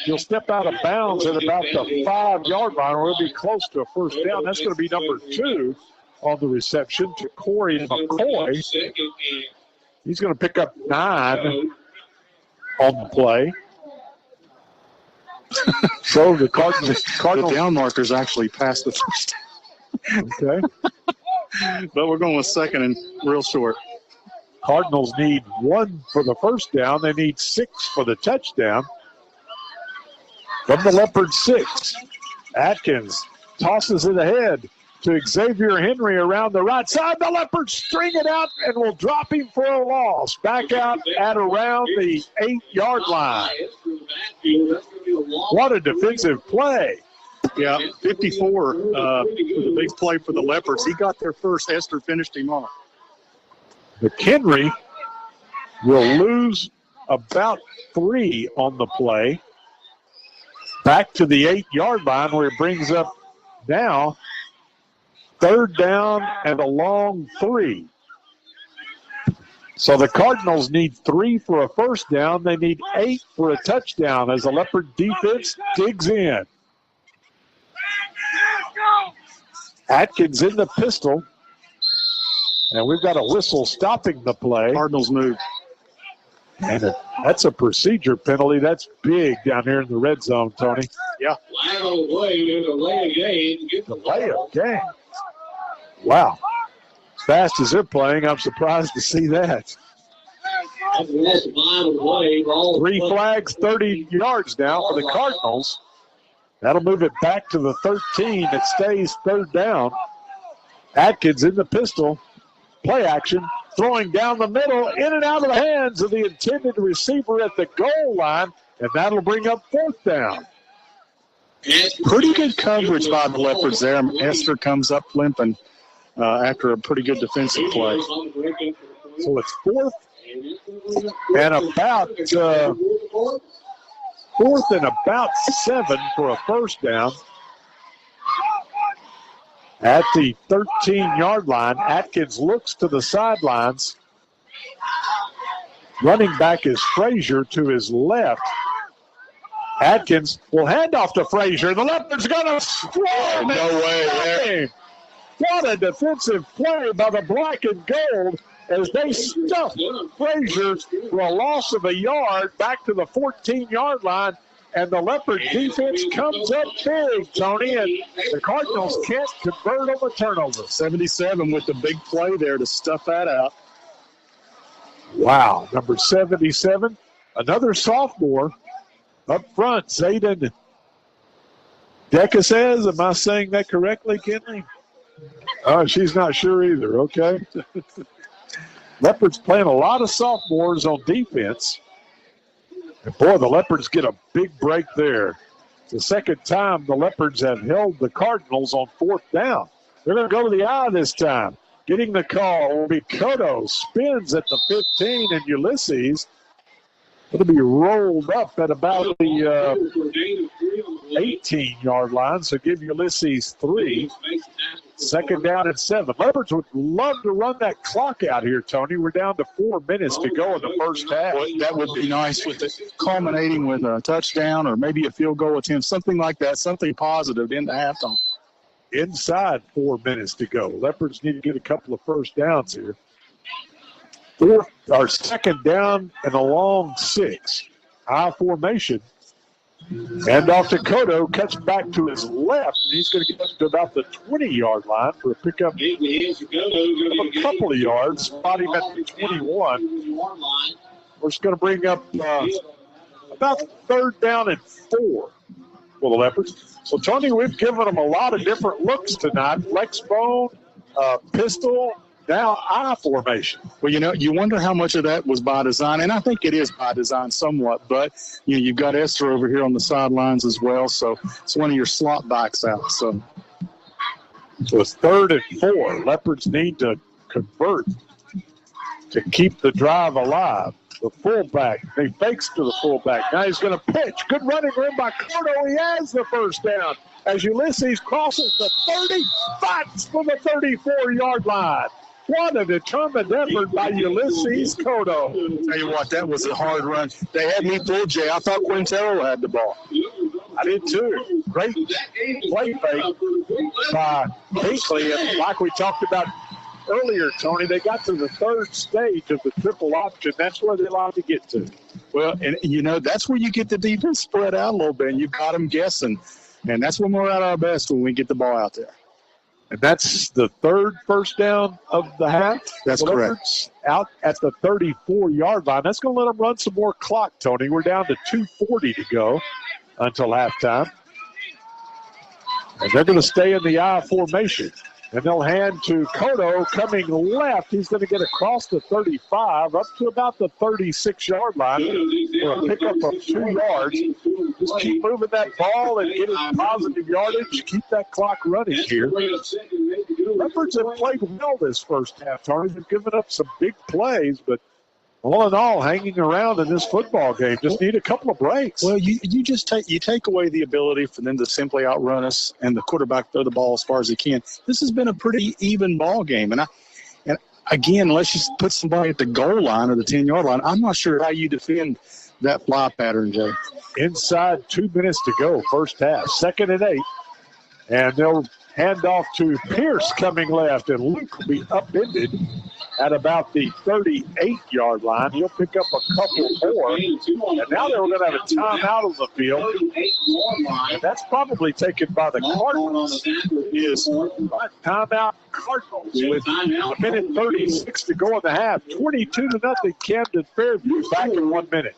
He'll step out of bounds at about the 5-yard line, or he'll be close to a first down. That's going to be number 2 on the reception to Corey McCoy. He's going to pick up 9 on the play. So the Cardinals the down markers actually passed the first. Okay. But we're going with 2nd and real short. Cardinals need 1 for the first down. They need 6 for the touchdown. From the Leopard 6, Atkins tosses it ahead to Xavier Henry around the right side. The Leopards string it out and will drop him for a loss. Back out at around the 8-yard line. What a defensive play. Yeah, 54 was a big play for the Leopards. He got there first. Esther finished him off. McHenry will lose about 3 on the play. Back to the 8-yard line where he brings up now 3rd down and a long 3. So the Cardinals need 3 for a first down. They need 8 for a touchdown as the Leopard defense digs in. Atkins in the pistol. And we've got a whistle stopping the play. Cardinals move. And that's a procedure penalty. That's big down here in the red zone, Tony. Yeah. Delay of game. Wow. As fast as they're playing, I'm surprised to see that. 3 flags, 30 yards now for the Cardinals. That'll move it back to the 13. It stays third down. Atkins in the pistol. Play action. Throwing down the middle, in and out of the hands of the intended receiver at the goal line, and that'll bring up fourth down. Pretty good coverage by the Leopards there. Esther comes up limping after a pretty good defensive play. So it's fourth and about 7 for a first down. At the 13-yard line, Atkins looks to the sidelines. Running back is Frazier to his left. Atkins will hand off to Frazier. The Leopards going to score. No way. What a defensive play by the black and gold as they stuff Frazier for a loss of a yard back to the 14-yard line. And the Leopard defense comes up big, Tony, and the Cardinals can't convert on the turnover. 77 with the big play there to stuff that out. Wow, number 77, another sophomore up front, Zayden Deca says. Am I saying that correctly, Kenley? Oh, she's not sure either, okay. Leopards playing a lot of sophomores on defense. And boy, the Leopards get a big break there. It's the second time the Leopards have held the Cardinals on fourth down. They're going to go to the eye this time. Getting the call will be Cotto. Spins at the 15, and Ulysses will be rolled up at about the 18-yard line. So give Ulysses 3. Second down and 7. Leopards would love to run that clock out here, Tony. We're down to 4 minutes to go in the first half. That would be nice with it culminating with a touchdown or maybe a field goal attempt, something like that, something positive into halftime. Inside 4 minutes to go. Leopards need to get a couple of first downs here. Second down and a long 6. I formation. And off to Cotto, cuts back to his left, and he's going to get up to about the 20-yard line for a pickup of a couple of yards. Spot him at the 21. We're just going to bring up about third down and 4 for the Leopards. So, Tony, we've given them a lot of different looks tonight. Flex bone, pistol, now I formation. Well, you wonder how much of that was by design, and I think it is by design somewhat, but you've got Esther over here on the sidelines as well, so it's one of your slot backs out. So it's third and 4. Leopards need to convert to keep the drive alive. The fullback, he fakes to the fullback. Now he's going to pitch. Good running room by Cotto. He has the first down as Ulysses crosses the 30, fights for the 34-yard line. What a determined effort by Ulysses Cotto. Tell you what, that was a hard run. They had me full, Jay. I thought Quintero had the ball. I did too. Great play fake by Hinkley. And like we talked about earlier, Tony, they got to the third stage of the triple option. That's where they allowed to get to. Well, and that's where you get the defense spread out a little bit. You've got them guessing. And that's when we're at our best, when we get the ball out there. And that's the third first down of the half. That's correct. Out at the 34-yard line. That's going to let them run some more clock, Tony. We're down to 2:40 to go until halftime. And they're going to stay in the I formation. And they'll hand to Cotto coming left. He's going to get across the 35 up to about the 36-yard line for a pickup of 2 yards. Just keep moving that ball and getting positive yardage. Keep that clock running here. Leopards have played well this first half, Tony. They've given up some big plays, but all in all, hanging around in this football game. Just need a couple of breaks. Well, you just take away the ability for them to simply outrun us and the quarterback throw the ball as far as he can. This has been a pretty even ball game, and again, let's just put somebody at the goal line or the 10-yard line. I'm not sure how you defend that fly pattern, Jay. Inside 2 minutes to go, first half. 2nd and 8. And they'll hand off to Pierce coming left, and Luke will be upended at about the 38-yard line. He'll pick up a couple more. And now they're going to have a timeout on the field. And that's probably taken by the Cardinals. Is timeout Cardinals with a minute 36 to go in the half. 22-0 Camden Fairview back in 1 minute.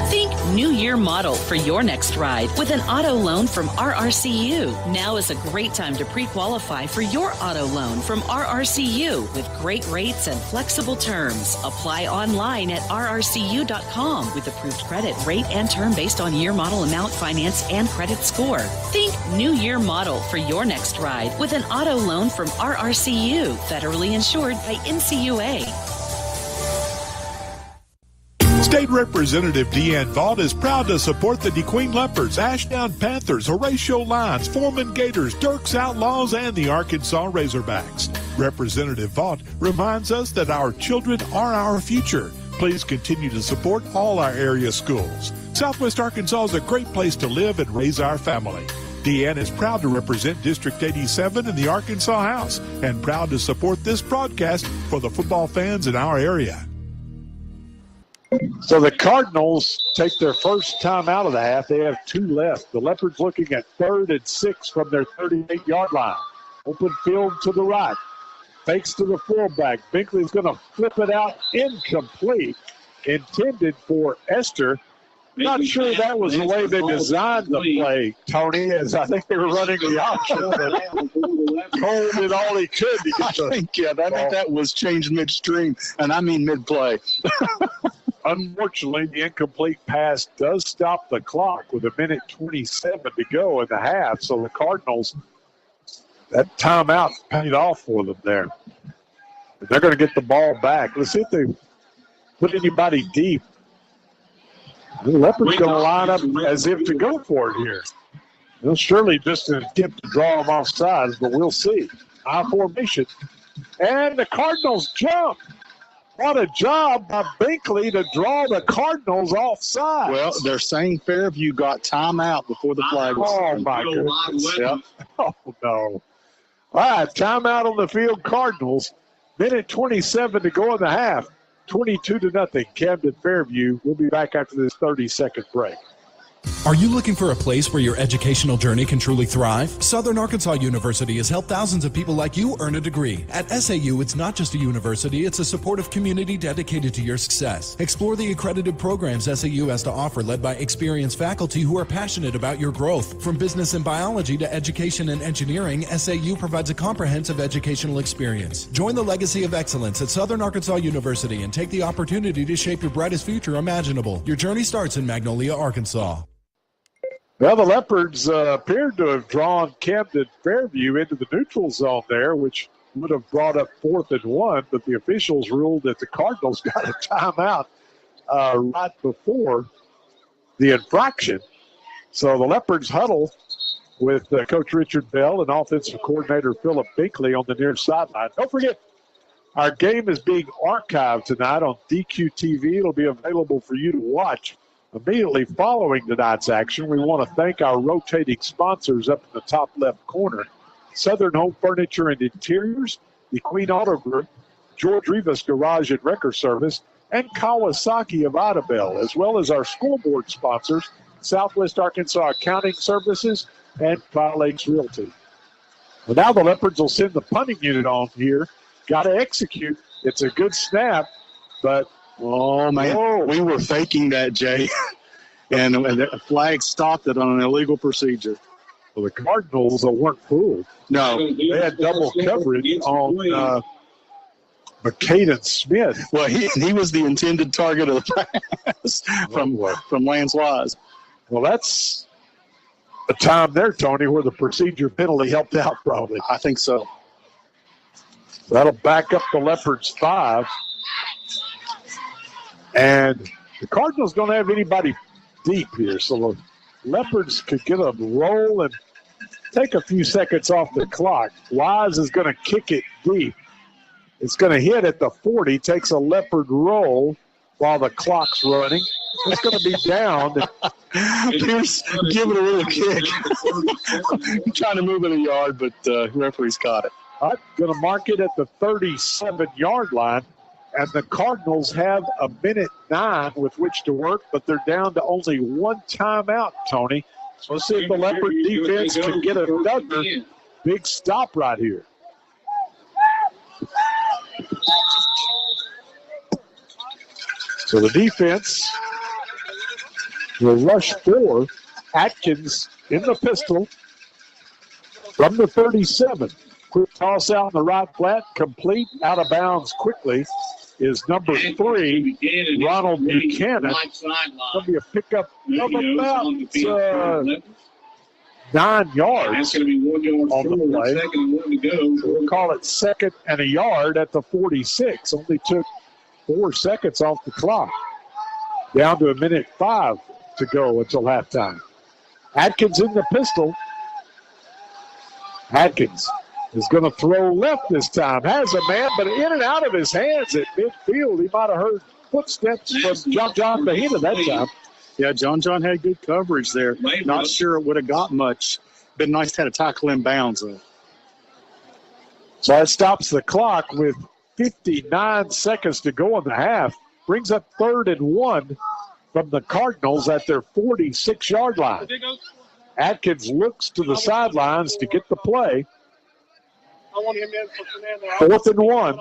Think New Year model for your next ride with an auto loan from RRCU. Now is a great time to pre-qualify for your auto loan from RRCU with great rates and flexible terms. Apply online at rrcu.com with approved credit, rate, and term based on year, model, amount, finance, and credit score. Think New Year model for your next ride with an auto loan from RRCU, federally insured by NCUA. State Representative Deanne Vaught is proud to support the DeQueen Leopards, Ashdown Panthers, Horatio Lions, Foreman Gators, Dirks Outlaws, and the Arkansas Razorbacks. Representative Vaught reminds us that our children are our future. Please continue to support all our area schools. Southwest Arkansas is a great place to live and raise our family. Deanne is proud to represent District 87 in the Arkansas House and proud to support this broadcast for the football fans in our area. So the Cardinals take their first time out of the half. They have 2 left. The Leopards looking at 3rd and 6 from their 38-yard line. Open field to the right. Fakes to the fullback. Binkley's going to flip it out incomplete. Intended for Esther. Not sure that was the way they designed the play, Tony, as I think they were running the option. But Cole did all he could to get the I think that was changed midstream, and I mean mid-play. Unfortunately, the incomplete pass does stop the clock with 1:27 to go in the half. So the Cardinals, that timeout paid off for them there. They're going to get the ball back. Let's see if they put anybody deep. The Leopards going to line up as if to go for it here. They'll surely just attempt to draw them off sides, but we'll see. High formation. And the Cardinals jump. What a job by Binkley to draw the Cardinals off sides. Well, they're saying Fairview got timeout before the flag was Oh, my goodness. Yep. Oh, no. All right, timeout on the field, Cardinals. 1:27 to go in the half. 22-0 Camden Fairview. We'll be back after this 30-second break. Are you looking for a place where your educational journey can truly thrive? Southern Arkansas University has helped thousands of people like you earn a degree. At SAU, it's not just a university, it's a supportive community dedicated to your success. Explore the accredited programs SAU has to offer, led by experienced faculty who are passionate about your growth. From business and biology to education and engineering, SAU provides a comprehensive educational experience. Join the legacy of excellence at Southern Arkansas University and take the opportunity to shape your brightest future imaginable. Your journey starts in Magnolia, Arkansas. Well, the Leopards appeared to have drawn Camden Fairview into the neutral zone there, which would have brought up 4th and 1, but the officials ruled that the Cardinals got a timeout right before the infraction. So the Leopards huddle with Coach Richard Bell and offensive coordinator Philip Binkley on the near sideline. Don't forget, our game is being archived tonight on DQ-TV. It'll be available for you to watch. Immediately following tonight's action, we want to thank our rotating sponsors up in the top left corner. Southern Home Furniture and Interiors, the Queen Auto Group, George Rivas Garage and Wrecker Service, and Kawasaki of Idabel, as well as our scoreboard sponsors, Southwest Arkansas Accounting Services and File Lakes Realty. Well, now the Leopards will send the punting unit on here. Got to execute. It's a good snap, but oh, man, we were faking that, Jay, and the flag stopped it on an illegal procedure. Well, the Cardinals weren't fooled. No. They had double coverage on McCaden Smith. Well, he was the intended target of the pass from Lance Wise. Well, that's a time there, Tony, where the procedure penalty helped out probably. I think so. That'll back up the Leopards 5. And the Cardinals don't have anybody deep here, so the Leopards could get a roll and take a few seconds off the clock. Wise is going to kick it deep. It's going to hit at the 40, takes a leopard roll while the clock's running. It's going to be down. Pierce giving a little kick. Trying to move it a yard, but referee's caught it. I'm going to mark it at the 37-yard line. And the Cardinals have a minute 9 with which to work, but they're down to only one timeout, Tony. So let's see if the Leopard defense can get another big stop right here. So the defense will rush 4. Atkins in the pistol from the 37. Quick toss out in the right flat, complete, out of bounds quickly is number 3, Ronald Buchanan. Going to be a pickup of about 9 yards That's going to be 1 yard on the play. Second and 1 to go. So we'll call it 2nd and a yard at the 46. Only took 4 seconds off the clock. Down to a minute 5 to go until halftime. Atkins in the pistol. Atkins is going to throw left this time. Has a man, but in and out of his hands at midfield. He might have heard footsteps from John Bahena that time. Yeah, John had good coverage there. Not sure it would have got much. Been nice to have a tackle in bounds, though. So that stops the clock with 59 seconds to go in the half. Brings up 3rd and 1 from the Cardinals at their 46-yard line. Atkins looks to the sidelines to get the play. 4th and 1.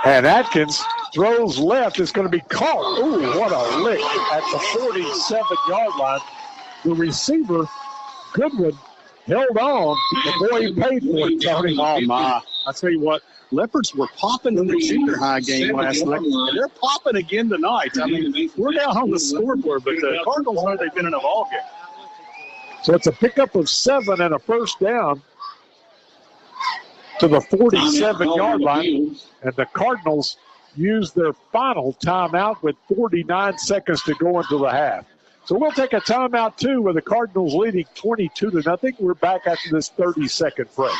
And Atkins throws left. It's going to be caught. Ooh, what a lick at the 47-yard line. The receiver, Goodwin, held on. The boy he paid for it, Tony. Oh, my. I tell you what, Leopards were popping in the junior high game last night, and they're popping again tonight. I mean, we're down on the scoreboard, but the Cardinals know they've been in a ball game. So it's a pickup of 7 and a first down to the 47-yard line, and the Cardinals use their final timeout with 49 seconds to go into the half. So we'll take a timeout, too, with the Cardinals leading 22-0. We're back after this 30-second break.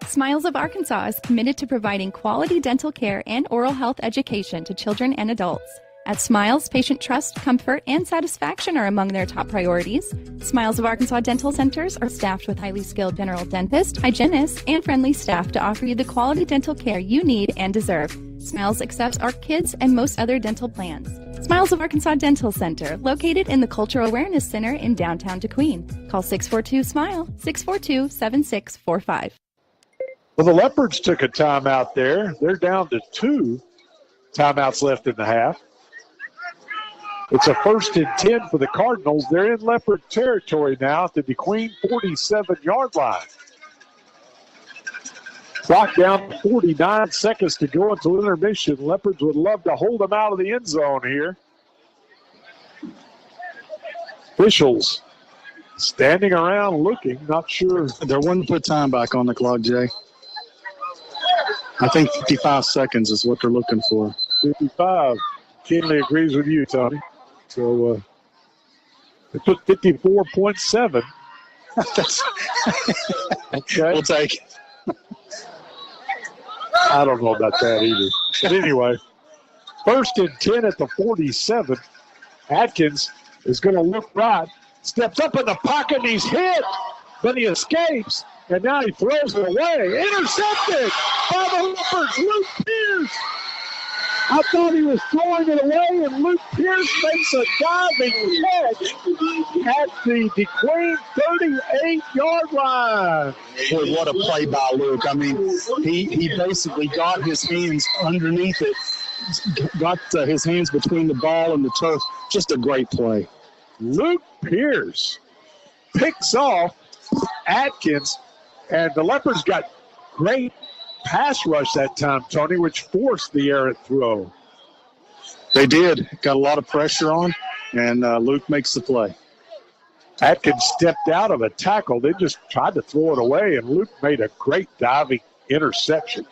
Smiles of Arkansas is committed to providing quality dental care and oral health education to children and adults. At Smiles, patient trust, comfort, and satisfaction are among their top priorities. Smiles of Arkansas dental centers are staffed with highly skilled general dentists, hygienists, and friendly staff to offer you the quality dental care you need and deserve. Smiles accepts ARC Kids and most other dental plans. Smiles of Arkansas Dental Center, located in the Cultural Awareness Center in downtown DeQueen. Call 642-SMILE, 642-7645. Well, the Leopards took a timeout there. They're down to 2 timeouts left in the half. It's a 1st and 10 for the Cardinals. They're in Leopard territory now at the DeQueen 47-yard line. Clock down to 49 seconds to go until intermission. Leopards would love to hold them out of the end zone here. Officials standing around looking, not sure. They're wanting to put time back on the clock, Jay. I think 55 seconds is what they're looking for. 55. Kinley agrees with you, Tony. So they put 54.7. Okay. We'll take it. I don't know about that either. But anyway, 1st and 10 at the 47. Atkins is going to look right. Steps up in the pocket and he's hit. But he escapes. And now he throws it away. Intercepted by the Leopards. Luke Pierce. I thought he was throwing it away, and Luke Pierce makes a diving catch at the DeQueen 38-yard line. Boy, what a play by Luke. I mean, he basically got his hands underneath it, got his hands between the ball and the turf. Just a great play. Luke Pierce picks off Atkins, and the Leopards got great pass rush that time, Tony, which forced the errant throw. They did. Got a lot of pressure on, and Luke makes the play. Atkins stepped out of a tackle. They just tried to throw it away, and Luke made a great diving interception.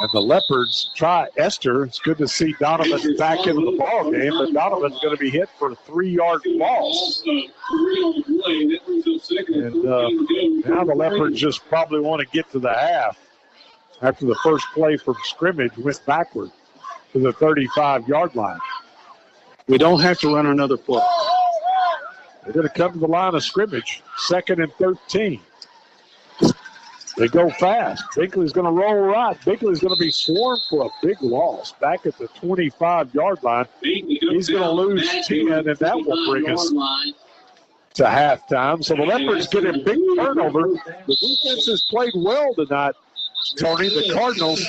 And the Leopards try Esther. It's good to see Donovan back into the ball game, but Donovan's going to be hit for a 3-yard loss. And now the Leopards just probably want to get to the half after the first play from scrimmage went backward to the 35-yard line. We don't have to run another play. They're going to come to the line of scrimmage, 2nd and 13. They go fast. Binkley's going to roll right. Binkley's going to be swarmed for a big loss back at the 25-yard line. He's going to lose 10, and that will bring us to halftime. So the Leopards get a big turnover. The defense has played well tonight, Tony. The Cardinals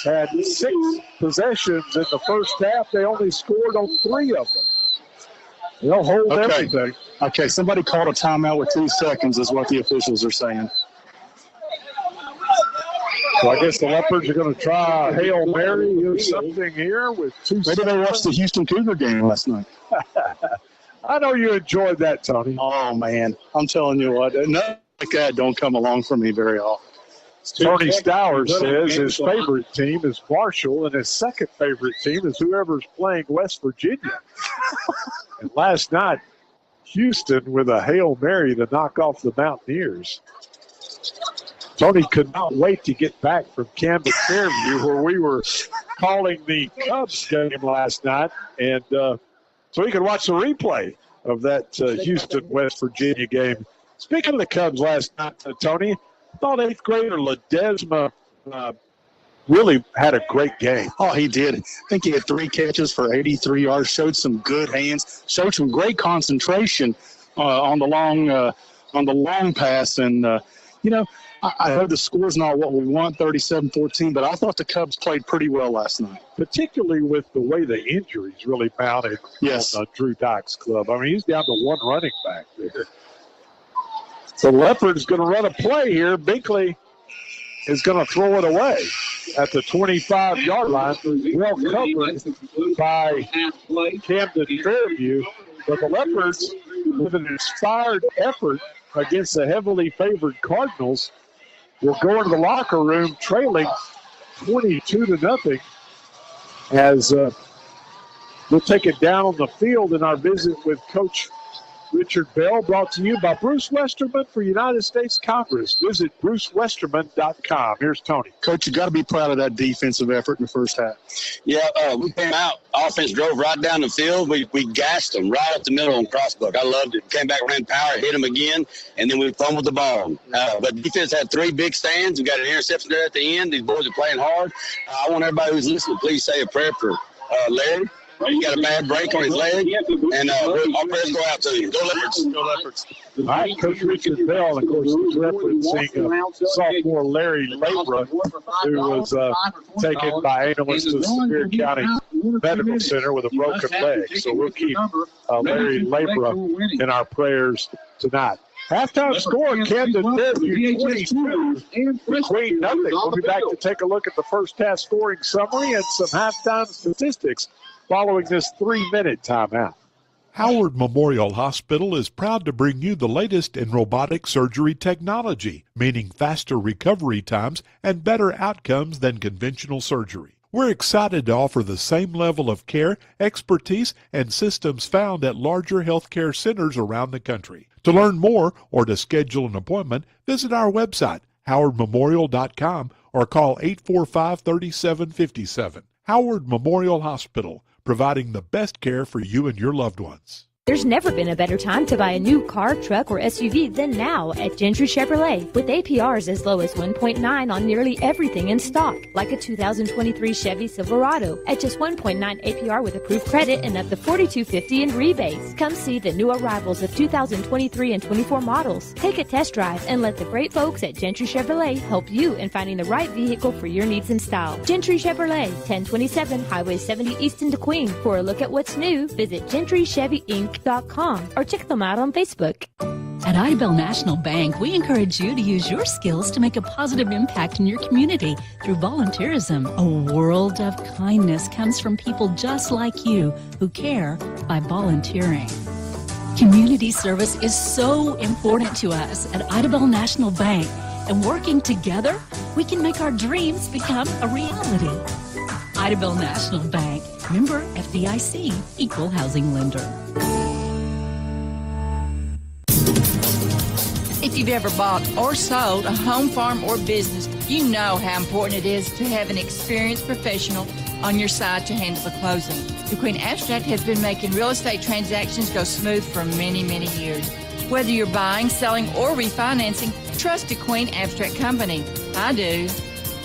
had 6 possessions in the first half. They only scored on 3 of them. They'll hold everything. Okay, somebody called a timeout with 2 seconds is what the officials are saying. So I guess the Leopards are going to try Hail Mary or something here with 2 seconds. Maybe they watched the Houston Cougar game last night. I know you enjoyed that, Tony. Oh, man. I'm telling you what. Nothing like that don't come along for me very often. Tony Stowers says his favorite team is Marshall, and his second favorite team is whoever's playing West Virginia. And last night, Houston with a Hail Mary to knock off the Mountaineers. Tony could not wait to get back from Camden, Fairview, where we were calling the Cubs game last night, and so he could watch the replay of that Houston-West Virginia game. Speaking of the Cubs last night, Tony, I thought 8th grader Ledesma really had a great game. Oh, he did. I think he had 3 catches for 83 yards, showed some good hands, showed some great concentration on the long pass. And, I know the score's not what we want, 37-14, but I thought the Cubs played pretty well last night. Particularly with the way the injuries really mounted on Drew Dyke's club. I mean, he's down to 1 running back there. So Leopard's going to run a play here. Binkley is going to throw it away at the 25-yard line. Well covered by Camden Fairview. But the Leopards, with an inspired effort against the heavily favored Cardinals, will go into the locker room trailing 22-0 as we'll take it down on the field in our visit with Coach Richard Bell, brought to you by Bruce Westerman for United States Congress. Visit brucewesterman.com. Here's Tony. Coach, you got to be proud of that defensive effort in the first half. Yeah, we came out. Offense drove right down the field. We gassed them right up the middle on crossbuck. I loved it. Came back, ran power, hit them again, and then we fumbled the ball. But defense had 3 big stands. We got an interception there at the end. These boys are playing hard. I want everybody who's listening, please say a prayer for Larry. He got a bad break on his leg, and our prayers go out to him. Go Leopards. Go Leopards. All right, Coach Richard Bell, of course, is referencing sophomore Larry Labra, who was taken by ambulance to the Superior County Medical Center with a broken leg. So we'll keep Larry Labra in our prayers tonight. Halftime score, Camden Fairview 22, Queen nothing. We'll be back to take a look at the first half scoring summary and some halftime statistics following this 3-minute timeout. Howard Memorial Hospital is proud to bring you the latest in robotic surgery technology, meaning faster recovery times and better outcomes than conventional surgery. We're excited to offer the same level of care, expertise, and systems found at larger healthcare centers around the country. To learn more or to schedule an appointment, visit our website, howardmemorial.com, or call 845-3757. Howard Memorial Hospital, providing the best care for you and your loved ones. There's never been a better time to buy a new car, truck, or SUV than now at Gentry Chevrolet, with APRs as low as 1.9 on nearly everything in stock, like a 2023 Chevy Silverado at just 1.9 APR with approved credit and up to $4,250 in rebates. Come see the new arrivals of 2023 and 24 models. Take a test drive and let the great folks at Gentry Chevrolet help you in finding the right vehicle for your needs and style. Gentry Chevrolet, 1027 Highway 70 East in DeQueen. For a look at what's new, visit GentryChevyInc.com or check them out on Facebook. At Idabel National Bank, we encourage you to use your skills to make a positive impact in your community through volunteerism. A world of kindness comes from people just like you who care by volunteering. Community service is so important to us at Idabel National Bank, and working together, we can make our dreams become a reality. Idabel National Bank, member FDIC, equal housing lender. If you've ever bought or sold a home, farm, or business, you know how important it is to have an experienced professional on your side to handle the closing. DeQueen Abstract has been making real estate transactions go smooth for many, many years. Whether you're buying, selling, or refinancing, trust DeQueen Abstract Company. I do.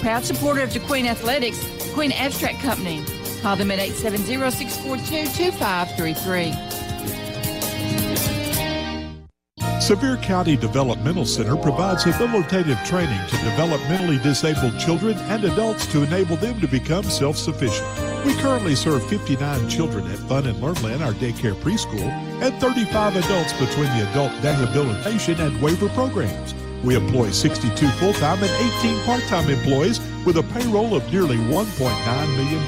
Proud supporter of DeQueen Athletics, DeQueen Abstract Company. Call them at 870-642-2533. Sevier County Developmental Center provides habilitative training to developmentally disabled children and adults to enable them to become self-sufficient. We currently serve 59 children at Fun and Learnland, our daycare preschool, and 35 adults between the adult rehabilitation and waiver programs. We employ 62 full-time and 18 part-time employees with a payroll of nearly $1.9 million.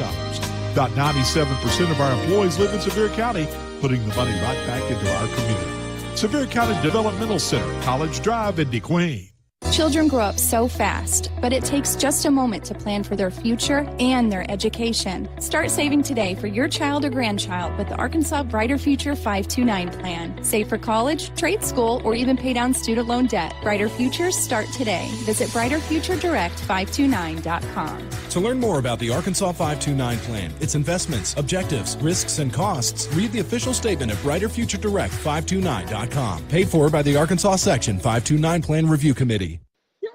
About 97% of our employees live in Sevier County, putting the money right back into our community. Sevier County Developmental Center, College Drive in DeQueen. Children grow up so fast, but it takes just a moment to plan for their future and their education. Start saving today for your child or grandchild with the Arkansas Brighter Future 529 plan. Save for college, trade school, or even pay down student loan debt. Brighter Futures start today. Visit brighterfuturedirect529.com. To learn more about the Arkansas 529 plan, its investments, objectives, risks, and costs, read the official statement at brighterfuturedirect529.com. Paid for by the Arkansas Section 529 Plan Review Committee.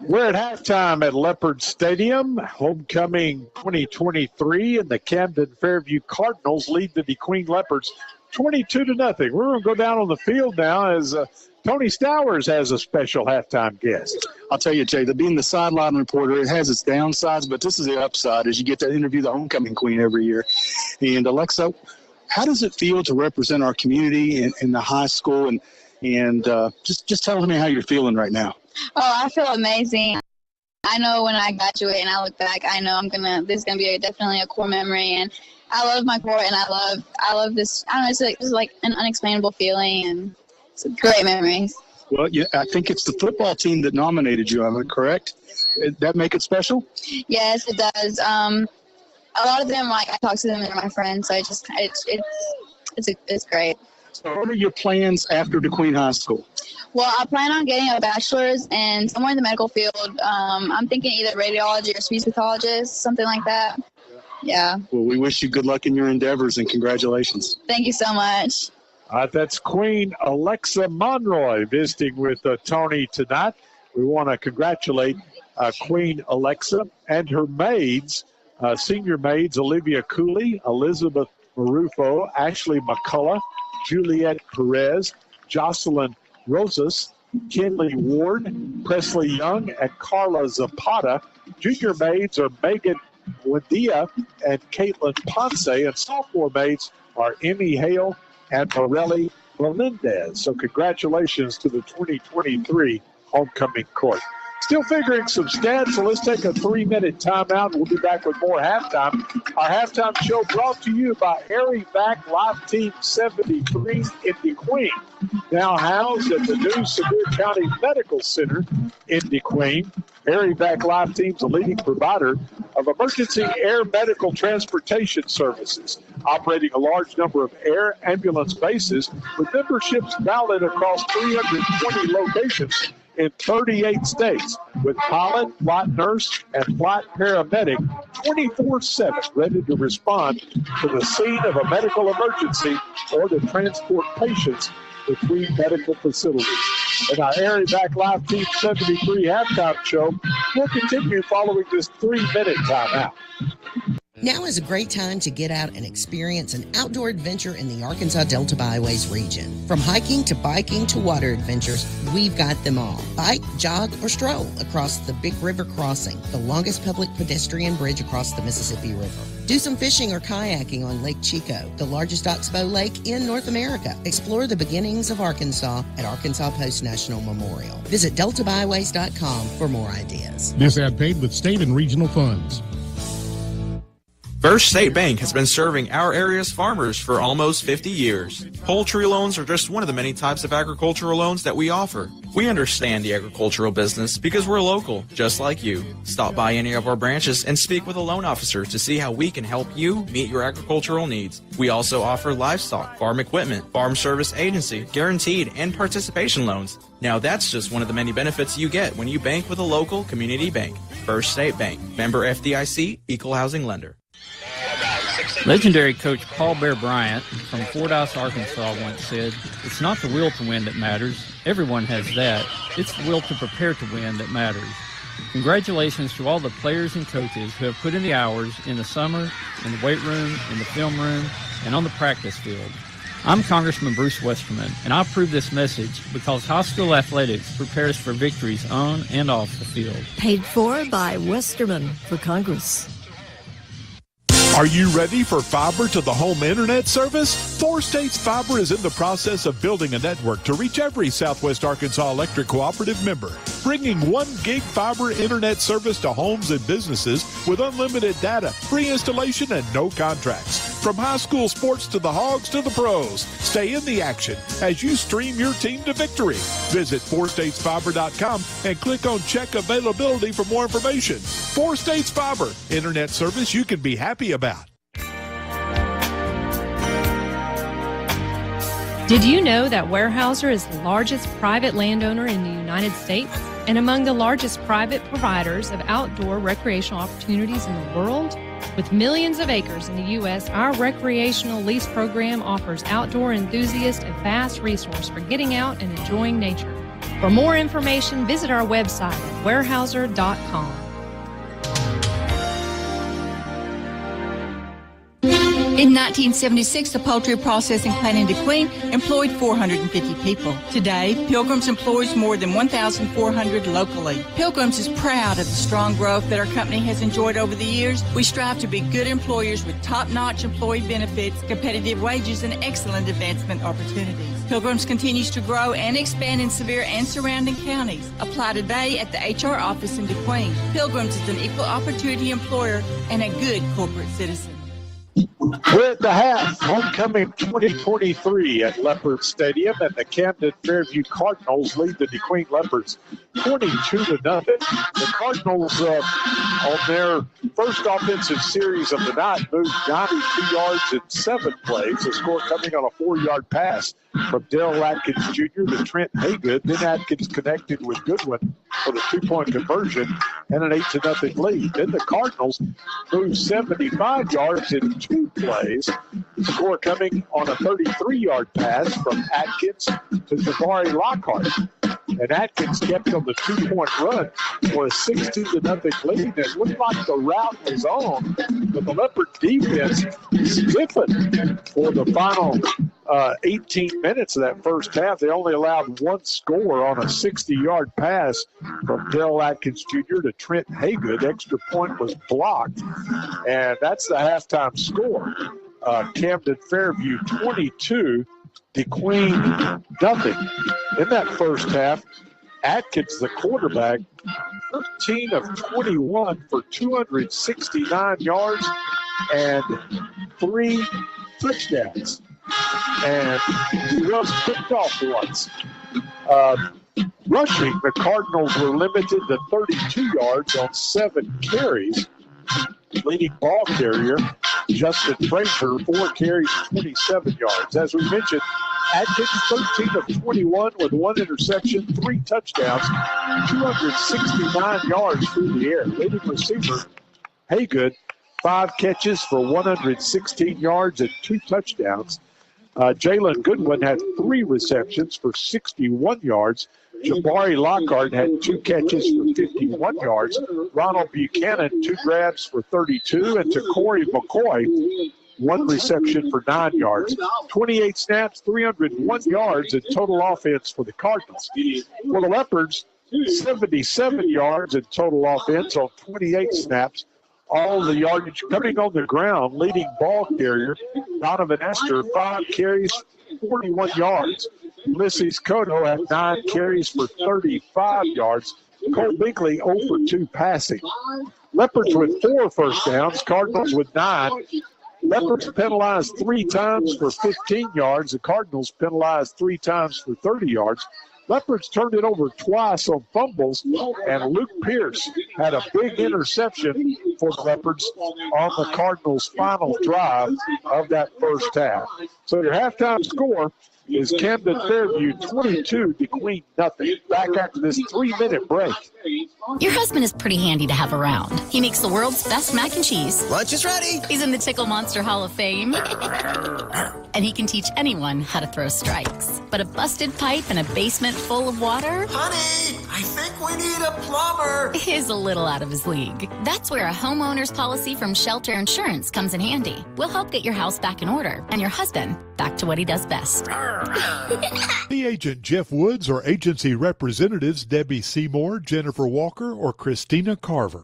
We're at halftime at Leopard Stadium. Homecoming 2023, and the Camden Fairview Cardinals lead the DeQueen Leopards 22-0. We're going to go down on the field now as Tony Stowers has a special halftime guest. I'll tell you, Jay, being the sideline reporter, it has its downsides, but this is the upside as you get to interview the homecoming queen every year. And Alexa, how does it feel to represent our community in the high school? And just tell me how you're feeling right now. Oh, I feel amazing. I know when I graduate and I look back, I know this is gonna be definitely a core memory, and I love my court, and I love this. I don't know, it's like an unexplainable feeling, and it's a great memories. Well, yeah, I think it's the football team that nominated you. Am I correct? That make it special? Yes, it does. A lot of them, I talk to them, and they're my friends, so it's great. So what are your plans after DeQueen High School? Well, I plan on getting a bachelor's and somewhere in the medical field. I'm thinking either radiology or speech pathologist, something like that. Yeah. Well, we wish you good luck in your endeavors and congratulations. Thank you so much. That's Queen Alexa Monroy visiting with Tony tonight. We want to congratulate Queen Alexa and her maids, senior maids Olivia Cooley, Elizabeth Marufo, Ashley McCullough, Juliet Perez, Jocelyn Rosas, Kinley Ward, Presley Young, and Carla Zapata. Junior maids are Megan Wendia and Caitlin Ponce, and sophomore maids are Emmy Hale and Morelli Melendez. So congratulations to the 2023 homecoming court. Still figuring some stats, so let's take a 3-minute timeout. We'll be back with more halftime. Our halftime show brought to you by Airy Back Life Team 73 in DeQueen, now housed at the new Sevier County Medical Center in DeQueen. Airy Back Life Team's a leading provider of emergency air medical transportation services, operating a large number of air ambulance bases with memberships valid across 320 locations in 38 states, with pilot, flight nurse, and flight paramedic 24/7 ready to respond to the scene of a medical emergency or to transport patients between medical facilities. And our Airy Back Live Team 73 halftime show will continue following this 3-minute timeout. Now is a great time to get out and experience an outdoor adventure in the Arkansas Delta Byways region. From hiking to biking to water adventures, we've got them all. Bike, jog, or stroll across the Big River Crossing, the longest public pedestrian bridge across the Mississippi River. Do some fishing or kayaking on Lake Chico, the largest oxbow lake in North America. Explore the beginnings of Arkansas at Arkansas Post National Memorial. Visit deltabyways.com for more ideas. This ad paid with state and regional funds. First State Bank has been serving our area's farmers for almost 50 years. Poultry loans are just one of the many types of agricultural loans that we offer. We understand the agricultural business because we're local, just like you. Stop by any of our branches and speak with a loan officer to see how we can help you meet your agricultural needs. We also offer livestock, farm equipment, farm service agency, guaranteed, and participation loans. Now that's just one of the many benefits you get when you bank with a local community bank. First State Bank, member FDIC, equal housing lender. Legendary coach Paul Bear Bryant from Fordyce, Arkansas once said, "It's not the will to win that matters. Everyone has that. It's the will to prepare to win that matters." Congratulations to all the players and coaches who have put in the hours in the summer, in the weight room, in the film room, and on the practice field. I'm Congressman Bruce Westerman, and I approve this message because high school athletics prepares for victories on and off the field. Paid for by Westerman for Congress. Are you ready for fiber to the home internet service? Four States Fiber is in the process of building a network to reach every Southwest Arkansas Electric Cooperative member, bringing 1 gig fiber internet service to homes and businesses with unlimited data, free installation, and no contracts. From high school sports to the Hogs to the pros, stay in the action as you stream your team to victory. Visit 4statesfiber.com and click on check availability for more information. 4 States Fiber, internet service you can be happy about. Did you know that Weyerhaeuser is the largest private landowner in the United States and among the largest private providers of outdoor recreational opportunities in the world? With millions of acres in the U.S., our recreational lease program offers outdoor enthusiasts a vast resource for getting out and enjoying nature. For more information, visit our website at weyerhaeuser.com. In 1976, the poultry processing plant in DeQueen employed 450 people. Today, Pilgrim's employs more than 1,400 locally. Pilgrim's is proud of the strong growth that our company has enjoyed over the years. We strive to be good employers with top-notch employee benefits, competitive wages, and excellent advancement opportunities. Pilgrim's continues to grow and expand in Sevier and surrounding counties. Apply today at the HR office in DeQueen. Pilgrim's is an equal opportunity employer and a good corporate citizen. With the half, homecoming 2023 at Leopard Stadium, and the Camden Fairview Cardinals lead the DeQueen Leopards 22-0. The Cardinals, on their first offensive series of the night, moved 92 yards in 7 plays. The score coming on a 4-yard pass from Dale Atkins Jr. to Trent Haygood. Then Atkins connected with Goodwin for the 2-point conversion and an 8-0 lead. Then the Cardinals moved 75 yards in 2 plays. The score coming on a 33-yard pass from Atkins to Jabari Lockhart. And Atkins kept on the 2-point run for a 16-0 lead. It looked like the route was on, but the Leopard defense stiffened for the final 18 minutes of that first half. They only allowed 1 score on a 60-yard pass from Dale Atkins Jr. to Trent Haygood. Extra point was blocked, and that's the halftime score. Camden Fairview 22, DeQueen nothing. In that first half, Atkins, the quarterback, 13 of 21 for 269 yards and 3 touchdowns. And he was picked off once. Rushing, the Cardinals were limited to 32 yards on 7 carries. Leading ball carrier, Justin Frazier, 4 carries, 27 yards. As we mentioned, Atkins, 13 of 21 with 1 interception, 3 touchdowns, 269 yards through the air. Leading receiver, Haygood, 5 catches for 116 yards and 2 touchdowns. Jalen Goodwin had 3 receptions for 61 yards. Jabari Lockhart had 2 catches for 51 yards. Ronald Buchanan, 2 grabs for 32. And to Corey McCoy, 1 reception for 9 yards. 28 snaps, 301 yards in total offense for the Cardinals. For the Leopards, 77 yards in total offense on 28 snaps. All the yardage coming on the ground. Leading ball carrier, Donovan Esther, 5 carries, 41 yards. Ulysses Cotto had 9 carries for 35 yards. Cole Binkley 0 for 2 passing. Leopards with 4 first downs, Cardinals with 9. Leopards penalized 3 times for 15 yards. The Cardinals penalized 3 times for 30 yards. Leopards turned it over twice on fumbles, and Luke Pierce had a big interception for the Leopards on the Cardinals' final drive of that first half. So your halftime score is Camden Fairview 22, DeQueen nothing. Back after this 3-minute break. Your husband is pretty handy to have around. He makes the world's best mac and cheese. Lunch is ready. He's in the Tickle Monster Hall of Fame. And he can teach anyone how to throw strikes. But a busted pipe and a basement full of water? Honey, I think we need a plumber. Is a little out of his league. That's where a homeowner's policy from Shelter Insurance comes in handy. We'll help get your house back in order and your husband back to what he does best. The agent Jeff Woods or agency representatives Debbie Seymour, Jennifer Walker, or Christina Carver.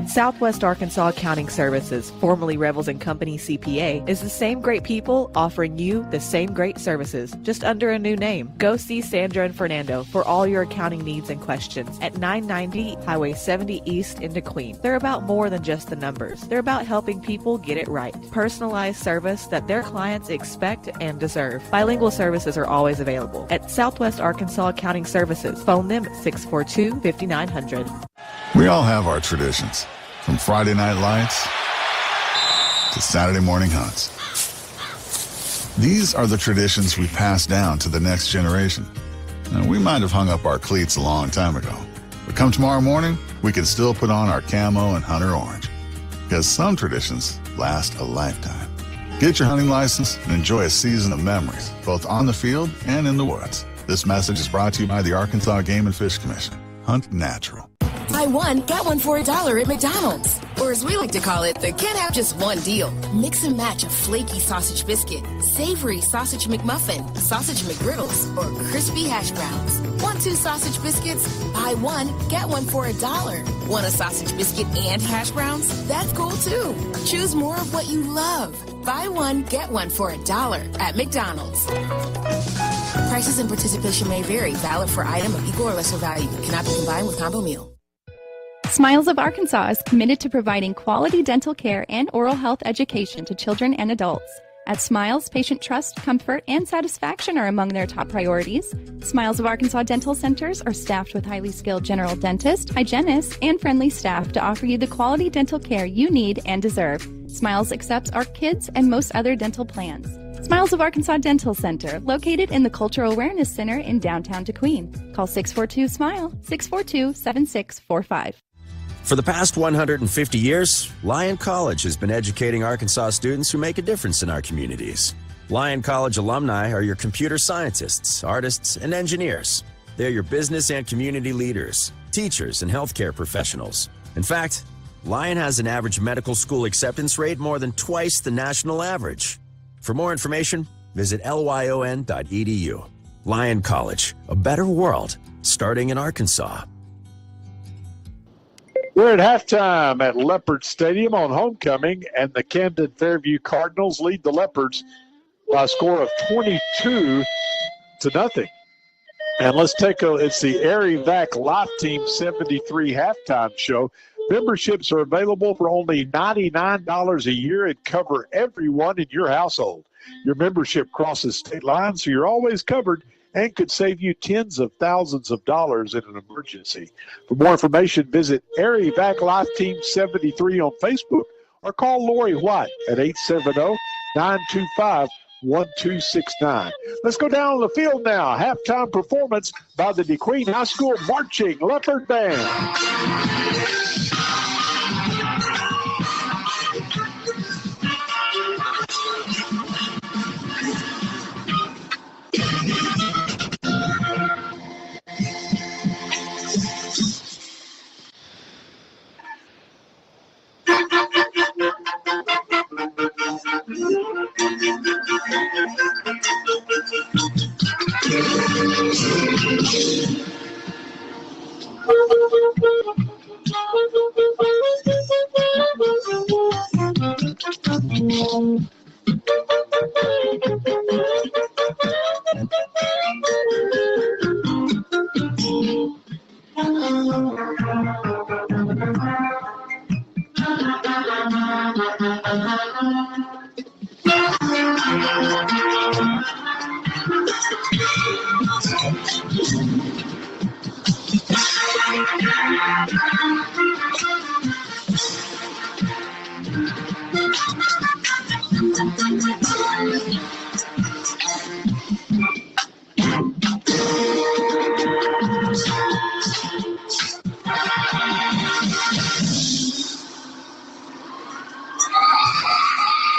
Southwest Arkansas Accounting Services, formerly Revels & Company CPA, is the same great people offering you the same great services, just under a new name. Go see Sandra and Fernando for all your accounting needs and questions at 990 Highway 70 East in DeQueen. They're about more than just the numbers. They're about helping people get it right. Personalized service that their clients expect and deserve. Bilingual services are always available at Southwest Arkansas Accounting Services. Phone them at 642-5900. We all have our traditions. From Friday night lights to Saturday morning hunts. These are the traditions we pass down to the next generation. Now, we might have hung up our cleats a long time ago, but come tomorrow morning, we can still put on our camo and hunter orange. Because some traditions last a lifetime. Get your hunting license and enjoy a season of memories, both on the field and in the woods. This message is brought to you by the Arkansas Game and Fish Commission. Hunt natural. Buy one, get one for $1 at McDonald's. Or as we like to call it, the can't have just one deal. Mix and match a flaky sausage biscuit, savory sausage McMuffin, sausage McGriddles, or crispy hash browns. Want 2 sausage biscuits? Buy one, get one for $1. Want a sausage biscuit and hash browns? That's cool too. Choose more of what you love. Buy one, get one for $1 at McDonald's. Prices and participation may vary. Valid for item of equal or lesser value. Cannot be combined with combo meal. Smiles of Arkansas is committed to providing quality dental care and oral health education to children and adults. At Smiles, patient trust, comfort, and satisfaction are among their top priorities. Smiles of Arkansas dental centers are staffed with highly skilled general dentists, hygienists, and friendly staff to offer you the quality dental care you need and deserve. Smiles accepts our kids and most other dental plans. Smiles of Arkansas Dental Center, located in the Cultural Awareness Center in downtown DeQueen. Call 642-SMILE, 642-7645. For the past 150 years, Lyon College has been educating Arkansas students who make a difference in our communities. Lyon College alumni are your computer scientists, artists, and engineers. They're your business and community leaders, teachers, and healthcare professionals. In fact, Lyon has an average medical school acceptance rate more than twice the national average. For more information, visit lyon.edu. Lyon College, a better world, starting in Arkansas. We're at halftime at Leopard Stadium on homecoming, and the Camden Fairview Cardinals lead the Leopards by a score of 22-0. And let's it's the Airy Vac Life Team 73 halftime show. Memberships are available for only $99 a year and cover everyone in your household. Your membership crosses state lines, so you're always covered and could save you tens of thousands of dollars in an emergency. For more information, visit Airy Vac Life Team 73 on Facebook or call Lori White at 870-925-1269. Let's go down the field now. Halftime performance by the DeQueen High School Marching Leopard Band.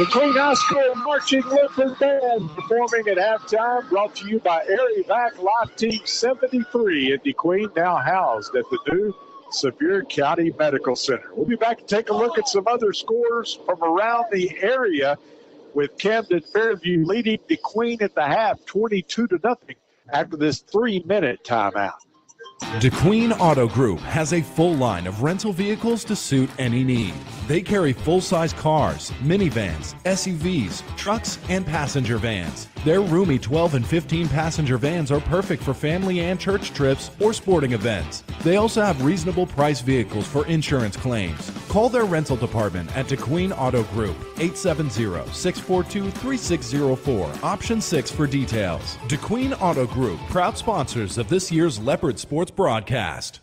DeQueen High School Marching Leopard Band performing at halftime, brought to you by Vac Life Team 73 in DeQueen, now housed at the new Sevier County Medical Center. We'll be back to take a look at some other scores from around the area, with Camden Fairview leading DeQueen at the half 22-0 after this 3-minute timeout. DeQueen Auto Group has a full line of rental vehicles to suit any need. They carry full-size cars, minivans, SUVs, trucks, and passenger vans. Their roomy 12 and 15 passenger vans are perfect for family and church trips or sporting events. They also have reasonable price vehicles for insurance claims. Call their rental department at DeQueen Auto Group, 870-642-3604, option 6 for details. DeQueen Auto Group, proud sponsors of this year's Leopard Sports broadcast.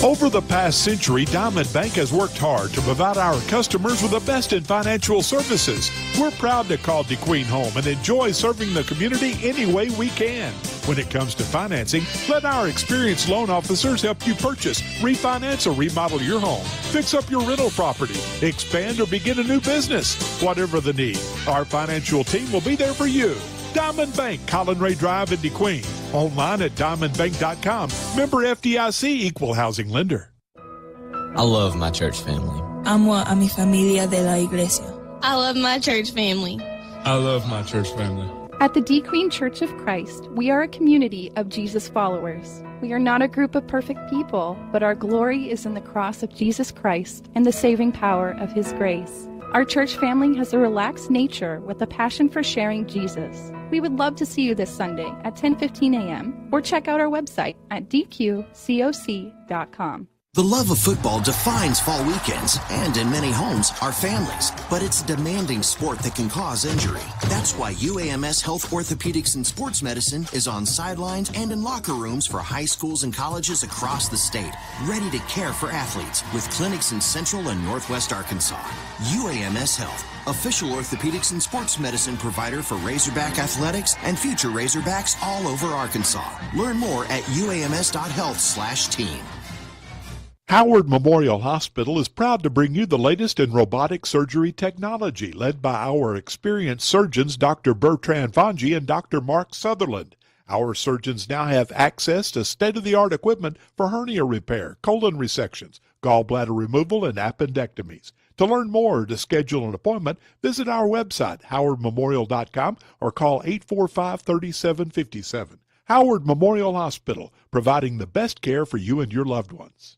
Over the past century, Diamond Bank has worked hard to provide our customers with the best in financial services. We're proud to call DeQueen home and enjoy serving the community any way we can. When it comes to financing, let our experienced loan officers help you purchase, refinance, or remodel your home, fix up your rental property, expand, or begin a new business. Whatever the need, our financial team will be there for you. Diamond Bank, Colin Ray Drive in DeQueen. Online at diamondbank.com. Member FDIC, equal housing lender. I love my church family. Amo a mi familia de la iglesia. I love my church family. I love my church family. At the DeQueen Church of Christ, we are a community of Jesus followers. We are not a group of perfect people, but our glory is in the cross of Jesus Christ and the saving power of His grace. Our church family has a relaxed nature with a passion for sharing Jesus. We would love to see you this Sunday at 10:15 a.m. or check out our website at dqcoc.com. The love of football defines fall weekends, and in many homes, our families. But it's a demanding sport that can cause injury. That's why UAMS Health Orthopedics and Sports Medicine is on sidelines and in locker rooms for high schools and colleges across the state, ready to care for athletes with clinics in Central and Northwest Arkansas. UAMS Health, official orthopedics and sports medicine provider for Razorback Athletics and future Razorbacks all over Arkansas. Learn more at uams.health/team. Howard Memorial Hospital is proud to bring you the latest in robotic surgery technology, led by our experienced surgeons, Dr. Bertrand Fongi and Dr. Mark Sutherland. Our surgeons now have access to state-of-the-art equipment for hernia repair, colon resections, gallbladder removal, and appendectomies. To learn more or to schedule an appointment, visit our website, howardmemorial.com, or call 845-3757. Howard Memorial Hospital, providing the best care for you and your loved ones.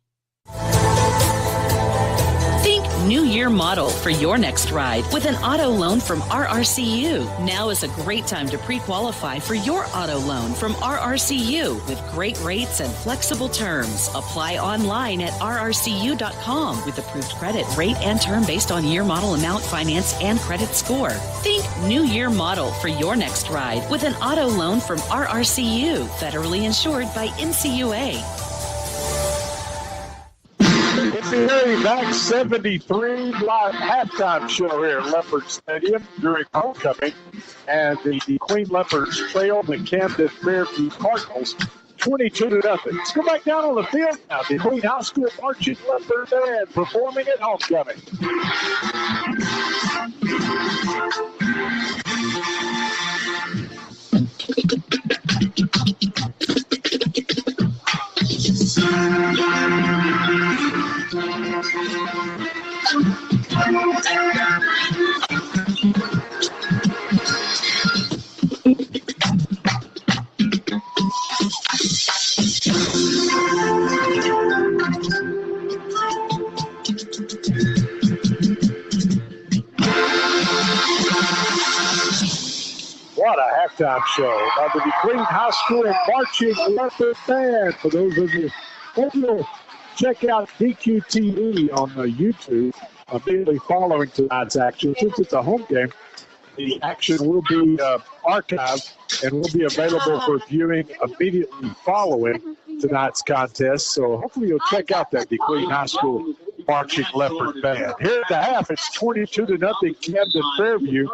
Think New Year model for your next ride with an auto loan from RRCU. Now is a great time to pre-qualify for your auto loan from RRCU with great rates and flexible terms. Apply online at rrcu.com with approved credit, rate, and term based on year, model, amount, finance, and credit score. Think New Year model for your next ride with an auto loan from RRCU, federally insured by NCUA. It's the Vac 73 live halftime show here at Leopard Stadium during homecoming. And the DeQueen Leopards trail the Camden Fairview Cardinals 22-0. Let's go back down on the field now. The DeQueen High School Marching Leopard Band performing at homecoming. What a halftime show by the DeQueen High School Marching Leopard Band. For those of you who check out DQTV on YouTube immediately following tonight's action. Since it's a home game, the action will be archived and will be available for viewing immediately following tonight's contest. So hopefully you'll check out that DeQueen High School Marching Leopard Band. Here at the half, it's 22-0 Camden Fairview.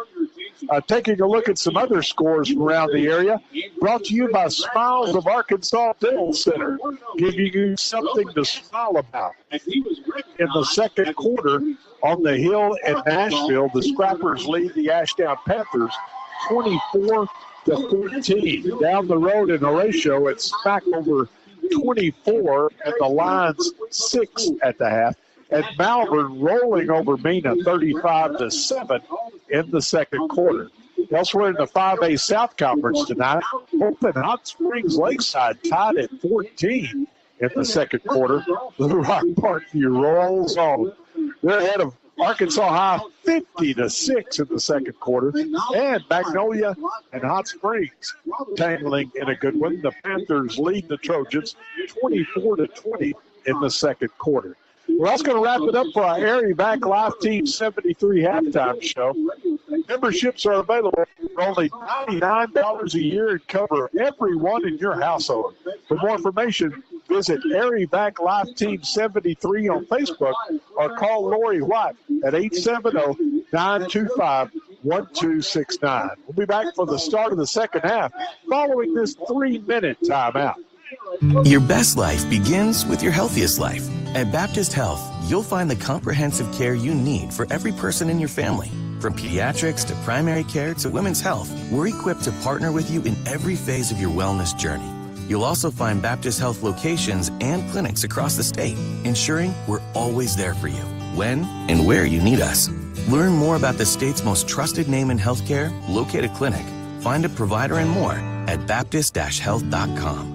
Taking a look at some other scores from around the area, brought to you by Smiles of Arkansas Dental Center, giving you something to smile about. In the second quarter, on the hill in Nashville, the Scrappers lead the Ashdown Panthers 24-14. Down the road in Horatio, it's back over 24, and the Lions 6 at the half. And Malvern rolling over Mena 35-7 in the second quarter. Elsewhere in the 5A South Conference tonight, Hope and Hot Springs Lakeside tied at 14 in the second quarter. Little Rock Parkview rolls on. They're ahead of Arkansas High 50-6 in the second quarter. And Magnolia and Hot Springs tangling in a good one. The Panthers lead the Trojans 24-20 in the second quarter. Well, that's going to wrap it up for our Erie Back Live Team 73 halftime show. Memberships are available for only $99 a year and cover everyone in your household. For more information, visit Erie Back Live Team 73 on Facebook or call Lori White at 870-925-1269. We'll be back for the start of the second half following this 3-minute timeout. Your best life begins with your healthiest life. At Baptist Health, you'll find the comprehensive care you need for every person in your family. From pediatrics to primary care to women's health, we're equipped to partner with you in every phase of your wellness journey. You'll also find Baptist Health locations and clinics across the state, ensuring we're always there for you, when and where you need us. Learn more about the state's most trusted name in healthcare, locate a clinic, find a provider, and more at baptist-health.com.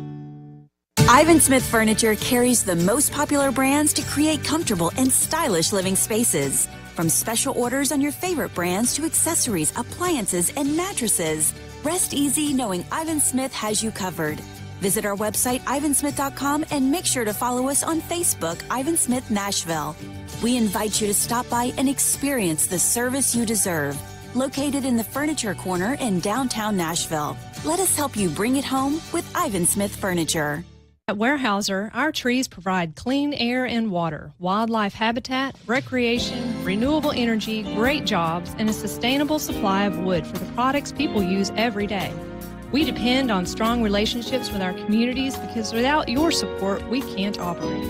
Ivan Smith Furniture carries the most popular brands to create comfortable and stylish living spaces. From special orders on your favorite brands to accessories, appliances, and mattresses. Rest easy knowing Ivan Smith has you covered. Visit our website, ivansmith.com, and make sure to follow us on Facebook, Ivan Smith Nashville. We invite you to stop by and experience the service you deserve. Located in the Furniture Corner in downtown Nashville. Let us help you bring it home with Ivan Smith Furniture. At Weyerhaeuser, our trees provide clean air and water, wildlife habitat, recreation, renewable energy, great jobs, and a sustainable supply of wood for the products people use every day. We depend on strong relationships with our communities because without your support, we can't operate.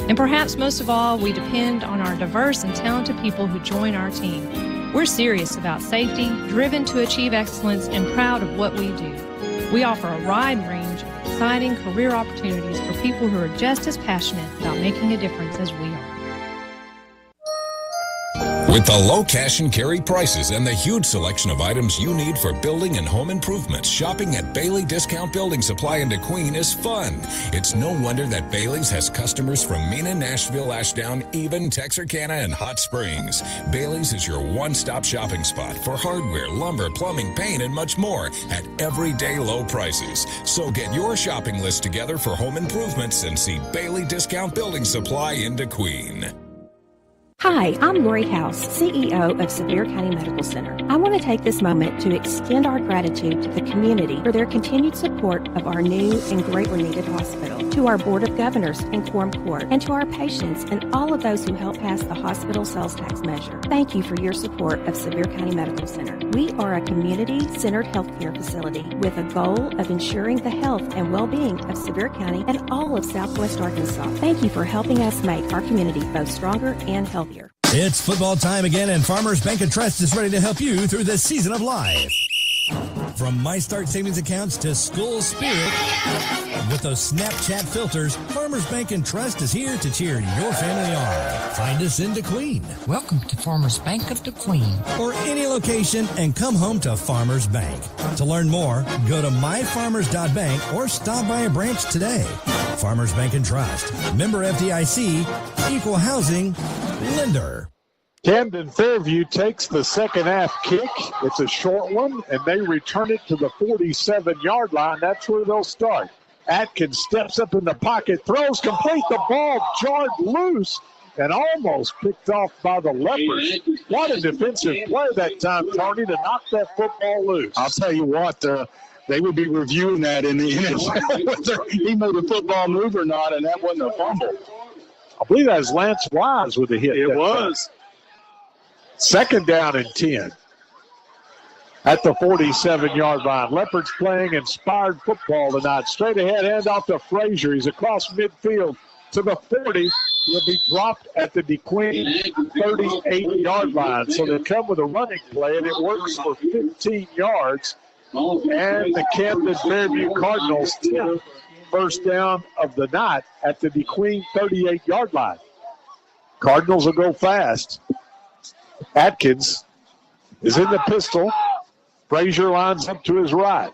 And perhaps most of all, we depend on our diverse and talented people who join our team. We're serious about safety, driven to achieve excellence, and proud of what we do. We offer a wide range of exciting career opportunities for people who are just as passionate about making a difference as we are. With the low cash and carry prices and the huge selection of items you need for building and home improvements, shopping at Bailey Discount Building Supply in DeQueen is fun. It's no wonder that Bailey's has customers from Mena, Nashville, Ashdown, even Texarkana, and Hot Springs. Bailey's is your one-stop shopping spot for hardware, lumber, plumbing, paint, and much more at everyday low prices. So get your shopping list together for home improvements and see Bailey Discount Building Supply in DeQueen. Hi, I'm Lori House, CEO of Sevier County Medical Center. I want to take this moment to extend our gratitude to the community for their continued support of our new and greatly needed hospital, to our Board of Governors and Quorum Court, and to our patients and all of those who helped pass the hospital sales tax measure. Thank you for your support of Sevier County Medical Center. We are a community-centered healthcare facility with a goal of ensuring the health and well-being of Sevier County and all of Southwest Arkansas. Thank you for helping us make our community both stronger and healthier. It's football time again, and Farmers Bank & Trust is ready to help you through this season of life. From My Start savings accounts to school spirit, with those Snapchat filters, Farmers Bank & Trust is here to cheer your family on. Find us in DeQueen. Welcome to Farmers Bank of DeQueen. Or any location, and come home to Farmers Bank. To learn more, go to myfarmers.bank or stop by a branch today. Farmers Bank & Trust. Member FDIC. Equal housing lender. Camden Fairview takes the second half kick. It's a short one, and they return it to the 47-yard line. That's where they'll start. Atkins steps up in the pocket, throws complete. The ball jarred loose and almost picked off by the Leopards. What a defensive play that time, Tony, to knock that football loose. I'll tell you what, they would be reviewing that in the NFL, whether he made a football move or not, and that wasn't a fumble. I believe that was Lance Wise with a hit. It was. Second down and 10. at the 47-yard line. Leopards playing inspired football tonight. Straight ahead, handoff to Frazier. He's across midfield to the 40. He'll be dropped at the DeQueen 38-yard line. So they come with a running play, and it works for 15 yards. And the Camden Fairview Cardinals 10th first down of the night at the DeQueen 38-yard line. Cardinals will go fast. Atkins is in the pistol. Frazier lines up to his right.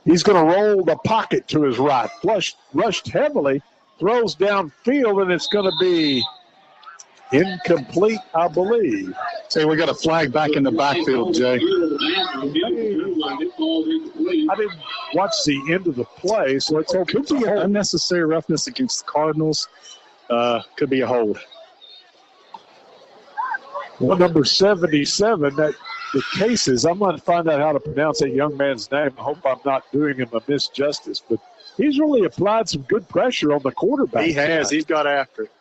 He's going to roll the pocket to his right. Rushed heavily, throws downfield, and it's going to be incomplete, I believe. Say, we got a flag back in the backfield, Jay. I didn't watch the end of the play, so it's okay. Could be unnecessary roughness against the Cardinals. Could be a hold. Well, number 77, that the cases. I'm going to find out how to pronounce that young man's name. I hope I'm not doing him a misjustice, but he's really applied some good pressure on the quarterback. He has. He's got after it.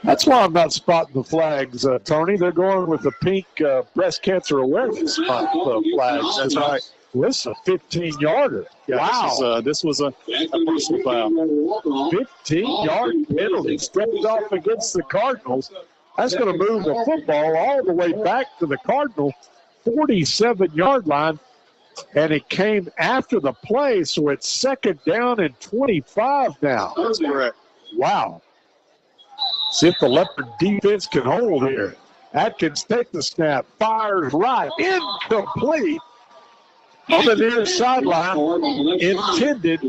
That's why I'm not spotting the flags, Tony. They're going with the pink breast cancer awareness flags. That's right. Well, this is a 15-yarder. Yeah, wow. This was a personal foul. 15-yard penalty stepped off against the Cardinals. That's going to move the football all the way back to the Cardinal 47-yard line, and it came after the play, so it's second down and 25 now. That's correct. Wow. See if the Leopard defense can hold here. Atkins takes the snap, fires right, incomplete on the near sideline, intended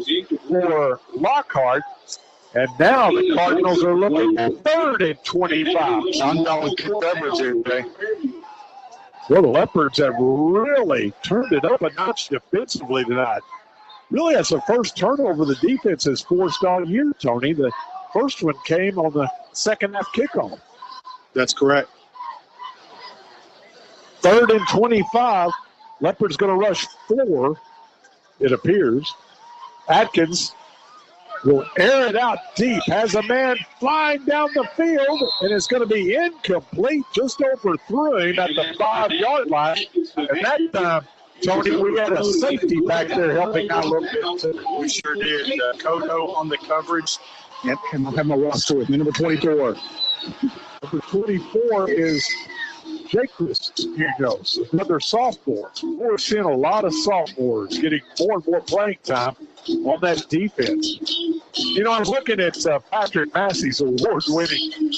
for Lockhart. And now the Cardinals are looking at 3rd and 25. I'm going with coverage here today. Well, the Leopards have really turned it up a notch defensively tonight. Really, that's the first turnover the defense has forced all year, Tony. The first one came on the second half kickoff. That's correct. 3rd and 25. Leopards going to rush 4, it appears. Atkins will air it out deep. Has a man flying down the field, and it's going to be incomplete. Just overthrew him at the 5-yard line. And that time, Tony, we had a safety back there helping out a little bit. We sure did. Koto on the coverage. And I'll have my roster with me. Number 24. Number 24 is Jacris Munoz, another sophomore. We're seeing a lot of sophomores getting more and more playing time on that defense. You know, I was looking at Patrick Massey's award-winning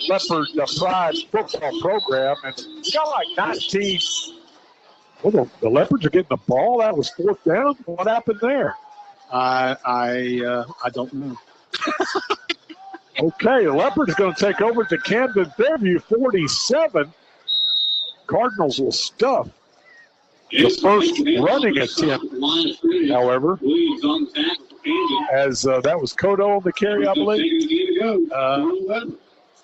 Leopard Pride football program, and he got like 19. Well, the Leopards are getting the ball. That was 4th down. What happened there? I don't know. Okay, the Leopards going to take over to Camden Fairview 47. Cardinals will stuff the first running attempt, however, as that was Kodo on the carry, I believe.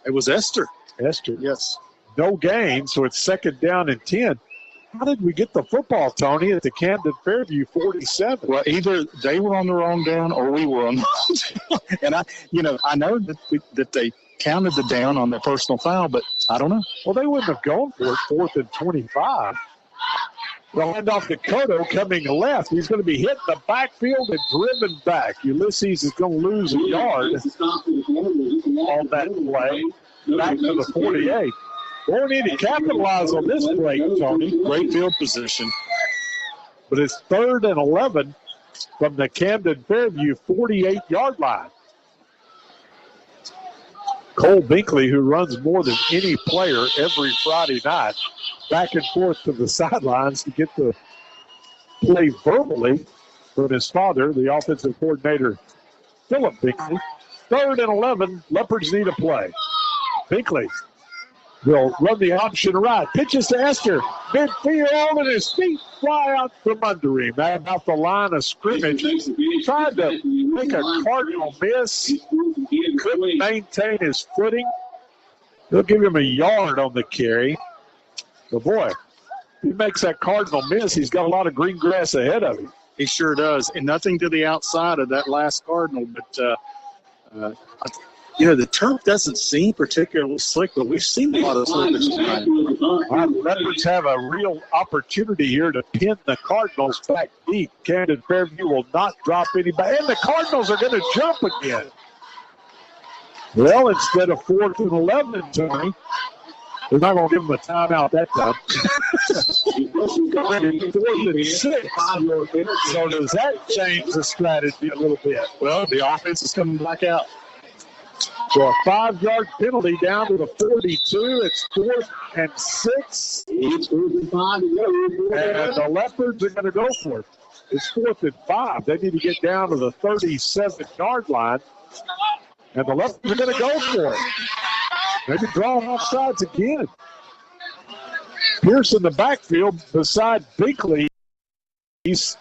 It was Esther. Esther. Yes. No gain, so it's 2nd down and 10. How did we get the football, Tony, at the Camden Fairview 47? Well, either they were on the wrong down or we were on the wrong down. And I know that they counted the down on their personal foul, but I don't know. Well, they wouldn't have gone for it 4th and 25. They'll hand off to Kodo coming left. He's going to be hit in the backfield and driven back. Ulysses is going to lose a yard on that play. Back to the 48. We'll need to capitalize on this play, Tony. Great field position. But it's 3rd and 11 from the Camden Fairview 48-yard line. Cole Binkley, who runs more than any player every Friday night, back and forth to the sidelines to get the play verbally from his father, the offensive coordinator, Philip Binkley. 3rd and 11, Leopards need a play. Binkley will run the option right. Pitches to Esther. Midfield, and his feet fly out from under him. About the line of scrimmage. Tried to make a Cardinal miss. Couldn't maintain his footing. They'll give him a yard on the carry. But boy, he makes that Cardinal miss. He's got a lot of green grass ahead of him. He sure does. And nothing to the outside of that last Cardinal. But, the turf doesn't seem particularly slick, but we've seen a lot of slickness tonight. Leopards have a real opportunity here to pin the Cardinals back deep. Camden Fairview will not drop anybody. And the Cardinals are going to jump again. Well, instead of 4th and 11, Tony, they're not going to give them a timeout that time. 4th and 6. So does that change the strategy a little bit? Well, the offense is coming back out. So a 5-yard penalty down to the 42. It's 4th and 6. And the Leopards are going to go for it. It's 4th and 5. They need to get down to the 37-yard line. And the Leopards are going to go for it. Maybe drawing off sides again. Pierce in the backfield beside Binkley. He's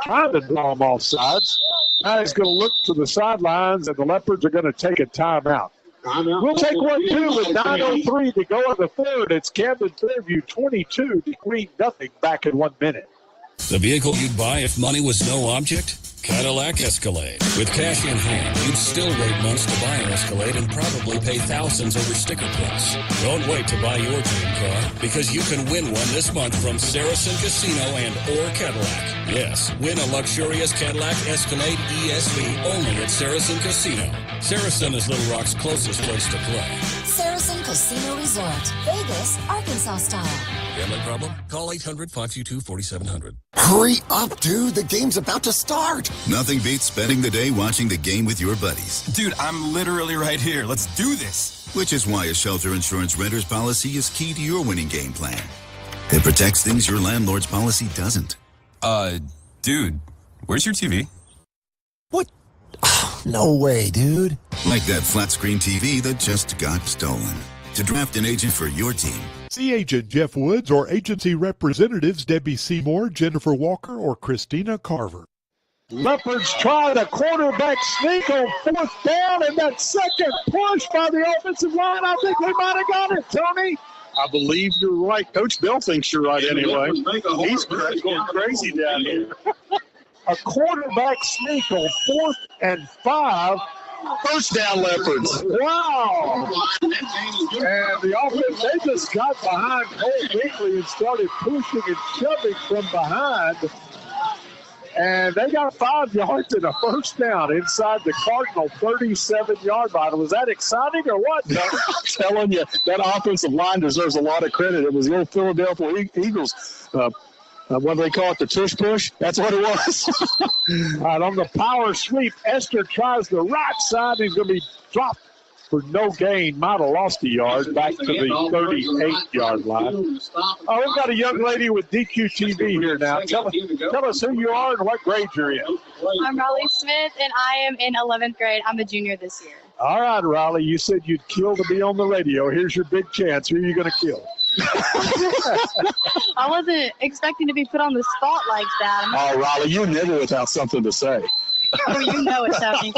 trying to draw him off sides. Now he's going to look to the sidelines, and the Leopards are going to take a timeout. We'll take 1-2 with 9:03 to go in the third. It's Camden Fairview 22, DeQueen nothing, back in 1 minute. The vehicle you'd buy if money was no object? Cadillac Escalade. With cash in hand, you'd still wait months to buy an Escalade and probably pay thousands over sticker price. Don't wait to buy your dream car, because you can win one this month from Saracen Casino and or Cadillac. Yes, win a luxurious Cadillac Escalade ESV only at Saracen Casino. Saracen is Little Rock's closest place to play. Saracen Casino Resort, Vegas, Arkansas style. Gambling problem? Call 800-522-4700. Hurry up, dude. The game's about to start. Nothing beats spending the day watching the game with your buddies. Dude, I'm literally right here. Let's do this. Which is why a shelter insurance renter's policy is key to your winning game plan. It protects things your landlord's policy doesn't. Dude, where's your TV? What? Oh, no way, dude. Like that flat screen TV that just got stolen. To draft an agent for your team, see Agent Jeff Woods or agency representatives Debbie Seymour, Jennifer Walker, or Christina Carver. Leopards try the quarterback sneak on 4th down, and that second push by the offensive line, I think they might have got it, Tony. I believe you're right. Coach Bell thinks you're right anyway. He's going crazy down here. A quarterback sneak on 4th and 5. First down, Leopards. Wow. And the offense, they just got behind Cole Binkley and started pushing and shoving from behind. And they got 5 yards and a first down inside the Cardinal 37-yard line. Was that exciting or what? I'm telling you, that offensive line deserves a lot of credit. It was the old Philadelphia Eagles. What do they call it, the tush push? That's what it was. All right, on the power sweep, Esther tries the right side. He's going to be dropped for no gain. Might have lost a yard back to the 38-yard line. Oh, we've got a young lady with DQTV here now. Tell us who you are and what grade you're in. I'm Raleigh Smith, and I am in 11th grade. I'm a junior this year. All right, Raleigh, you said you'd kill to be on the radio. Here's your big chance. Who are you going to kill? I wasn't expecting to be put on the spot like that. Oh, Raleigh, you're never without something to say. Oh, you know it, Tony.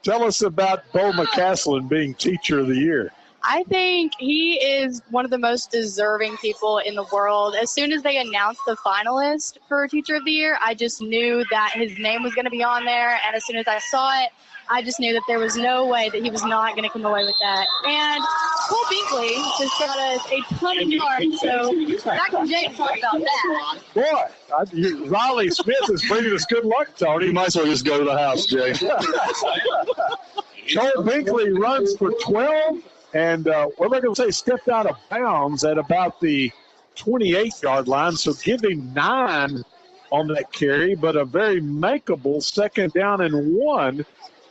Tell us about Bo McCaslin being Teacher of the Year. I think he is one of the most deserving people in the world. As soon as they announced the finalist for Teacher of the Year, I just knew that his name was going to be on there. And as soon as I saw it, I just knew that there was no way that he was not going to come away with that. And Cole Binkley just got us a ton of yards, so Zach and Jay talk about that. Boy, Raleigh Smith is bringing us good luck, Tony. You might as well just go to the house, Jay. Cole Binkley runs for 12, and what am I going to say, stepped out of bounds at about the 28-yard line, so give him 9 on that carry, but a very makeable 2nd down and 1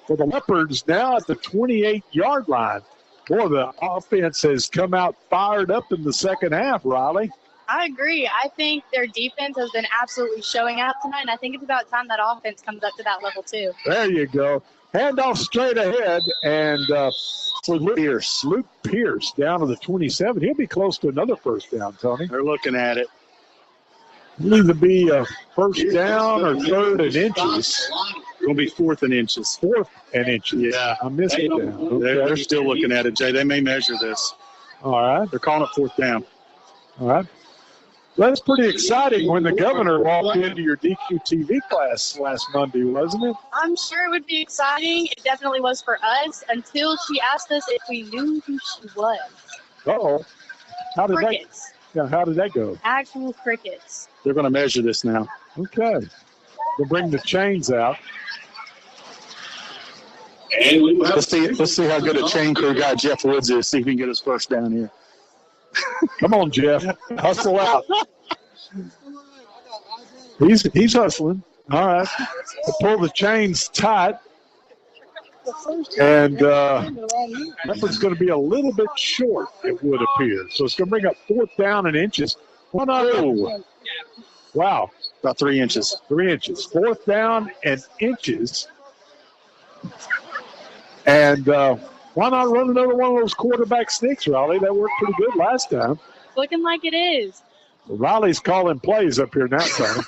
for the Leopards now at the 28-yard line. Boy, the offense has come out fired up in the second half, Riley. I agree. I think their defense has been absolutely showing out tonight, and I think it's about time that offense comes up to that level too. There you go. Handoff straight ahead, and for Luke Pierce down to the 27. He'll be close to another first down, Tony. They're looking at it. It'll either be a first down or 3rd and inches. Going to be 4th and inches. 4th and inches. Yeah. I missed it down. Okay. They're still looking at it, Jay. They may measure this. All right. They're calling it 4th down. All right. That's pretty exciting when the governor walked into your DQTV class last Monday, wasn't it? I'm sure it would be exciting. It definitely was for us until she asked us if we knew who she was. Uh-oh. How did crickets. How did that go? Actual crickets. They're going to measure this now. Okay. We'll bring the chains out. Let's see how good a chain crew guy Jeff Woods is. See if we can get his first down here. Come on, Jeff. Hustle out. He's hustling. All right. We'll pull the chains tight. And that one's going to be a little bit short, it would appear. So it's going to bring up 4th down and inches. Wow. About 3 inches. 3 inches. 4th down and inches. And why not run another one of those quarterback sneaks, Riley? That worked pretty good last time. Looking like it is. Riley's calling plays up here now, son.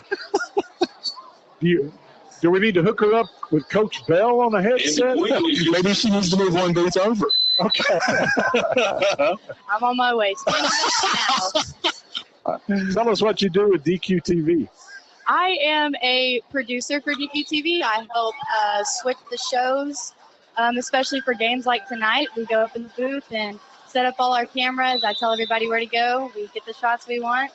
Do we need to hook her up with Coach Bell on the headset? Maybe she needs to move one booth over. Okay. I'm on my way. Tell us what you do with DQTV. I am a producer for DQTV. I help switch the shows, especially for games like tonight. We go up in the booth and set up all our cameras. I tell everybody where to go. We get the shots we want.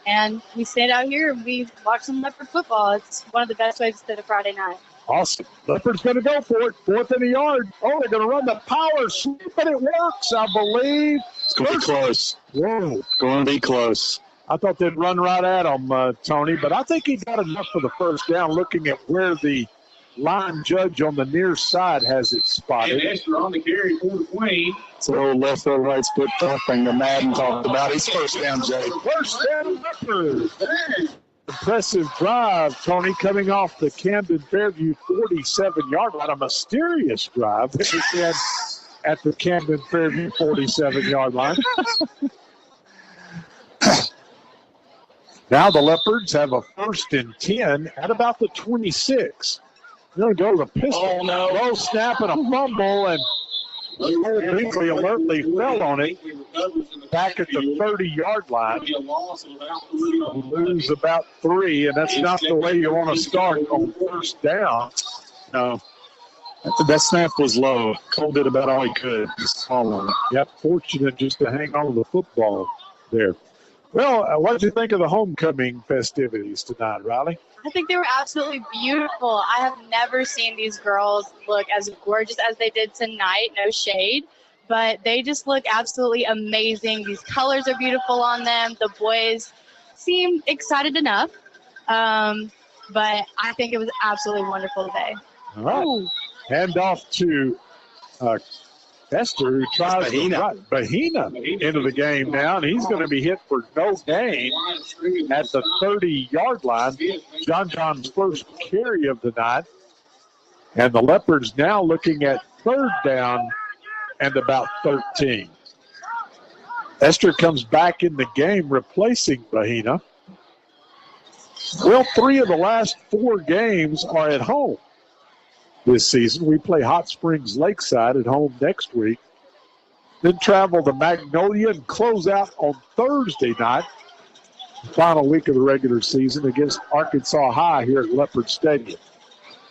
And we stand out here and we watch some Leopard football. It's one of the best ways to spend a Friday night. Awesome. Leopard's going to go for it. 4th and a yard. Oh, they're going to run the power sweep, but it works, I believe. It's going to be close. Whoa. Going to be close. I thought they'd run right at him, Tony, but I think he got enough for the first down looking at where the line judge on the near side has it spotted. And Esther on the carry for the Queen. So left foot, right foot thing that Madden talked about. He's first down, Jay. First down, Leopard. Impressive drive, Tony, coming off the Camden Fairview 47-yard line. A mysterious drive that we had at the Camden Fairview 47-yard line. Now the Leopards have a 1st and 10 at about the 26. They're going to go to the pistol. Oh, no. Low snap and a fumble, and Binkley alertly fell on it back at the 30-yard line. Lose about 3, and that's not the way you want to start on first down. No. That snap was low. Cole did about all he could. Just following it. Yep, fortunate just to hang on to the football there. Well, what did you think of the homecoming festivities tonight, Riley? I think they were absolutely beautiful. I have never seen these girls look as gorgeous as they did tonight. No shade, but they just look absolutely amazing. These colors are beautiful on them. The boys seem excited enough, but I think it was absolutely wonderful day. All right. Ooh. Hand off to Esther, who tries to run Bahina into the game now, and he's going to be hit for no gain at the 30-yard line. John's first carry of the night. And the Leopards now looking at 3rd down and about 13. Esther comes back in the game, replacing Bahina. Well, 3 of the last 4 games are at home this season. We play Hot Springs Lakeside at home next week. Then travel to Magnolia and close out on Thursday night, the final week of the regular season, against Arkansas High here at Leopard Stadium.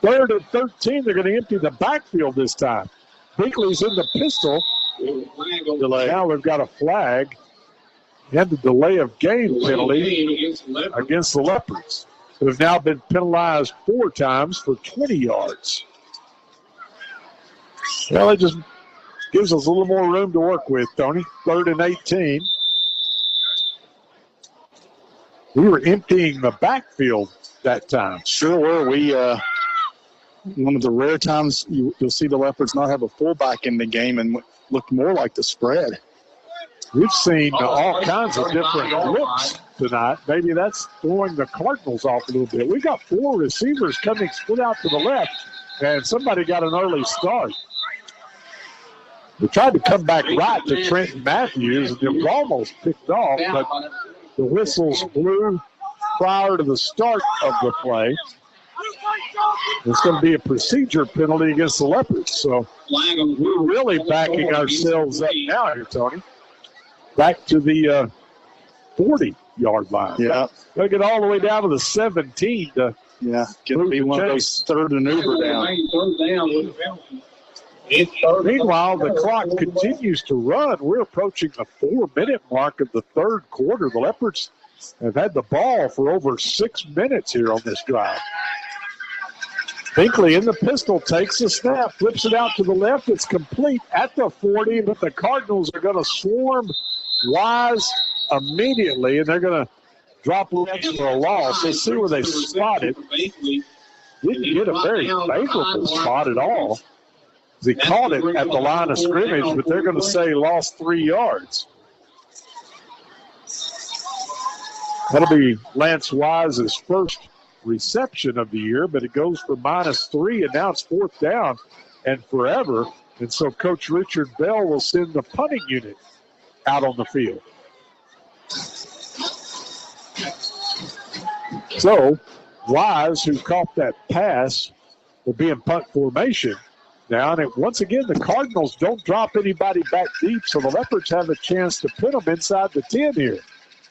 3rd and 13, they're going to empty the backfield this time. Binkley's in the pistol. Delay. Now we've got a flag and the delay of game penalty against the Leopards, who have now been penalized 4 times for 20 yards. Well, it just gives us a little more room to work with, Tony. 3rd and 18. We were emptying the backfield that time. Sure were. We one of the rare times you'll see the Leopards not have a fullback in the game and look more like the spread. We've seen all kinds of different looks tonight. Maybe that's throwing the Cardinals off a little bit. We got 4 receivers coming split out to the left, and somebody got an early start. We tried to come back right to Trenton Matthews, and it was almost picked off, but the whistles blew prior to the start of the play. It's going to be a procedure penalty against the Leopards, so we're really backing ourselves up now here, Tony. Back to the 40-yard line. Yeah. Got to get all the way down to the 17 to get to be one of those 3rd and Uber down. Meanwhile, the clock continues to run. We're approaching the 4-minute mark of the third quarter. The Leopards have had the ball for over 6 minutes here on this drive. Binkley in the pistol, takes the snap, flips it out to the left. It's complete at the 40, but the Cardinals are going to swarm Wise immediately, and they're going to drop Lance for a loss. Let's see where they spot it. Didn't get a very favorable spot at all. He caught it at the line of scrimmage, but they're going to say lost 3 yards. That'll be Lance Wise's first reception of the year, but it goes for -3, and now it's 4th down and forever. And so Coach Richard Bell will send the punting unit out on the field. So Wise, who caught that pass, will be in punt formation now. And once again, the Cardinals don't drop anybody back deep, so the Leopards have a chance to put them inside the 10 here.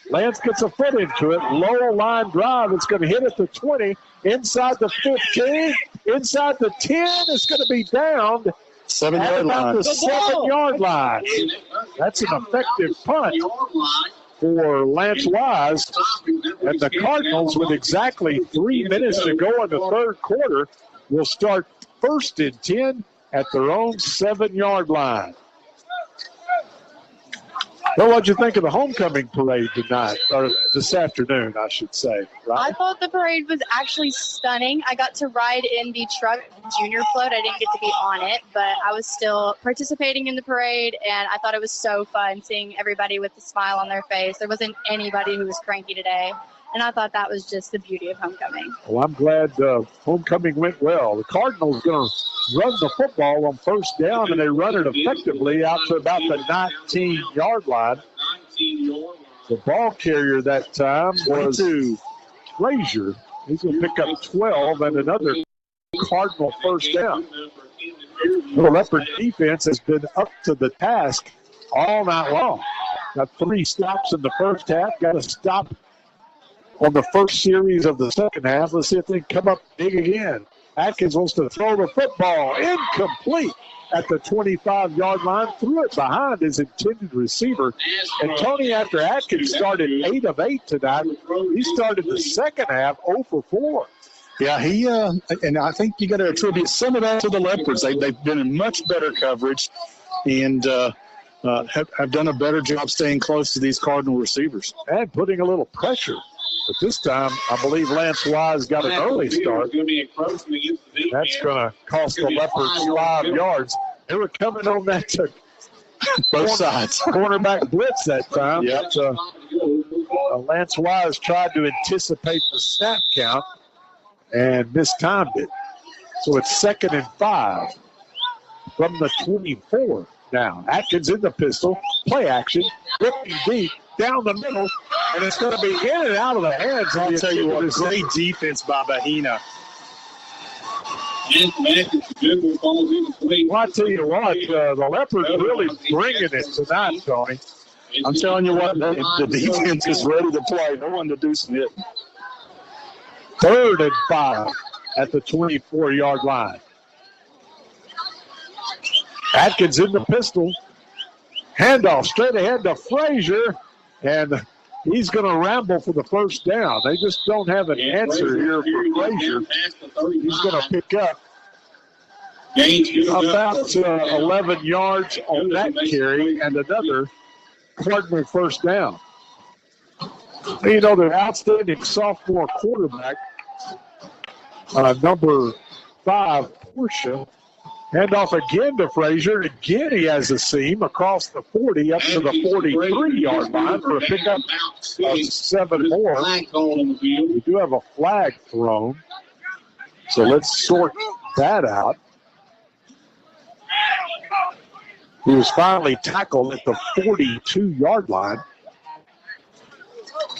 Lance gets a foot into it. Low line drive. It's going to hit at the 20. Inside the 15. Inside the 10. It's going to be downed at about the 7-yard line. That's an effective punt for Lance Wise. And the Cardinals, with exactly 3 minutes to go in the third quarter, will start 1st and 10 at their own 7-yard line. Well, what'd you think of the homecoming parade tonight, or this afternoon, I should say, right? I thought the parade was actually stunning. I got to ride in the truck, junior float. I didn't get to be on it, but I was still participating in the parade, and I thought it was so fun seeing everybody with a smile on their face. There wasn't anybody who was cranky today, and I thought that was just the beauty of homecoming. Well, I'm glad homecoming went well. The Cardinals going to run the football on 1st down, and they run it effectively out to about the 19-yard line. The ball carrier that time was Frazier. He's going to pick up 12 and another Cardinal 1st down. The Leopard defense has been up to the task all night long. Got 3 stops in the first half. Got a stop on the first series of the second half. Let's see if they come up big again. Atkins wants to throw the football. Incomplete at the 25-yard line. Threw it behind his intended receiver. And Tony, after Atkins started 8 of 8 tonight, he started the second half 0 for 4. Yeah, and I think you got to attribute some of that to the Leopards. They've been in much better coverage and have done a better job staying close to these Cardinal receivers. And putting a little pressure. But this time, I believe Lance Wise got an early start. That's going to cost the Leopards 5 yards. They were coming on that both sides cornerback blitz that time. Yep. But, Lance Wise tried to anticipate the snap count and mistimed it. So it's 2nd and 5 from the 24 now. Atkins in the pistol, play action, ripping deep. Down the middle, and it's going to be in and out of the hands. I'll tell you what, great defense by Bahina. Well, I tell you what, the Leopards really bringing it tonight, Tony. I'm telling you what, the defense is ready to play. No one to do some hit. 3rd and 5 at the 24-yard line. Atkins in the pistol. Handoff straight ahead to Frazier. And he's going to ramble for the 1st down. They just don't have an answer here for Frazier. He's going to pick up about 11 yards on that carry and another Cardinal 1st down. You know, their outstanding sophomore quarterback, number 5, Portia, handoff again to Frazier. Again, he has a seam across the 40 up to the 43-yard line for a pickup of 7 more. We do have a flag thrown, so let's sort that out. He was finally tackled at the 42-yard line.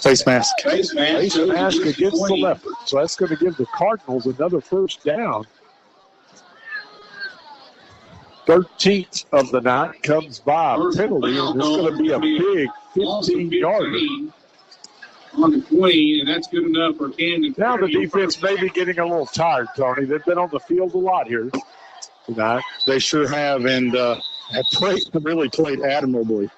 Face mask. Face mask against the Leopards. So that's going to give the Cardinals another 1st down. 13th of the night comes by a penalty, and it's going to be a big 15-yarder. On the 20, and that's good enough for Camden. Now the defense may be getting a little tired, Tony. They've been on the field a lot here. tonight. They sure have, and have really played admirably.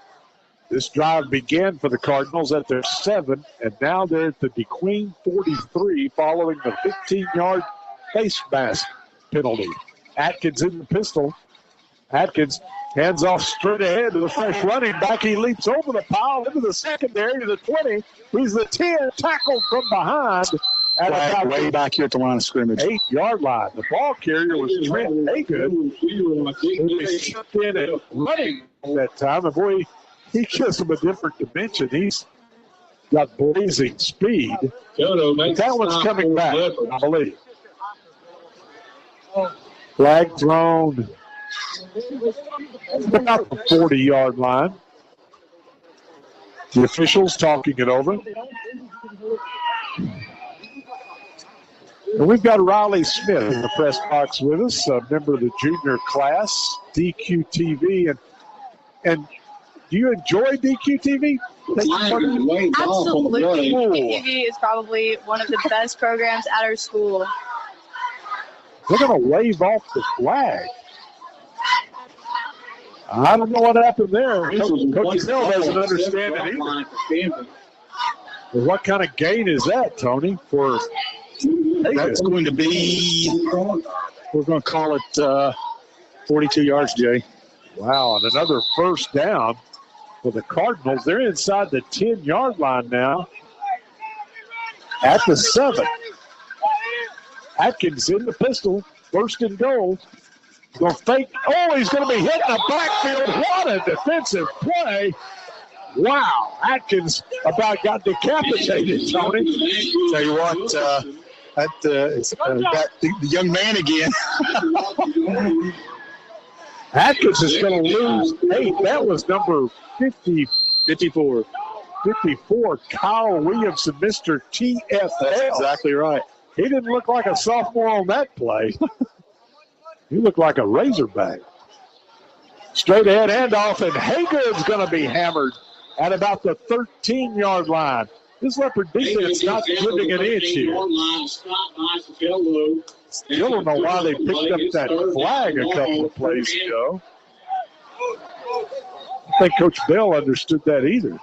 This drive began for the Cardinals at their 7, and now they're at the DeQueen 43 following the 15-yard face mask penalty. Atkins in the pistol. Atkins hands off straight ahead to the fresh running back. He leaps over the pile into the secondary to the 20. He's the 10, tackled from behind. At way back here at the line of scrimmage. 8-yard line. The ball carrier was Trent Hagood. He stepped in and running that time. And boy, he gives him a different dimension. He's got blazing speed. But that one's coming back, I believe. Flag thrown about the 40-yard line. The officials talking it over. And we've got Riley Smith in the press box with us, a member of the junior class, DQTV. And do you enjoy DQTV? Absolutely. DQTV is probably one of the best programs at our school. They're going to wave off the flag. I don't know what happened there. Coach Hill doesn't understand it either. Well, what kind of gain is that, Tony, for That's going to be, we're going to call it 42 yards, Jay. Wow, and another first down for the Cardinals. They're inside the 10-yard line now at the 7. Atkins in the pistol, first and goal. Going to fake. Oh, he's going to be hit in the backfield. What a defensive play. Wow, Atkins about got decapitated, Tony. Tell you what, the young man again. Atkins is going to lose 8. That was number 54. 54, Kyle Williamson, Mr. TFL. That's exactly right. He didn't look like a sophomore on that play. He looked like a Razorback. Straight ahead handoff, and Hagood's going to be hammered at about the 13-yard line. This Leopard defense not giving an inch here. Still don't know why they picked up that flag a couple of plays ago. I think Coach Bell understood that either.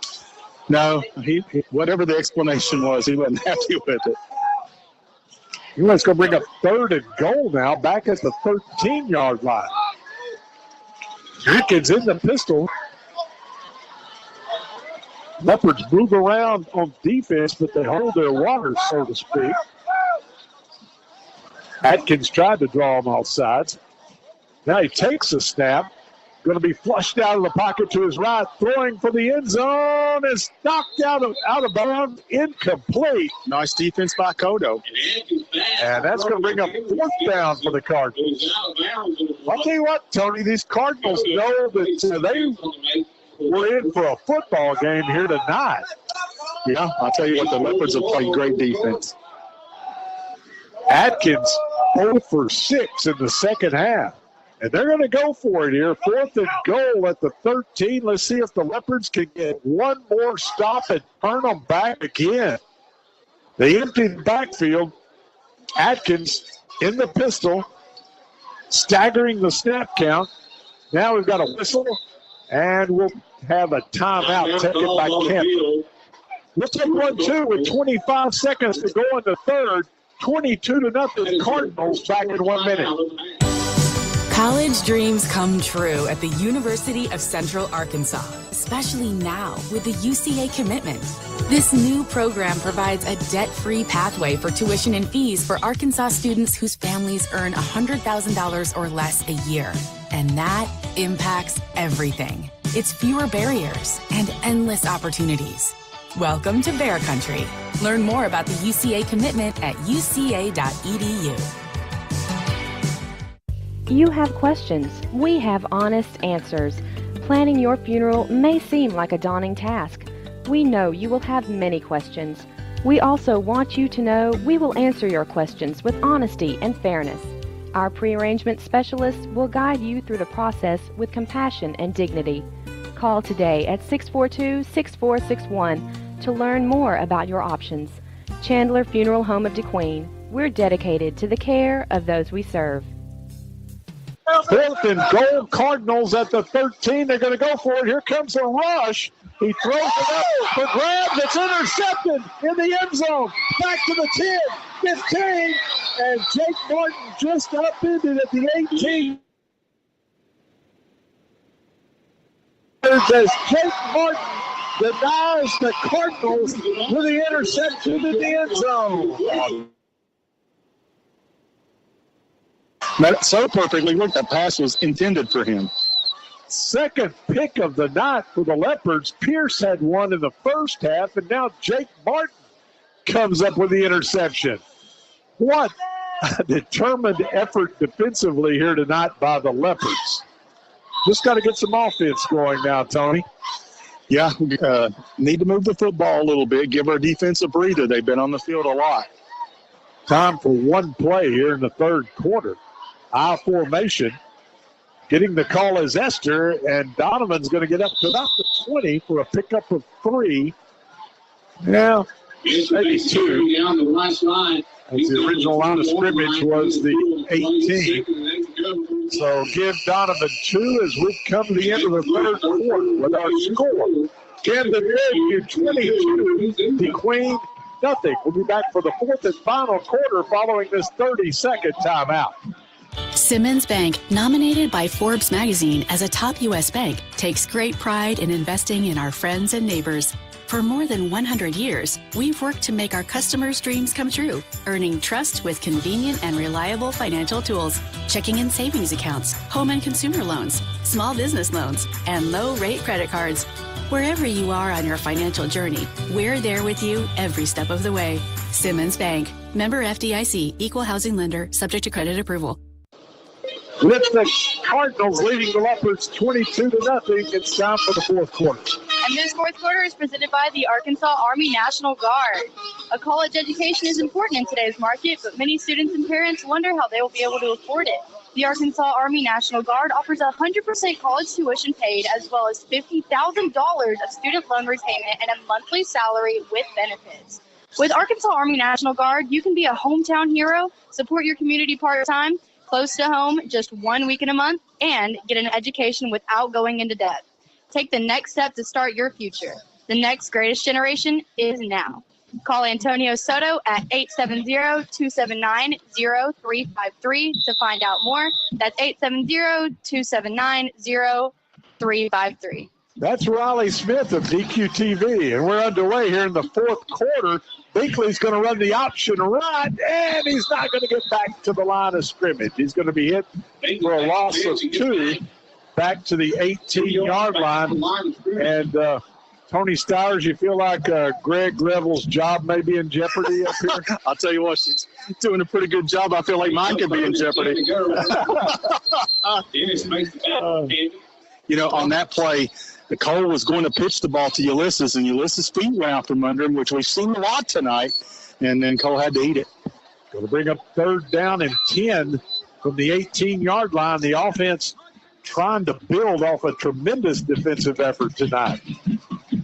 No, he whatever the explanation was, he wasn't happy with it. It's going to bring up 3rd and goal now, back at the 13-yard line. Atkins in the pistol. Leopards move around on defense, but they hold their water, so to speak. Atkins tried to draw him off sides. Now he takes a snap. Going to be flushed out of the pocket to his right. Throwing for the end zone is knocked out of bounds. Incomplete. Nice defense by Kodo. And that's going to bring up 4th down for the Cardinals. I'll tell you what, Tony, these Cardinals know that they were in for a football game here tonight. Yeah, I'll tell you what, the Leopards have played great defense. Atkins 0 for 6 in the second half. And they're going to go for it here. 4th and goal at the 13. Let's see if the Leopards can get one more stop and turn them back again. They empty the backfield. Atkins in the pistol, staggering the snap count. Now we've got a whistle, and we'll have a timeout taken by Camden. We'll take 1-2 with 25 seconds to go in the third. 22-0 Cardinals back in 1 minute. College dreams come true at the University of Central Arkansas, especially now with the UCA commitment. This new program provides a debt-free pathway for tuition and fees for Arkansas students whose families earn $100,000 or less a year. And that impacts everything. It's fewer barriers and endless opportunities. Welcome to Bear Country. Learn more about the UCA commitment at uca.edu. You have questions. We have honest answers. Planning your funeral may seem like a daunting task. We know you will have many questions. We also want you to know we will answer your questions with honesty and fairness. Our pre-arrangement specialists will guide you through the process with compassion and dignity. Call today at 642-6461 to learn more about your options. Chandler Funeral Home of DeQueen. We're dedicated to the care of those we serve. 4th and goal, Cardinals at the 13. They're going to go for it. Here comes a rush. He throws it up for grabs. It's intercepted in the end zone. Back to the 10, 15, and Jake Martin just upended at the 18. As Jake Martin denies the Cardinals with the interception in the end zone. That so perfectly looked, that pass was intended for him. Second pick of the night for the Leopards. Pierce had one in the first half, and now Jake Martin comes up with the interception. What a determined effort defensively here tonight by the Leopards. Just got to get some offense going now, Tony. Yeah, need to move the football a little bit, give our defense a breather. They've been on the field a lot. Time for one play here in the third quarter. I formation. Getting the call is Esther, and Donovan's going to get up to about the 20 for a pickup of 3. Yeah, maybe 2. Down the right line. As the original line of scrimmage was the 18. So give Donovan 2 as we come to the end of the third quarter with our score. Camden Fairview 22, the Queen nothing. We'll be back for the fourth and final quarter following this 30-second timeout. Simmons Bank, nominated by Forbes magazine as a top U.S. bank, takes great pride in investing in our friends and neighbors. For more than 100 years, we've worked to make our customers' dreams come true, earning trust with convenient and reliable financial tools, checking and savings accounts, home and consumer loans, small business loans, and low-rate credit cards. Wherever you are on your financial journey, we're there with you every step of the way. Simmons Bank, member FDIC, equal housing lender, subject to credit approval. With the Cardinals leading the Leopards 22-0, it's time for the fourth quarter. And this fourth quarter is presented by the Arkansas Army National Guard. A college education is important in today's market, but many students and parents wonder how they will be able to afford it. The Arkansas Army National Guard offers 100% college tuition paid, as well as $50,000 of student loan repayment and a monthly salary with benefits. With Arkansas Army National Guard, you can be a hometown hero, support your community part-time, close to home, just 1 week in a month, and get an education without going into debt. Take the next step to start your future. The next greatest generation is now. Call Antonio Soto at 870-279-0353 to find out more. That's 870-279-0353. That's Riley Smith of DQTV, and we're underway here in the fourth quarter. Binkley's going to run the option right, and he's not going to get back to the line of scrimmage. He's going to be hit for a loss of 2 back to the 18-yard line. And Tony Stowers, you feel like Greg Revel's job may be in jeopardy up here? I'll tell you what, she's doing a pretty good job. I feel like mine could be in jeopardy. On that play, Cole was going to pitch the ball to Ulysses, and Ulysses' feet went out from under him, which we've seen a lot tonight, and then Cole had to eat it. Going to bring up third down and 10 from the 18-yard line. The offense trying to build off a tremendous defensive effort tonight.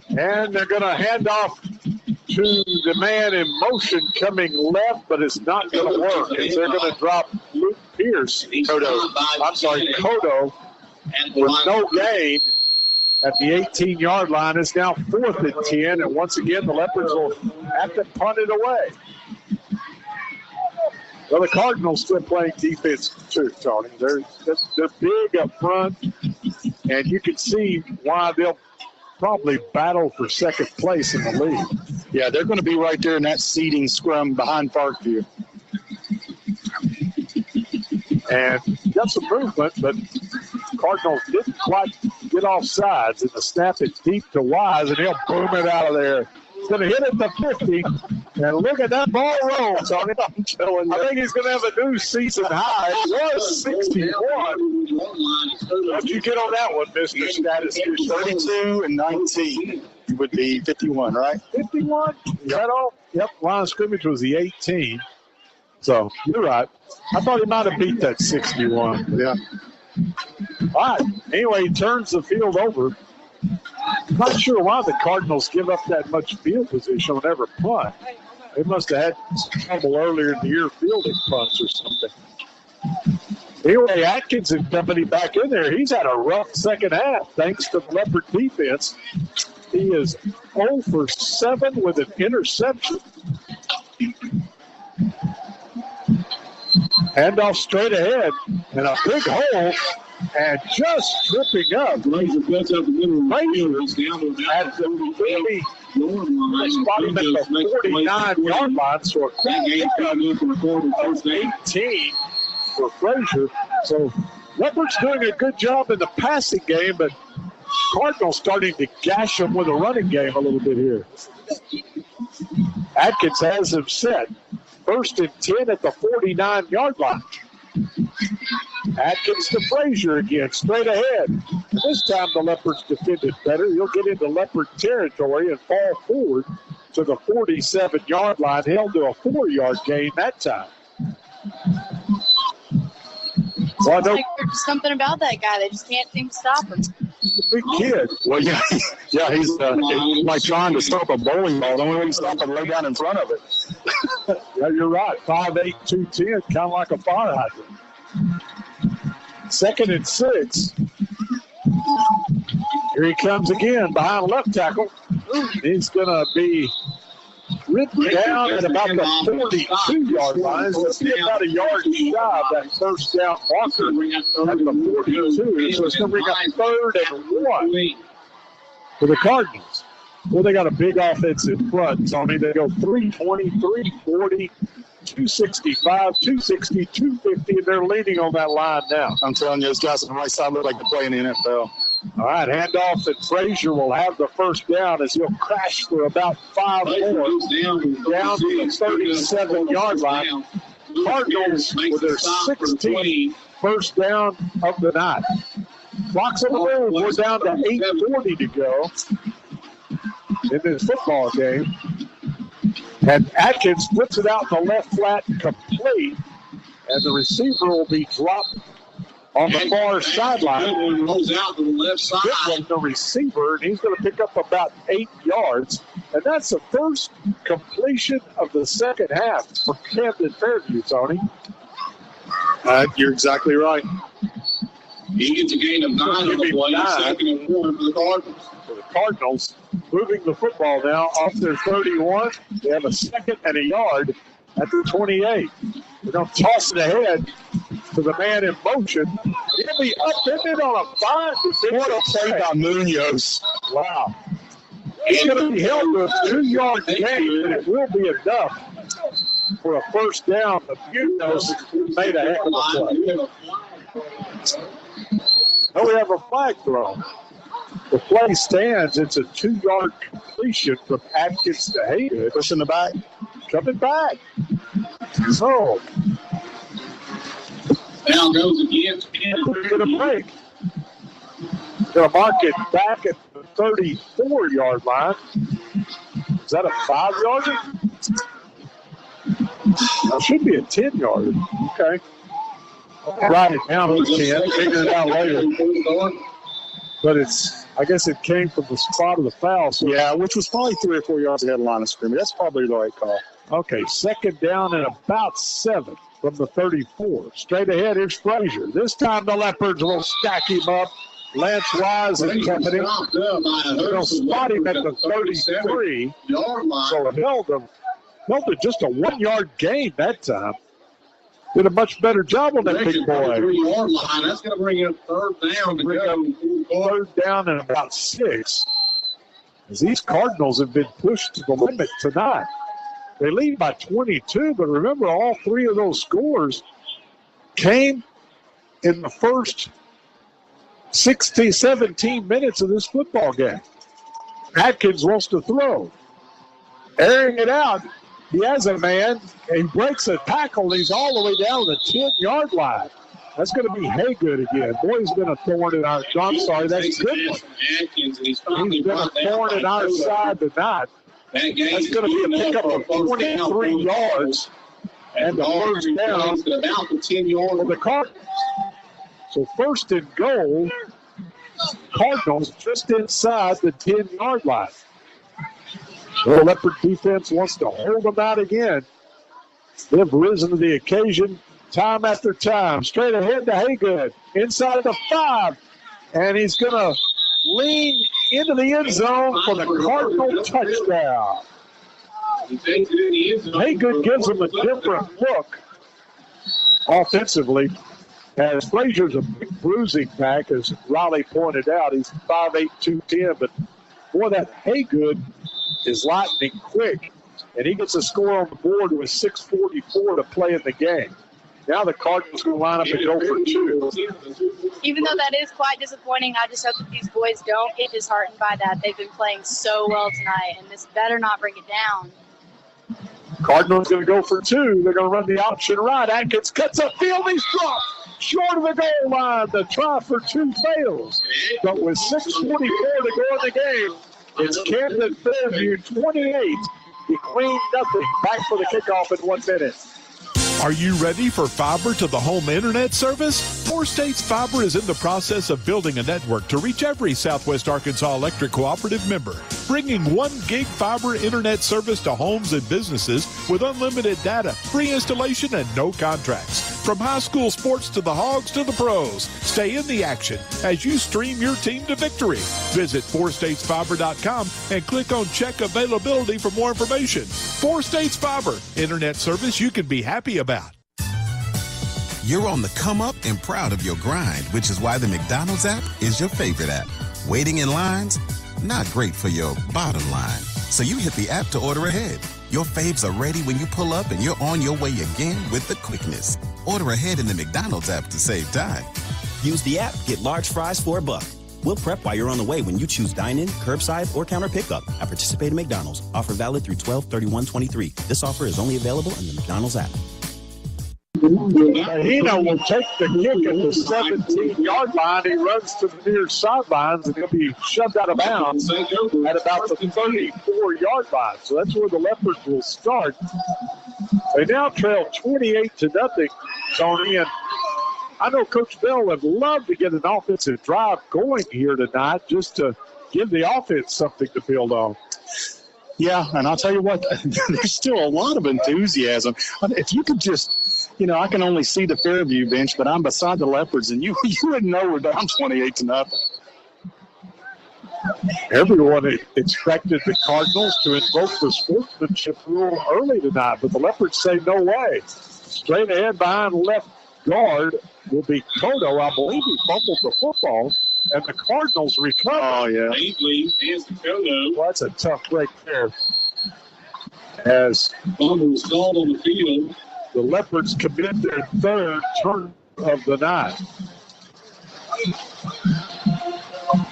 And they're going to hand off to the man in motion coming left, but it's not going to work. They're going to drop Luke Pierce, Kodo, with no gain at the 18-yard line. It's now 4th and 10, and once again, the Leopards will have to punt it away. Well, the Cardinals still playing defense too, Tony. They're big up front, and you can see why they'll probably battle for second place in the league. Yeah, they're going to be right there in that seeding scrum behind Parkview. And got some movement, but Cardinals didn't quite get off sides. And the snap it deep to Wise, and he'll boom it out of there. He's going to hit it to 50. And look at that ball roll, Tony. I'm telling you. I think he's going to have a new season high. It was 61. How'd you get on that one, Mr. Statistician? 32 and 19 would be 51, right? 51? Is that all? Yep, line of scrimmage was the 18. So, you're right. I thought he might have beat that 61. Yeah. All right. Anyway, he turns the field over. I'm not sure why the Cardinals give up that much field position on every punt. They must have had trouble earlier in the year fielding punts or something. Anyway, Atkins and company back in there. He's had a rough second half thanks to the Leopard defense. He is 0 for 7 with an interception. Handoff straight ahead and a big hole and just tripping up. Frazier cuts up the middle of the field. He's down to at the 30. Spotted at the 49-yard line, so a quick 18 for Frazier. So Leopard's doing a good job in the passing game, but Cardinals starting to gash them with a running game a little bit here. Atkins has him set. 1st and 10 at the 49-yard line. Atkins to Frazier again, straight ahead. And this time the Leopards defended better. He'll get into Leopard territory and fall forward to the 47-yard line. Held to a 4-yard gain that time. Well, like there's something about that guy. They just can't seem to stop him. Big kid. Well, yeah, he's like trying to stop a bowling ball. The only way to stop it, lay down in front of it. Yeah, you're right. 5'8", 210, kind of like a fire hydrant. 2nd and 6. Here he comes again behind left tackle. He's going to be written down at about the 42-yard line. It's about a yard shy of that first down marker at the 42. So it's going to bring up 3rd and 1 for the Cardinals. Well, they got a big offense in front, Tony. They go 320, 340, 265, 260, 250, and they're leaning on that line now. I'm telling you, those guys on the right side look like they play in the NFL. All right, handoff, and Frazier will have the first down as he'll crash for about 5 more down to the 37-yard line. Cardinals with their 16th first down of the night. Clock's on the road. We're down to 8:40 to go in this football game. And Atkins puts it out in the left flat complete, and the receiver will be dropped on the far sideline. Rolls out to the left side. The receiver, and he's going to pick up about 8 yards. And that's the first completion of the second half for Camden Fairview, Tony. You're exactly right. He gets a gain of 9 on the play. 2nd and 1 for the Cardinals. For the Cardinals, moving the football now off their 31. They have a 2nd and a yard at the 28. They're going to toss it ahead to the man in motion. He'll be upended on a 5 to 6. What a play by Munoz. Wow. He's going to be held to a 2-yard gain, and it will be enough for a first down. But Munoz made a heck of a play. Oh, we have a flag thrown. The play stands. It's a 2-yard completion from Atkins to Haygood. Pushing the back. Coming back. So. Now goes again. We're going to break. Going to mark it back at the 34-yard line. Is that a 5-yarder? That should be a 10-yarder. Okay. I'll write it down if we can. Figure it out later. But I guess it came from the spot of the foul. So yeah, which was probably 3 or 4 yards ahead of the line of scrimmage. That's probably the right call. Okay, 2nd down and about 7 from the 34. Straight ahead, here's Frazier. This time the Leopards will stack him up. Lance Wise and company. They'll spot him at the 33. So held him just a 1-yard gain that time. Did a much better job on that big boy. 3-yard line. That's going to bring up 3rd down. Third down and about 6. As these Cardinals have been pushed to the limit tonight. They lead by 22, but remember all 3 of those scores came in the first 17 minutes of this football game. Atkins wants to throw. Airing it out. He has a man, and he breaks a tackle, and he's all the way down to the 10-yard line. That's going to be Haygood again. Boy, he's been a thorn in our – I'm sorry, that's Goodwin. He's been a thorn in our side tonight. That's going to be a pickup of 23 yards and the first down for the Cardinals. So 1st and goal, Cardinals just inside the 10-yard line. The Leopard defense wants to hold them out again. They've risen to the occasion time after time. Straight ahead to Haygood. Inside of the 5. And he's going to lean into the end zone for the Cardinal touchdown. Haygood gives him a different look offensively. As Frazier's a big bruising back, as Riley pointed out. He's 5'8", 210. But, boy, that Haygood is lightning quick. And he gets a score on the board with 6:44 to play in the game. Now the Cardinals going to line up and go for 2. Even though that is quite disappointing, I just hope that these boys don't get disheartened by that. They've been playing so well tonight, and this better not bring it down. Cardinals going to go for 2. They're going to run the option right. Atkins cuts upfield. He's dropped short of the goal line. The try for 2 fails. But with 6:44 to go in the game, it's Camden Fairview 28. The Queen nothing. Back for the kickoff in 1 minute. Are you ready for fiber to the home internet service? 4 States Fiber is in the process of building a network to reach every Southwest Arkansas Electric Cooperative member, bringing 1 gig fiber internet service to homes and businesses with unlimited data, free installation, and no contracts. From high school sports to the Hogs to the pros, stay in the action as you stream your team to victory. Visit 4statesfiber.com and click on check availability for more information. 4 States Fiber, internet service you can be happy about. You're on the come up and proud of your grind, which is why the McDonald's app is your favorite app. Waiting in lines? Not great for your bottom line. So you hit the app to order ahead. Your faves are ready when you pull up and you're on your way again with the quickness. Order ahead in the McDonald's app to save time. Use the app, get large fries for $1. We'll prep while you're on the way when you choose dine-in, curbside, or counter pickup at participating McDonald's. Offer valid through 12/31/23. This offer is only available in the McDonald's app. Mahino will take the kick at the 17-yard line. He runs to the near sidelines, and he'll be shoved out of bounds at about the 34-yard line. So that's where the Leopards will start. They now trail 28-0, Tony. And I know Coach Bell would love to get an offensive drive going here tonight just to give the offense something to build on. Yeah, and I'll tell you what, there's still a lot of enthusiasm. If you could just, I can only see the Fairview bench, but I'm beside the Leopards, and you wouldn't know we're down 28-0. Everyone expected the Cardinals to invoke the sportsmanship rule early tonight, but the Leopards say no way. Straight ahead behind left guard will be Kodo. I believe he fumbled the football, and the Cardinals recover. Oh, yeah. Well, that's a tough break there. As fumble was called on the field, the Leopards commit their 3rd turn of the night.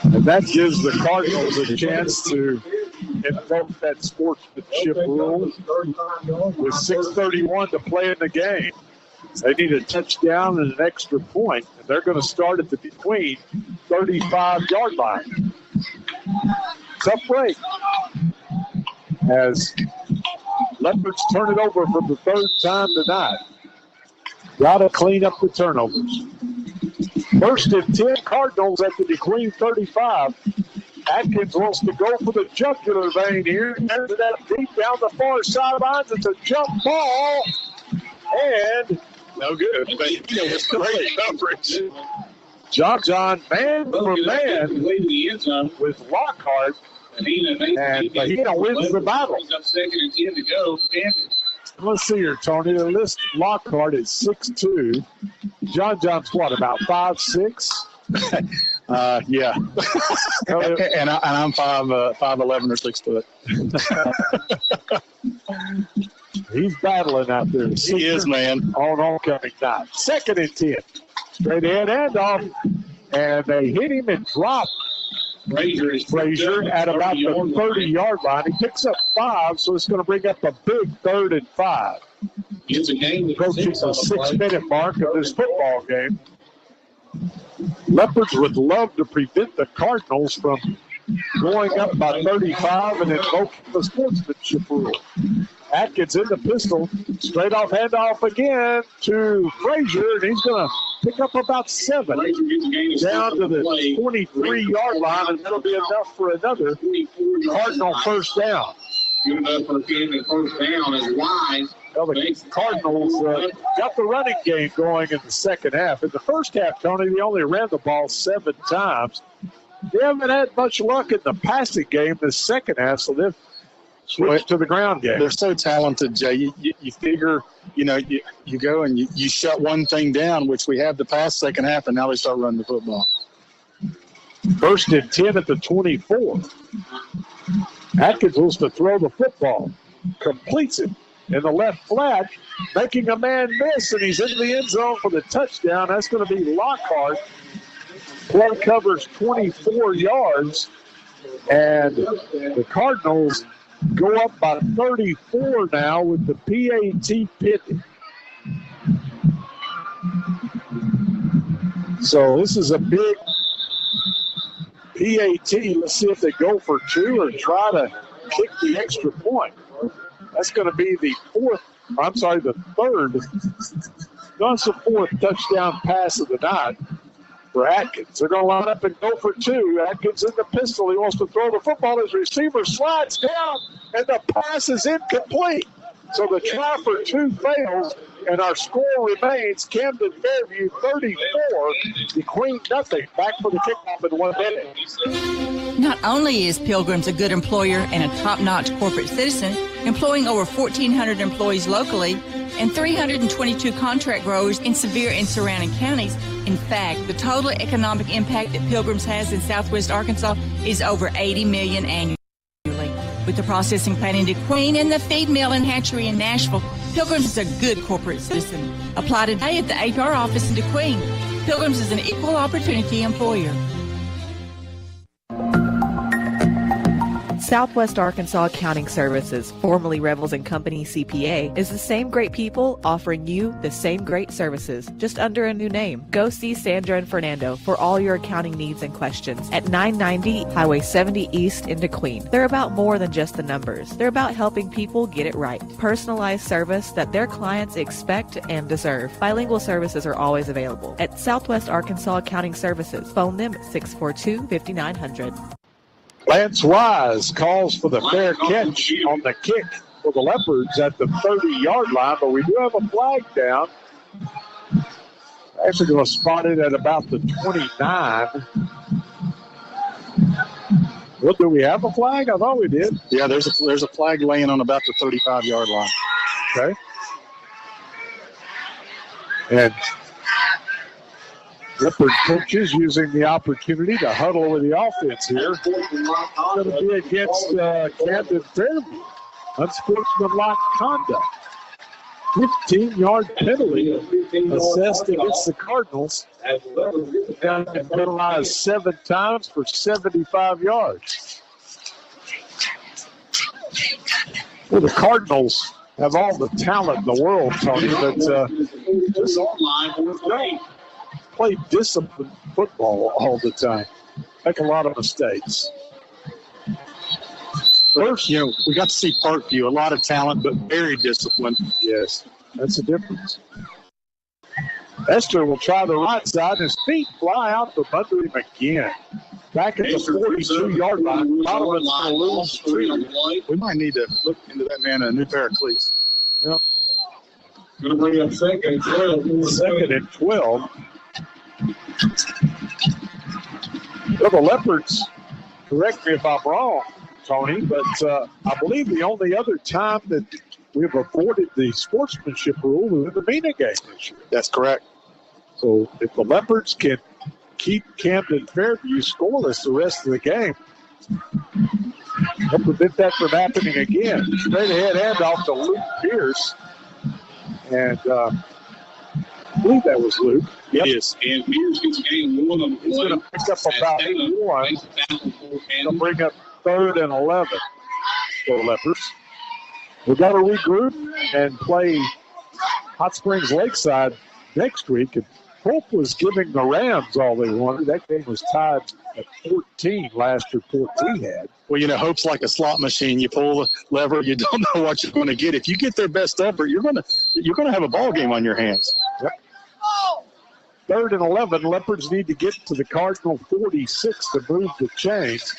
And that gives the Cardinals a chance to invoke that sportsmanship rule with 6:31 to play in the game. They need a touchdown and an extra point, and they're going to start at the between 35-yard line. Tough break as Leopards turn it over for the 3rd time tonight. Got to clean up the turnovers. 1st and 10, Cardinals at the between 35. Atkins wants to go for the jugular vein here. There's that deep down the far sidelines. It's a jump ball. And no good. But it was great coverage. John man for man with Lockhart. And Mahino wins the battle. 2nd and 10 to go. Let's see here, Tony. The list Lockhart is 6'2". John's what, about 5'6"? Yeah. and I'm 5'11" or 6 foot. He's battling out there. He is, man. On homecoming night. 2nd and 10. Straight ahead handoff. And they hit him and drop Frazier at about the 30-yard line. He picks up 5, so it's going to bring up a big 3rd and 5. Approaching the 6-minute mark of this football game. Leopards would love to prevent the Cardinals from going up by 35 and invoking the sportsmanship rule. Atkins in the pistol, straight off handoff again to Frazier, and he's going to pick up about 7 down to the 23-yard line, and that'll be enough for another Cardinal 1st down. Good enough for a Camden 1st down as Wise Well, the Cardinals got the running game going in the second half. In the first half, Tony, they only ran the ball 7 times. They haven't had much luck in the passing game this second half, so they've switched to the ground game. They're so talented, Jay. You figure, you go and you shut one thing down, which we have the past second half, and now they start running the football. 1st and 10 at the 24. Atkins wants to throw the football. Completes it in the left flat, making a man miss, and he's in the end zone for the touchdown. That's going to be Lockhart. Play covers 24 yards, and the Cardinals go up by 34 now with the PAT pitting. So this is a big PAT. Let's see if they go for 2 or try to kick the extra point. That's going to be the third. That's the 4th touchdown pass of the night for Atkins. They're going to line up and go for 2. Atkins in the pistol. He wants to throw the football. His receiver slides down, and the pass is incomplete. So the try for 2 fails, and our score remains Camden Fairview 34, the Queen nothing. Back for the kickoff in 1 minute. Not only is Pilgrim's a good employer and a top-notch corporate citizen, employing over 1,400 employees locally and 322 contract growers in Sevier and surrounding counties. In fact, the total economic impact that Pilgrim's has in Southwest Arkansas is over $80 million annually. With the processing plant in DeQueen and the feed mill and hatchery in Nashville, Pilgrim's is a good corporate citizen. Apply today at the HR office in DeQueen. Pilgrim's is an equal opportunity employer. Southwest Arkansas Accounting Services, formerly Revels & Company CPA, is the same great people offering you the same great services, just under a new name. Go see Sandra and Fernando for all your accounting needs and questions at 990 Highway 70 East in DeQueen. They're about more than just the numbers. They're about helping people get it right. Personalized service that their clients expect and deserve. Bilingual services are always available at Southwest Arkansas Accounting Services. Phone them at 642-5900. Lance Wise calls for the fair catch on the kick for the Leopards at the 30-yard line, but we do have a flag down. Actually going to spot it at about the 29. What, do we have a flag? I thought we did. Yeah, there's a flag laying on about the 35-yard line. Okay. And Leopard coaches using the opportunity to huddle with the offense here. It's going to be against Camden Fairview. Unsportsmanlike conduct. 15-yard penalty assessed against the Cardinals. And penalized 7 times for 75 yards. Well, the Cardinals have all the talent in the world, Tony, but play disciplined football all the time. Make a lot of mistakes. First, we got to see Parkview. A lot of talent, but very disciplined. Yes, that's the difference. Esther will try the right side. His feet fly out from under him again. Back at the 42-yard line. Donovan's going to lose 3. We might need to look into that man a new pair of cleats. Yep. Going to bring up 2nd and 12. 2nd and 12. Well, the Leopards, correct me if I'm wrong, Tony, but I believe the only other time that we've avoided the sportsmanship rule was in the Mena game this year. That's correct. So if the Leopards can keep Camden Fairview scoreless the rest of the game, they'll prevent that from happening again. Straight ahead handoff to Luke Pierce. And I believe that was Luke. Yep. It is. And Pierce gets game 1 of 1. He's going to pick up about 1. He'll bring up 3rd and 11 for the Leopards. We've got to regroup and play Hot Springs Lakeside next week. And Hope was giving the Rams all they wanted. That game was tied at 14 last report we had. Well, Hope's like a slot machine. You pull the lever, you don't know what you're going to get. If you get their best effort, you're going to have a ball game on your hands. Yep. 3rd and 11. Leopards need to get to the Cardinal 46 to move the chains.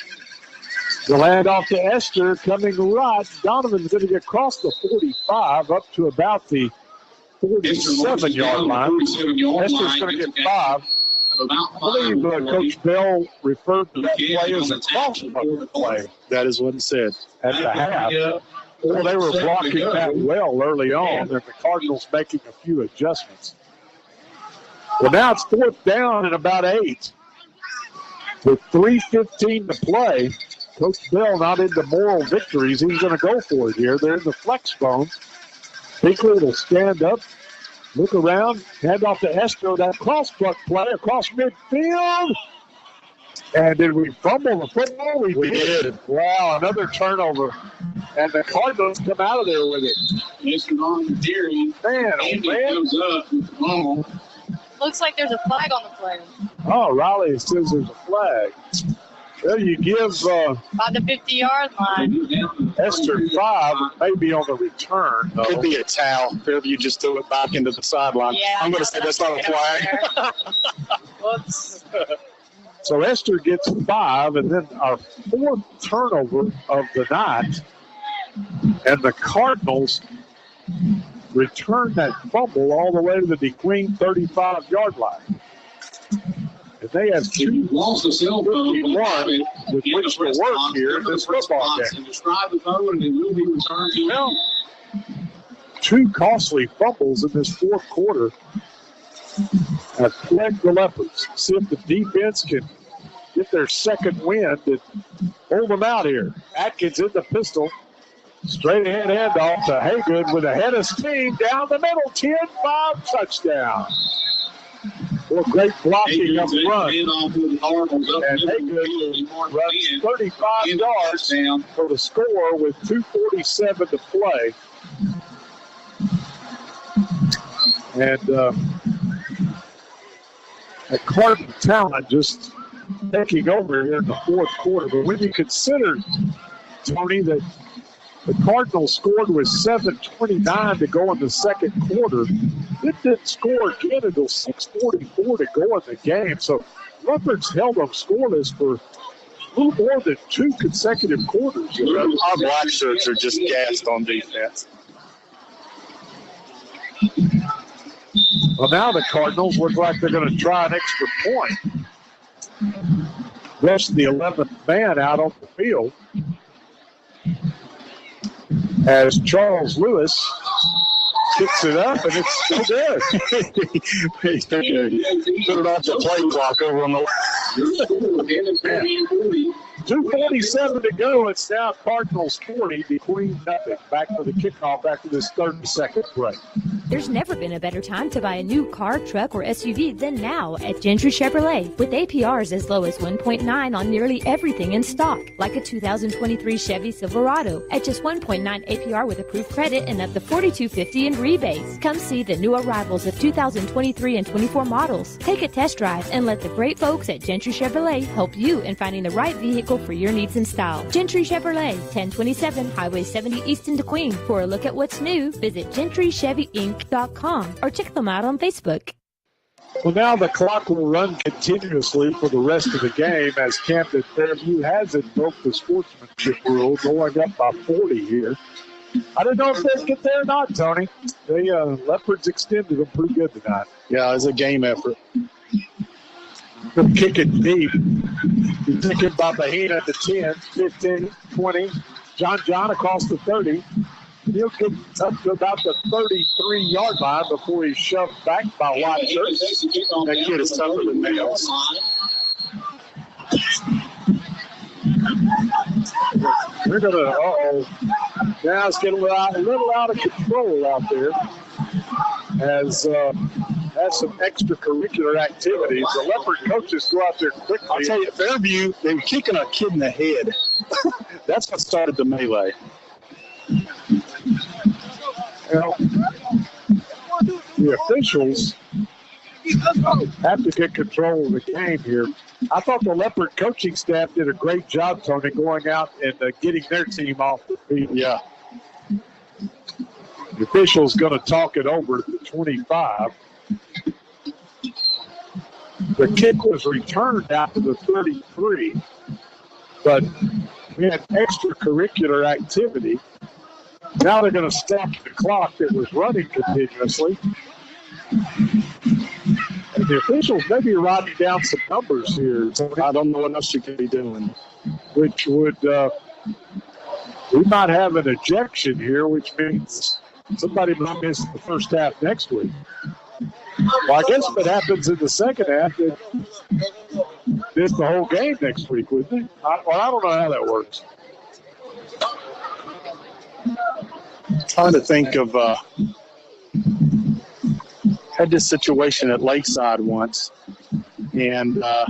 The handoff to Esther coming right. Donovan's going to get across the 45 up to about the 47-yard line. Esther's going to get 5. I believe Coach Bell referred to that play as a crossbuck play. That is what he said. At the half. Well, they were blocking that well early on, and the Cardinals making a few adjustments. Well, now it's 4th down and about 8. With 3:15 to play, Coach Bell not into moral victories. He's going to go for it here. They're in the flex zone. Pinkley will stand up, look around, hand off to Esther. That crossbuck play across midfield. And did we fumble the football? We did. Wow, another turnover. And the Cardinals come out of there with it. It's on the theory. Man, comes up with the ball. Looks like there's a flag on the play. Oh, Riley says there's a flag. Well, you give By the 50-yard line. Esther 5, maybe on the return, though. Could be a towel. Fairview just threw it back into the sideline. Yeah, I'm going to say that's not a flag. Whoops. So Esther gets 5, and then our 4th turnover of the night. And the Cardinals return that fumble all the way to the DeQueen 35-yard line. And they have 2 lost the cell phone with which to work here in this football game. Describe the phone and it will be returned to well, 2 costly fumbles in this 4th quarter have plagued the Leopards. See if the defense can get their second win and hold them out here. Atkins in the pistol. Straight ahead handoff to Haygood with a head of steam down the middle. 10-5 touchdown. Well, great blocking up front. And Haygood runs 35 yards for the score with 2:47 to play. And a Cardinal talent just taking over here in the 4th quarter. But when you consider, Tony, that the Cardinals scored with 7:29 to go in the 2nd quarter, it didn't score again until 6:44 to go in the game. So Leopards held them scoreless for a little more than 2 consecutive quarters. Our black shirts are just gassed on defense. Well, now the Cardinals look like they're going to try an extra point. Rest the 11th man out on the field as Charles Lewis kicks it up, and it's still good. Put it off the play clock over on the 2:47 to go. It's now Cardinals 40, DeQueen nothing. Back for the kickoff after this 30-second break. There's never been a better time to buy a new car, truck, or SUV than now at Gentry Chevrolet. With APRs as low as 1.9 on nearly everything in stock, like a 2023 Chevy Silverado at just 1.9 APR with approved credit and up to $4,250 in rebates. Come see the new arrivals of 2023 and 24 models. Take a test drive and let the great folks at Gentry Chevrolet help you in finding the right vehicle for your needs and style. Gentry Chevrolet, 1027 Highway 70 East in DeQueen. For a look at what's new, visit GentryChevyInc.com or check them out on Facebook. Well, now the clock will run continuously for the rest of the game as Camden Fairview has invoked the sportsmanship rule, going up by 40 here. I don't know if they'll get there or not, Tony. The Leopards extended them pretty good tonight. Yeah, it was a game effort. They'll kick it deep. He's taken by Bahena at the 10, 15, 20. John across the 30. He'll get up to about the 33-yard line before he's shoved back by White Shirts. That kid is tougher than nails. We're going to, now it's getting a little out of control out there as has some extracurricular activities. The Leopard coaches go out there quickly. I'll tell you, Fairview, they were kicking a kid in the head. That's what started the melee. Well, the officials have to get control of the game here. I thought the Leopard coaching staff did a great job, Tony, going out and getting their team off the field. Yeah. The official's going to talk it over to the 25. The kick was returned out to the 33, but We had extracurricular activity. Now they're going to stop the clock that was running continuously. And the officials may be writing down some numbers here. I don't know what else you could be doing. Which would, we might have an ejection here, which means somebody might miss the first half next week. Well, I guess if it happens in the second half, then miss the whole game next week, wouldn't it? I don't know how that works. Trying to think of had this situation at Lakeside once, and I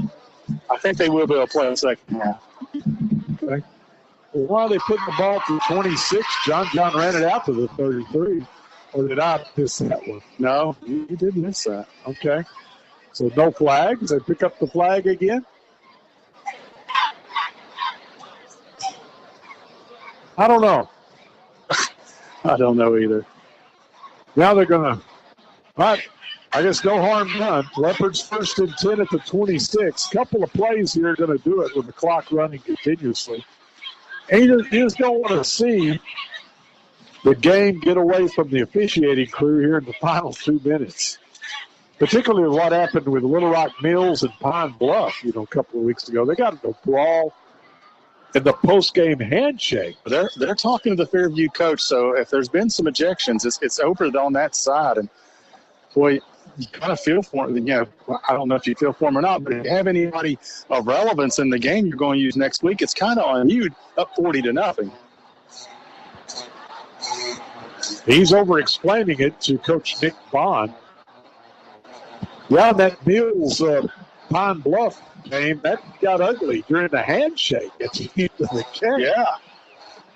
think they will be able to play the second half. Okay. Well, why are they putting the ball to 26? John ran it out to the 33. Or did I miss that one? No, you did miss that. Okay. So no flags. They pick up the flag again. I don't know. I don't know either. Now they're going to, I guess no harm done. Leopards first and 10 at the 26. Couple of plays here are going to do it with the clock running continuously. And you just don't want to see the game get away from the officiating crew here in the final 2 minutes. Particularly what happened with Little Rock Mills and Pine Bluff, a couple of weeks ago. They got into a brawl in the post-game handshake. They're talking to the Fairview coach, so if there's been some ejections, it's over on that side. And, boy, you kind of feel for him. I don't know if you feel for him or not, but if you have anybody of relevance in the game you're going to use next week, it's kind of on you, up 40-0. He's over-explaining it to Coach Nick Bond. Yeah, that Mills Pine Bluff game, that got ugly during the handshake at the end of the game. Yeah.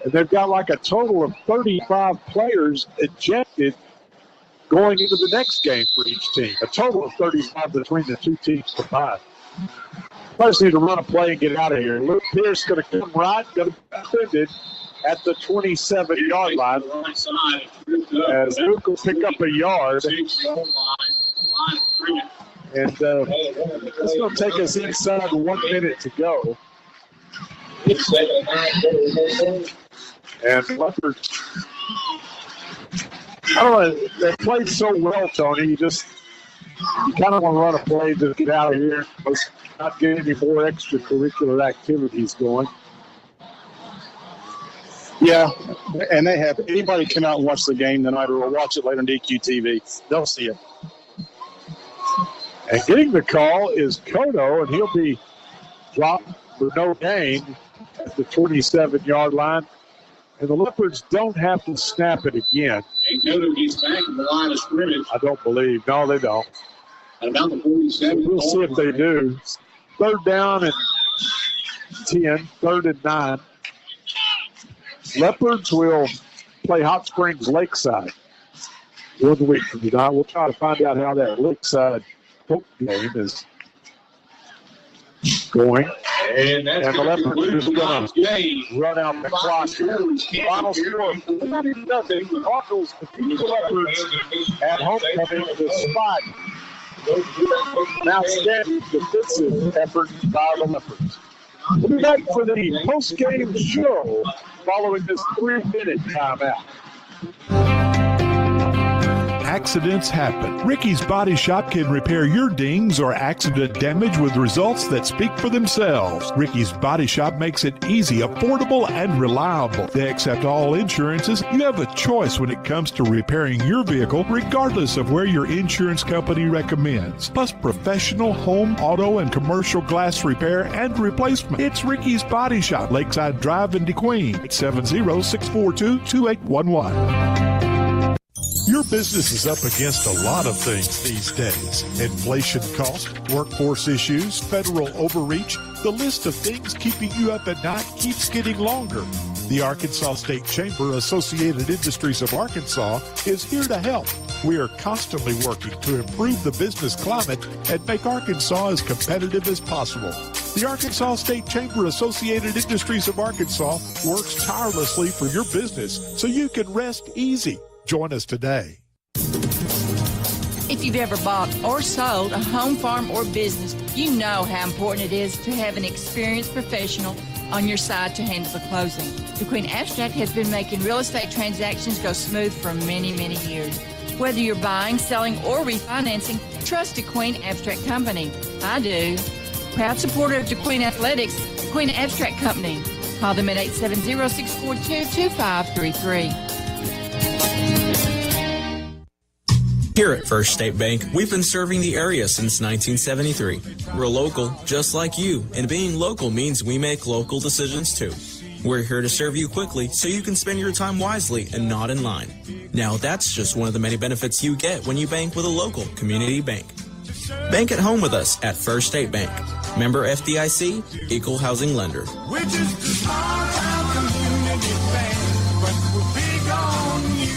And they've got like a total of 35 players ejected going into the next game for each team. A total of 35 between the two teams combined. Players need to run a play and get out of here. Luke Pierce going to come right, going to be offended at the 27-yard line. As Luke will pick up a yard. And it's going to take us inside 1 minute to go. And Leopard, I don't know, they played so well, Tony. You kind of want to run a play to get out of here. Let's not get any more extracurricular activities going. Yeah, and they have. Anybody come out and watch the game tonight or will watch it later on DQ TV, they'll see it. And getting the call is Kodo, and he'll be dropped for no gain at the 27-yard line. And the Leopards don't have to snap it again. And Kodo gets back in the line of scrimmage. I don't believe. No, they don't. At about the 47. We'll see if they do. 3rd down and 10, 3rd and 9. Leopards will play Hot Springs Lakeside 1 week from tonight. We'll try to find out how that Lakeside game is going. And the Leopards are going to run out the clock. Final score, 30-0. Cardinals defeat the Leopards at homecoming despite an outstanding defensive effort by the Leopards. We'll be back for the post-game show following this 3-minute timeout. Accidents happen. Ricky's Body Shop can repair your dings or accident damage with results that speak for themselves. Ricky's Body Shop makes it easy, affordable, and reliable. They accept all insurances. You have a choice when it comes to repairing your vehicle, regardless of where your insurance company recommends. Plus professional home, auto, and commercial glass repair and replacement. It's Ricky's Body Shop, Lakeside Drive in DeQueen, 870-642-2811. Your business is up against a lot of things these days. Inflation costs, workforce issues, federal overreach. The list of things keeping you up at night keeps getting longer. The Arkansas State Chamber Associated Industries of Arkansas is here to help. We are constantly working to improve the business climate and make Arkansas as competitive as possible. The Arkansas State Chamber Associated Industries of Arkansas works tirelessly for your business so you can rest easy. Join us today. If you've ever bought or sold a home, farm, or business, you know how important it is to have an experienced professional on your side to handle the closing. DeQueen Abstract has been making real estate transactions go smooth for many, many years. Whether you're buying, selling, or refinancing, trust DeQueen Abstract Company. I do. Proud supporter of DeQueen Athletics, DeQueen Abstract Company. Call them at 870-642-2533. Here at First State Bank, we've been serving the area since 1973. We're local, just like you, and being local means we make local decisions too. We're here to serve you quickly so you can spend your time wisely and not in line. Now, that's just one of the many benefits you get when you bank with a local community bank. Bank at home with us at First State Bank. Member FDIC, Equal Housing Lender. We're just a small town community bank, but we're big on you.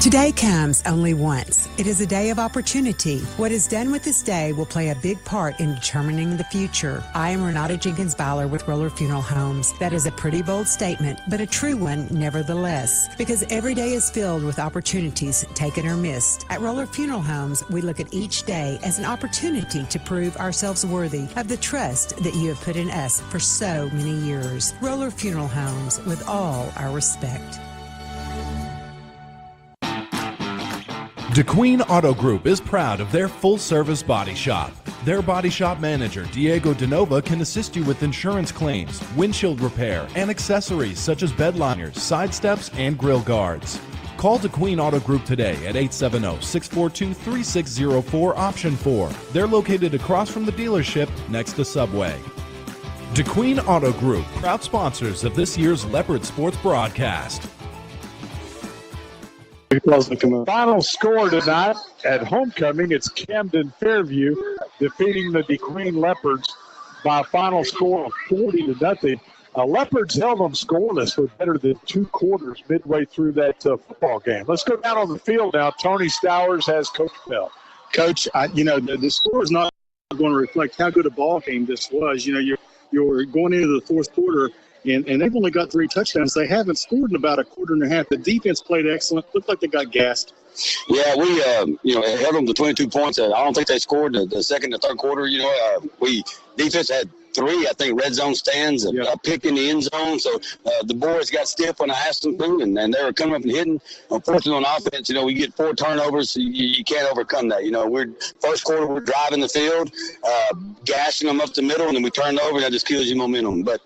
Today comes only once. It is a day of opportunity. What is done with this day will play a big part in determining the future. I am Renata Jenkins-Byler with Roller Funeral Homes. That is a pretty bold statement, but a true one nevertheless, because every day is filled with opportunities taken or missed. At Roller Funeral Homes, we look at each day as an opportunity to prove ourselves worthy of the trust that you have put in us for so many years. Roller Funeral Homes, with all our respect. DeQueen Auto Group is proud of their full-service body shop. Their body shop manager, Diego DeNova, can assist you with insurance claims, windshield repair, and accessories such as bed liners, side steps, and grill guards. Call DeQueen Auto Group today at 870-642-3604 option 4. They're located across from the dealership next to Subway. DeQueen Auto Group, proud sponsors of this year's Leopard Sports broadcast. Because the final score tonight at homecoming, it's Camden Fairview defeating the DeQueen Leopards by a final score of 40-0. Leopards held them scoreless for better than 2 quarters midway through that football game. Let's go down on the field now. Tony Stowers has Coach Bell. Coach, the score is not going to reflect how good a ball game this was. You're going into the fourth quarter, and they've only got 3 touchdowns. They haven't scored in about a quarter and a half. The defense played excellent. Looked like they got gassed. Yeah, we held them to 22 points. I don't think they scored the second and third quarter. Defense had 3, I think, red zone stands, a pick in the end zone. So the boys got stiff when I asked them to, and they were coming up and hitting. Unfortunately, on offense, we get 4 turnovers. So you can't overcome that. First quarter, we're driving the field, gashing them up the middle, and then we turn over, and that just kills your momentum. But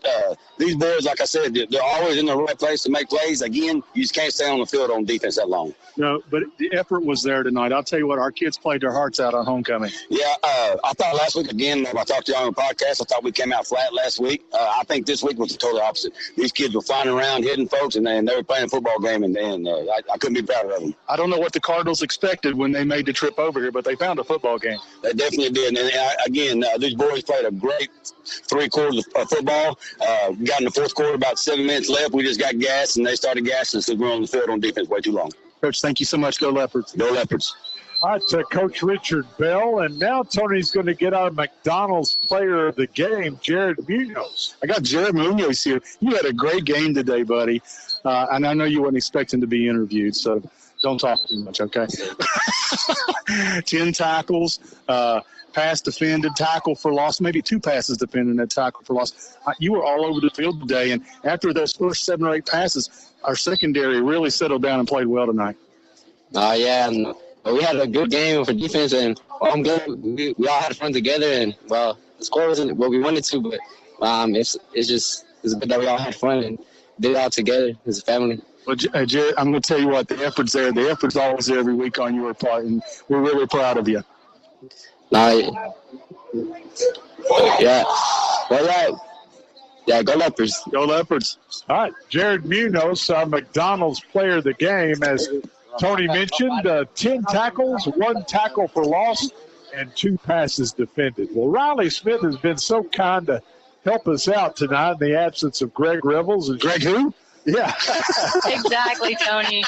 these boys, like I said, they're always in the right place to make plays. Again, you just can't stay on the field on defense that long. No, but the effort was there tonight. I'll tell you what, our kids played their hearts out on homecoming. Yeah, I thought last week, again, when I talked to you on the podcast, I thought we came out flat last week. I think this week was the total opposite. These kids were flying around, hitting folks, and they were playing a football game, and I couldn't be prouder of them. I don't know what the Cardinals expected when they made the trip over here, but they found a football game. They definitely did. And again, these boys played a great 3 quarters of football. Got in the fourth quarter, about 7 minutes left. We just got gassed, and they started gassing, so we were on the field on defense way too long. Coach, thank you so much. Go Leopards. Go Leopards. All right, Coach Richard Bell. And now Tony's going to get our McDonald's player of the game, Jared Munoz. I got Jared Munoz here. You had a great game today, buddy. And I know you weren't expecting to be interviewed, so don't talk too much, okay? 10 tackles, pass defended, tackle for loss, maybe 2 passes defended and a tackle for loss. You were all over the field today, and after those first 7 or 8 passes, our secondary really settled down and played well tonight. Yeah, and we had a good game for defense, and I'm good. We all had fun together, and the score wasn't what we wanted to, but it's good that we all had fun and did it all together as a family. Well, Jared, I'm going to tell you what, the effort's there. The effort's always there every week on your part, and we're really proud of you. Yeah. Yeah, go Leopards. Go Leopards. All right, Jared Munoz, McDonald's player of the game. As Tony mentioned, 10 tackles, 1 tackle for loss, and 2 passes defended. Well, Riley Smith has been so kind to help us out tonight in the absence of Greg Revels. And Greg who? Yeah. Exactly, Tony.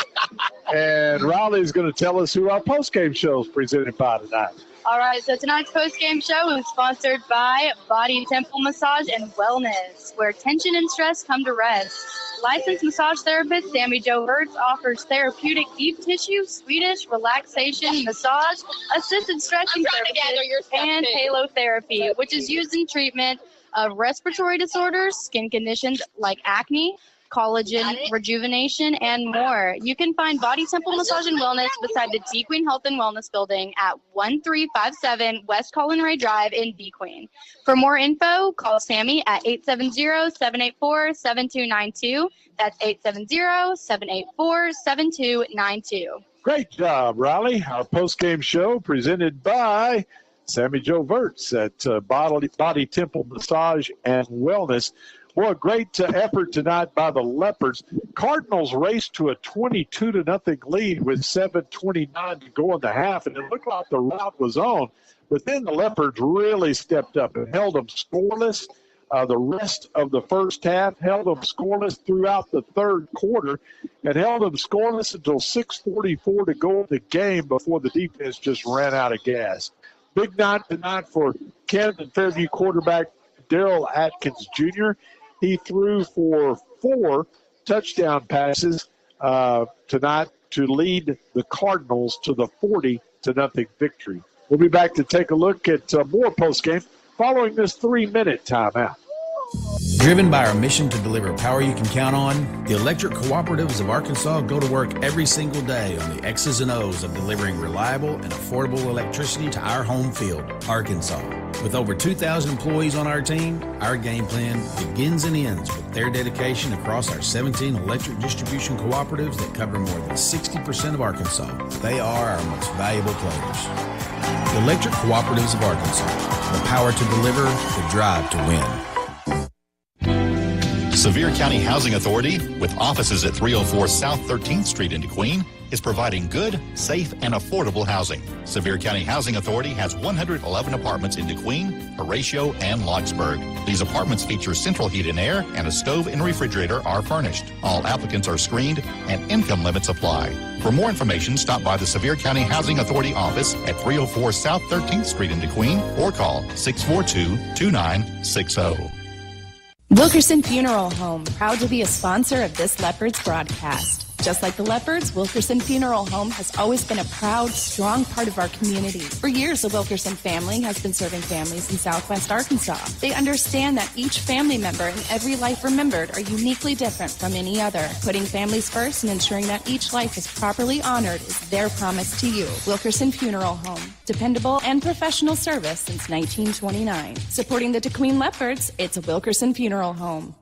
And Riley's going to tell us who our postgame show is presented by tonight. All right, so tonight's post-game show is sponsored by Body Temple Massage and Wellness, where tension and stress come to rest. Licensed massage therapist Sammy Jo Hertz offers therapeutic deep tissue, Swedish relaxation, massage, assisted stretching services, and halotherapy, which is used in treatment of respiratory disorders, skin conditions like acne, collagen, rejuvenation, and more. You can find Body Temple Massage and Wellness beside the D Queen Health and Wellness Building at 1357 West Colin Ray Drive in D Queen. For more info, call Sammy at 870-784-7292. That's 870-784-7292. Great job, Riley. Our post-game show presented by Sammy Joe Verts at Body Temple Massage and Wellness. Well, a great effort tonight by the Leopards. Cardinals raced to a 22-0 lead with 7:29 to go in the half, and it looked like the rout was on. But then the Leopards really stepped up and held them scoreless. The rest of the first half, held them scoreless throughout the third quarter, and held them scoreless until 6:44 to go in the game before the defense just ran out of gas. Big night tonight for Camden Fairview quarterback Daryl Atkins Jr. He threw for 4 touchdown passes tonight to lead the Cardinals to the 40-0 victory. We'll be back to take a look at more postgame following this 3-minute timeout. Driven by our mission to deliver power you can count on, the Electric Cooperatives of Arkansas go to work every single day on the X's and O's of delivering reliable and affordable electricity to our home field, Arkansas. With over 2,000 employees on our team, our game plan begins and ends with their dedication across our 17 electric distribution cooperatives that cover more than 60% of Arkansas. They are our most valuable players. The Electric Cooperatives of Arkansas, the power to deliver, the drive to win. Sevier County Housing Authority, with offices at 304 South 13th Street in DeQueen, is providing good, safe, and affordable housing. Sevier County Housing Authority has 111 apartments in DeQueen, Horatio, and Locksburg. These apartments feature central heat and air, and a stove and refrigerator are furnished. All applicants are screened, and income limits apply. For more information, stop by the Sevier County Housing Authority office at 304 South 13th Street in DeQueen or call 642-2960. Wilkerson Funeral Home, proud to be a sponsor of this Leopards broadcast. Just like the Leopards, Wilkerson Funeral Home has always been a proud, strong part of our community. For years, the Wilkerson family has been serving families in Southwest Arkansas. They understand that each family member and every life remembered are uniquely different from any other. Putting families first and ensuring that each life is properly honored is their promise to you. Wilkerson Funeral Home, dependable and professional service since 1929. Supporting the DeQueen Leopards, it's a Wilkerson Funeral Home.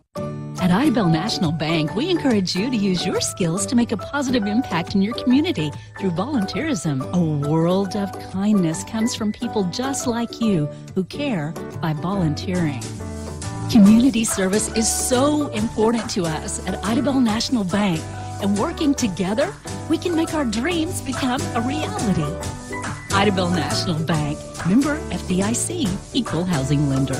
At Idabel National Bank, we encourage you to use your skills to make a positive impact in your community through volunteerism. A world of kindness comes from people just like you who care by volunteering. Community service is so important to us at Idabel National Bank, and working together, we can make our dreams become a reality. Idabel National Bank, member FDIC, equal housing lender.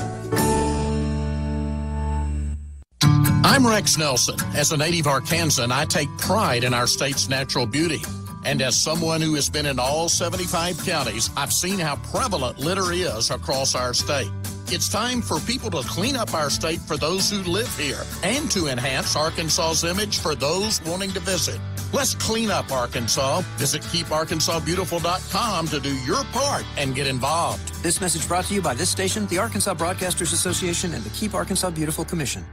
I'm Rex Nelson. As a native Arkansan, I take pride in our state's natural beauty. And as someone who has been in all 75 counties, I've seen how prevalent litter is across our state. It's time for people to clean up our state for those who live here and to enhance Arkansas's image for those wanting to visit. Let's clean up Arkansas. Visit KeepArkansasBeautiful.com to do your part and get involved. This message brought to you by this station, the Arkansas Broadcasters Association, and the Keep Arkansas Beautiful Commission.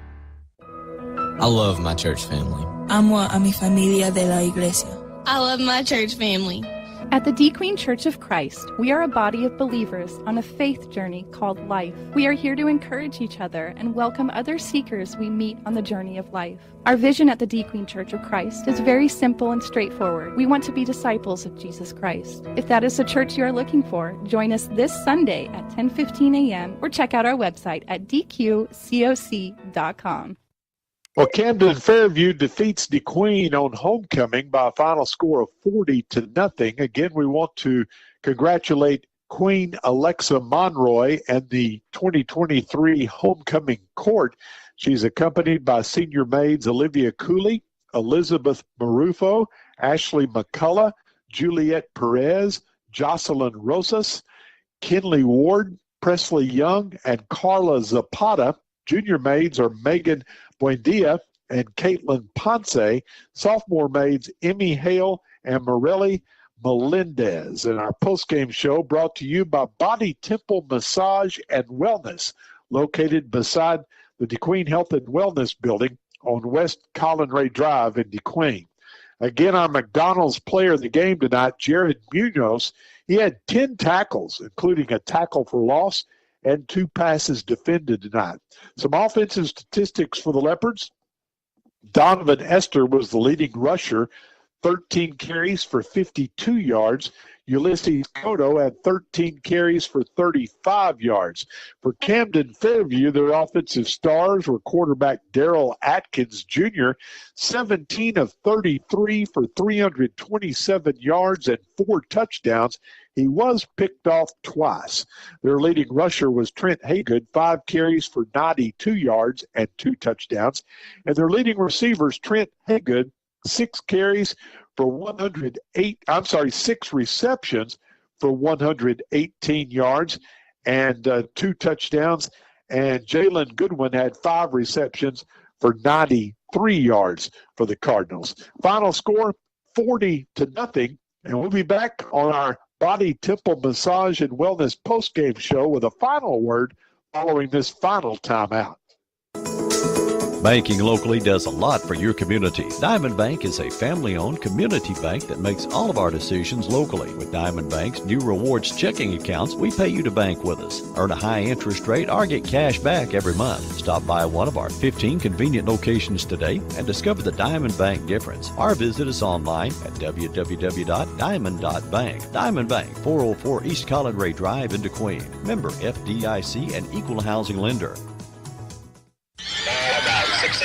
I love my church family. Amo a mi familia de la iglesia. I love my church family. At the D Queen Church of Christ, we are a body of believers on a faith journey called life. We are here to encourage each other and welcome other seekers we meet on the journey of life. Our vision at the D Queen Church of Christ is very simple and straightforward. We want to be disciples of Jesus Christ. If that is the church you are looking for, join us this Sunday at 10:15 a.m. or check out our website at dqcoc.com. Well, Camden Fairview defeats DeQueen on homecoming by a final score of 40-0. Again, we want to congratulate Queen Alexa Monroy and the 2023 homecoming court. She's accompanied by senior maids Olivia Cooley, Elizabeth Marufo, Ashley McCullough, Juliet Perez, Jocelyn Rosas, Kinley Ward, Presley Young, and Carla Zapata. Junior maids are Megan Buendia and Caitlin Ponce. Sophomore maids Emmy Hale and Morelli Melendez. And our postgame show brought to you by Body Temple Massage and Wellness, located beside the DeQueen Health and Wellness Building on West Colin Ray Drive in DeQueen. Again, our McDonald's player of the game tonight, Jared Munoz, he had 10 tackles, including a tackle for loss and 2 passes defended tonight. Some offensive statistics for the Leopards. Donovan Esther was the leading rusher, 13 carries for 52 yards. Ulysses Cotto had 13 carries for 35 yards. For Camden Fairview, their offensive stars were quarterback Darrell Atkins Jr., 17 of 33 for 327 yards and 4 touchdowns. He was picked off twice. Their leading rusher was Trent Haygood, 5 carries for 92 yards and 2 touchdowns. And their leading receivers, Trent Haygood, 6 carries for 6 receptions for 118 yards and 2 touchdowns. And Jalen Goodwin had 5 receptions for 93 yards for the Cardinals. Final score, 40-0. And we'll be back on our Body Temple Massage and Wellness postgame show with a final word following this final timeout. Banking locally does a lot for your community. Diamond Bank is a family-owned community bank that makes all of our decisions locally. With Diamond Bank's new rewards checking accounts, we pay you to bank with us. Earn a high interest rate or get cash back every month. Stop by one of our 15 convenient locations today and discover the Diamond Bank difference. Or visit us online at www.diamond.bank. Diamond Bank, 404 East Colin Ray Drive in DeQueen. Member FDIC and equal housing lender.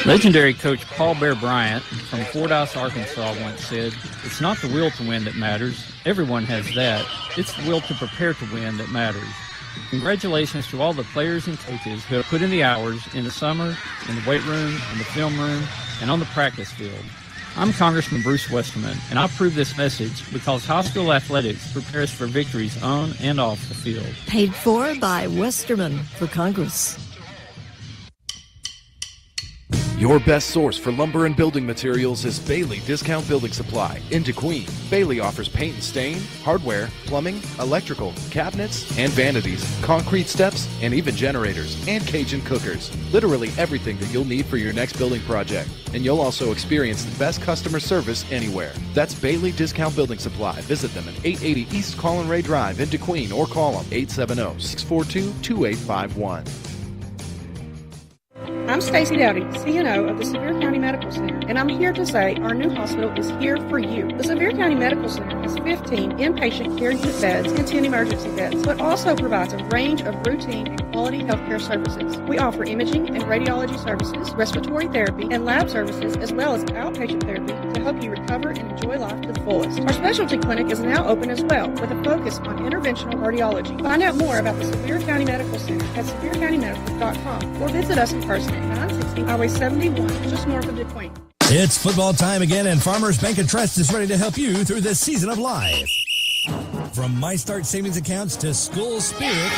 Legendary coach Paul Bear Bryant from Fordyce, Arkansas once said, "It's not the will to win that matters. Everyone has that. It's the will to prepare to win that matters." Congratulations to all the players and coaches who have put in the hours in the summer, in the weight room, in the film room, and on the practice field. I'm Congressman Bruce Westerman, and I approve this message because high school athletics prepares for victories on and off the field. Paid for by Westerman for Congress. Your best source for lumber and building materials is Bailey Discount Building Supply in DeQueen. Bailey offers paint and stain, hardware, plumbing, electrical, cabinets, and vanities, concrete steps, and even generators, and Cajun cookers. Literally everything that you'll need for your next building project. And you'll also experience the best customer service anywhere. That's Bailey Discount Building Supply. Visit them at 880 East Colin Ray Drive in DeQueen or call them 870-642-2851. I'm Stacy Dowdy, CNO of the Sevier County Medical Center, and I'm here to say our new hospital is here for you. The Sevier County Medical Center has 15 inpatient care unit beds and 10 emergency beds, but also provides a range of routine and quality healthcare services. We offer imaging and radiology services, respiratory therapy, and lab services, as well as outpatient therapy to help you recover and enjoy life to the fullest. Our specialty clinic is now open as well, with a focus on interventional cardiology. Find out more about the Sevier County Medical Center at SevierCountyMedical.com or visit us in person at 960 Highway 71, just north of DeQueen. It's football time again, and Farmers Bank & Trust is ready to help you through this season of life. From My Start savings accounts to school spirit,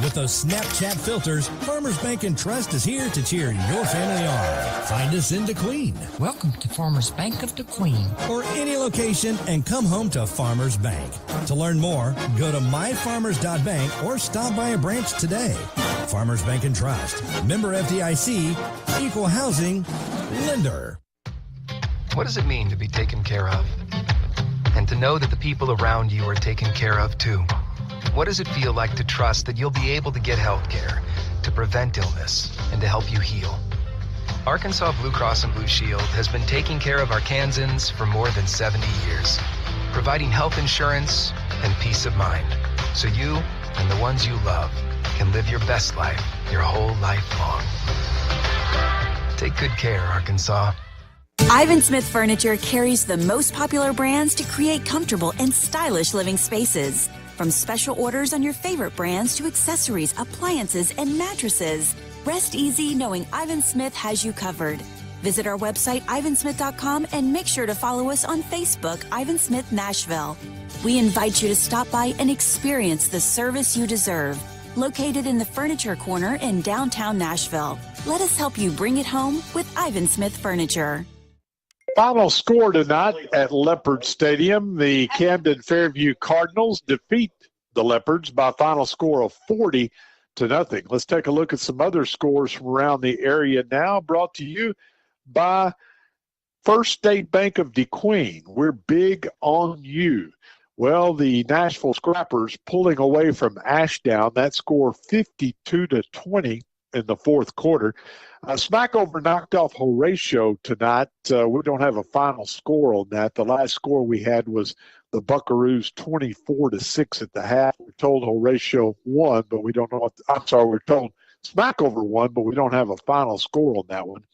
with those Snapchat filters, Farmers Bank & Trust is here to cheer your family on. Find us in DeQueen. Welcome to Farmers Bank of DeQueen. Or any location, and come home to Farmers Bank. To learn more, go to myfarmers.bank or stop by a branch today. Farmers Bank & Trust. Member FDIC. Equal housing lender. What does it mean to be taken care of? And to know that the people around you are taken care of too. What does it feel like to trust that you'll be able to get health care, to prevent illness, and to help you heal? Arkansas Blue Cross and Blue Shield has been taking care of Arkansans for more than 70 years, providing health insurance and peace of mind, so you and the ones you love can live your best life your whole life long. Take good care, Arkansas. Ivan Smith Furniture carries the most popular brands to create comfortable and stylish living spaces. From special orders on your favorite brands to accessories, appliances, and mattresses. Rest easy knowing Ivan Smith has you covered. Visit our website, ivansmith.com, and make sure to follow us on Facebook, Ivan Smith Nashville. We invite you to stop by and experience the service you deserve. Located in the Furniture Corner in downtown Nashville. Let us help you bring it home with Ivan Smith Furniture. Final score tonight at Leopard Stadium. The Camden Fairview Cardinals defeat the Leopards by a final score of 8-0. Let's take a look at some other scores from around the area now, brought to you by First State Bank of DeQueen. We're big on you. Well, the Nashville Scrappers pulling away from Ashdown. That score 52-20 in the fourth quarter. Smackover knocked off Horatio tonight. We don't have a final score on that. The last score we had was the Buckaroos 24-6 at the half. We're told Horatio won, but we don't know what. We're told Smackover won, but we don't have a final score on that one.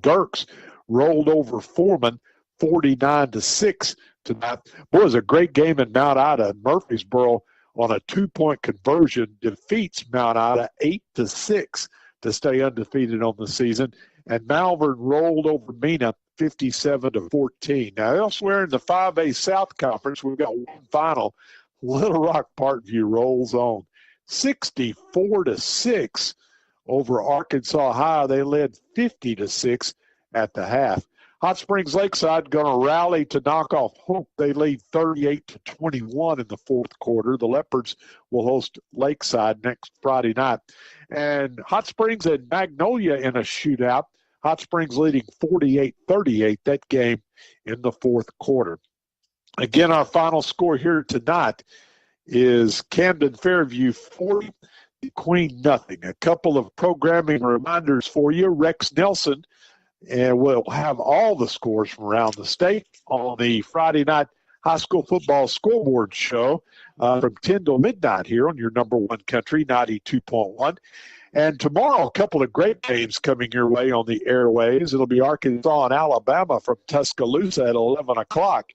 Dirks rolled over Foreman 49-6 tonight. Boy, it was a great game in Mount Ida. Murfreesboro on a 2-point conversion defeats Mount Ida 8-6 to stay undefeated on the season. And Malvern rolled over Mena 57-14. Now, elsewhere in the 5A South Conference, we've got one final. Little Rock Parkview rolls on 64-6 over Arkansas High. They led 50-6 at the half. Hot Springs Lakeside going to rally to knock off Hope. They lead 38-21 in the fourth quarter. The Leopards will host Lakeside next Friday night. And Hot Springs and Magnolia in a shootout. Hot Springs leading 48-38, that game in the fourth quarter. Again, our final score here tonight is Camden Fairview 40, DeQueen nothing. A couple of programming reminders for you. Rex Nelson and we'll have all the scores from around the state on the Friday night high school football scoreboard show from 10 to midnight here on your number one country, 92.1. And tomorrow, a couple of great games coming your way on the airways. It'll be Arkansas and Alabama from Tuscaloosa at 11 o'clock.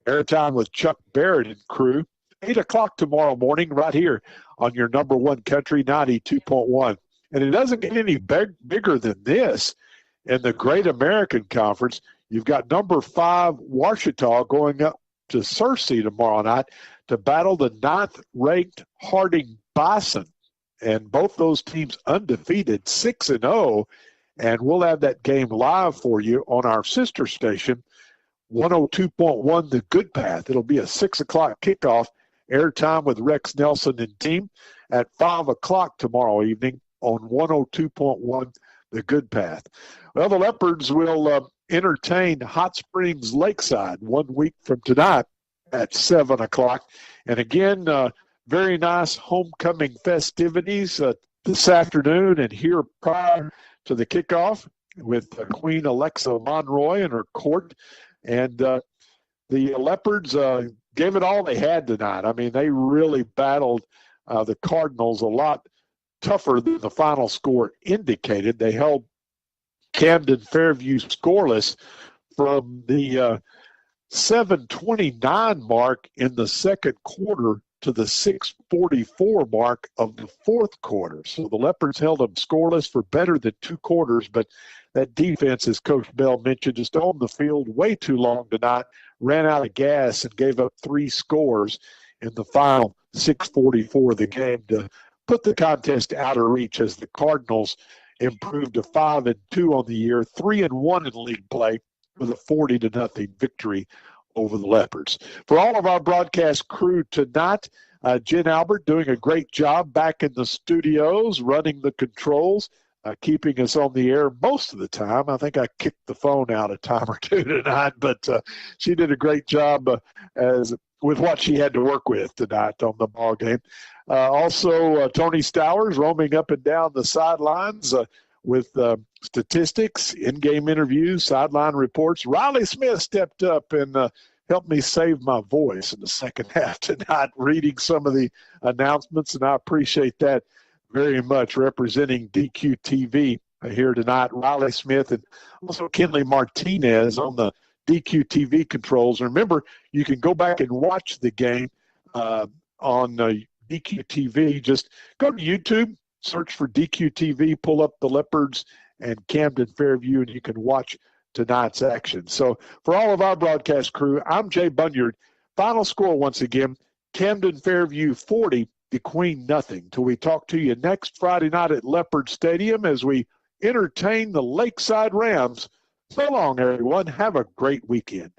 Airtime with Chuck Barrett and crew. 8 o'clock tomorrow morning right here on your number one country, 92.1. And it doesn't get any bigger than this. In the Great American Conference, you've got number 5 Ouachita going up to Searcy tomorrow night to battle the 9th-ranked Harding Bison. And both those teams undefeated, 6-0. And we'll have that game live for you on our sister station, 102.1 The Good Path. It'll be a 6 o'clock kickoff, airtime with Rex Nelson and team at 5 o'clock tomorrow evening on 102.1 The Good Path. Well, the Leopards will entertain Hot Springs Lakeside 1 week from tonight at 7 o'clock. And again, very nice homecoming festivities this afternoon and here prior to the kickoff with Queen Alexa Monroy and her court. And the Leopards gave it all they had tonight. I mean, they really battled the Cardinals a lot tougher than the final score indicated. They held Camden Fairview scoreless from the 7:29 mark in the second quarter to the 6:44 mark of the fourth quarter. So the Leopards held them scoreless for better than 2 quarters, but that defense, as Coach Bell mentioned, just on the field way too long tonight, ran out of gas and gave up 3 scores in the final 6:44 of the game to put the contest out of reach as the Cardinals improved to 5-2 on the year, 3-1 in league play with a 40-0 victory over the Leopards. For all of our broadcast crew tonight, Jen Albert doing a great job back in the studios, running the controls, keeping us on the air most of the time. I think I kicked the phone out a time or two tonight, but she did a great job with what she had to work with tonight on the ball game. Also, Tony Stowers roaming up and down the sidelines with statistics, in-game interviews, sideline reports. Riley Smith stepped up and helped me save my voice in the second half tonight, reading some of the announcements, and I appreciate that very much, representing DQ-TV here tonight. Riley Smith and also Kenley Martinez on the DQ-TV controls. Remember, you can go back and watch the game on DQ-TV. Just go to YouTube, search for DQ-TV, pull up the Leopards and Camden Fairview, and you can watch tonight's action. So for all of our broadcast crew, I'm Jay Bunyard. Final score once again, Camden Fairview 40, DeQueen nothing. Till we talk to you next Friday night at Leopard Stadium as we entertain the Lakeside Rams. So long, everyone. Have a great weekend.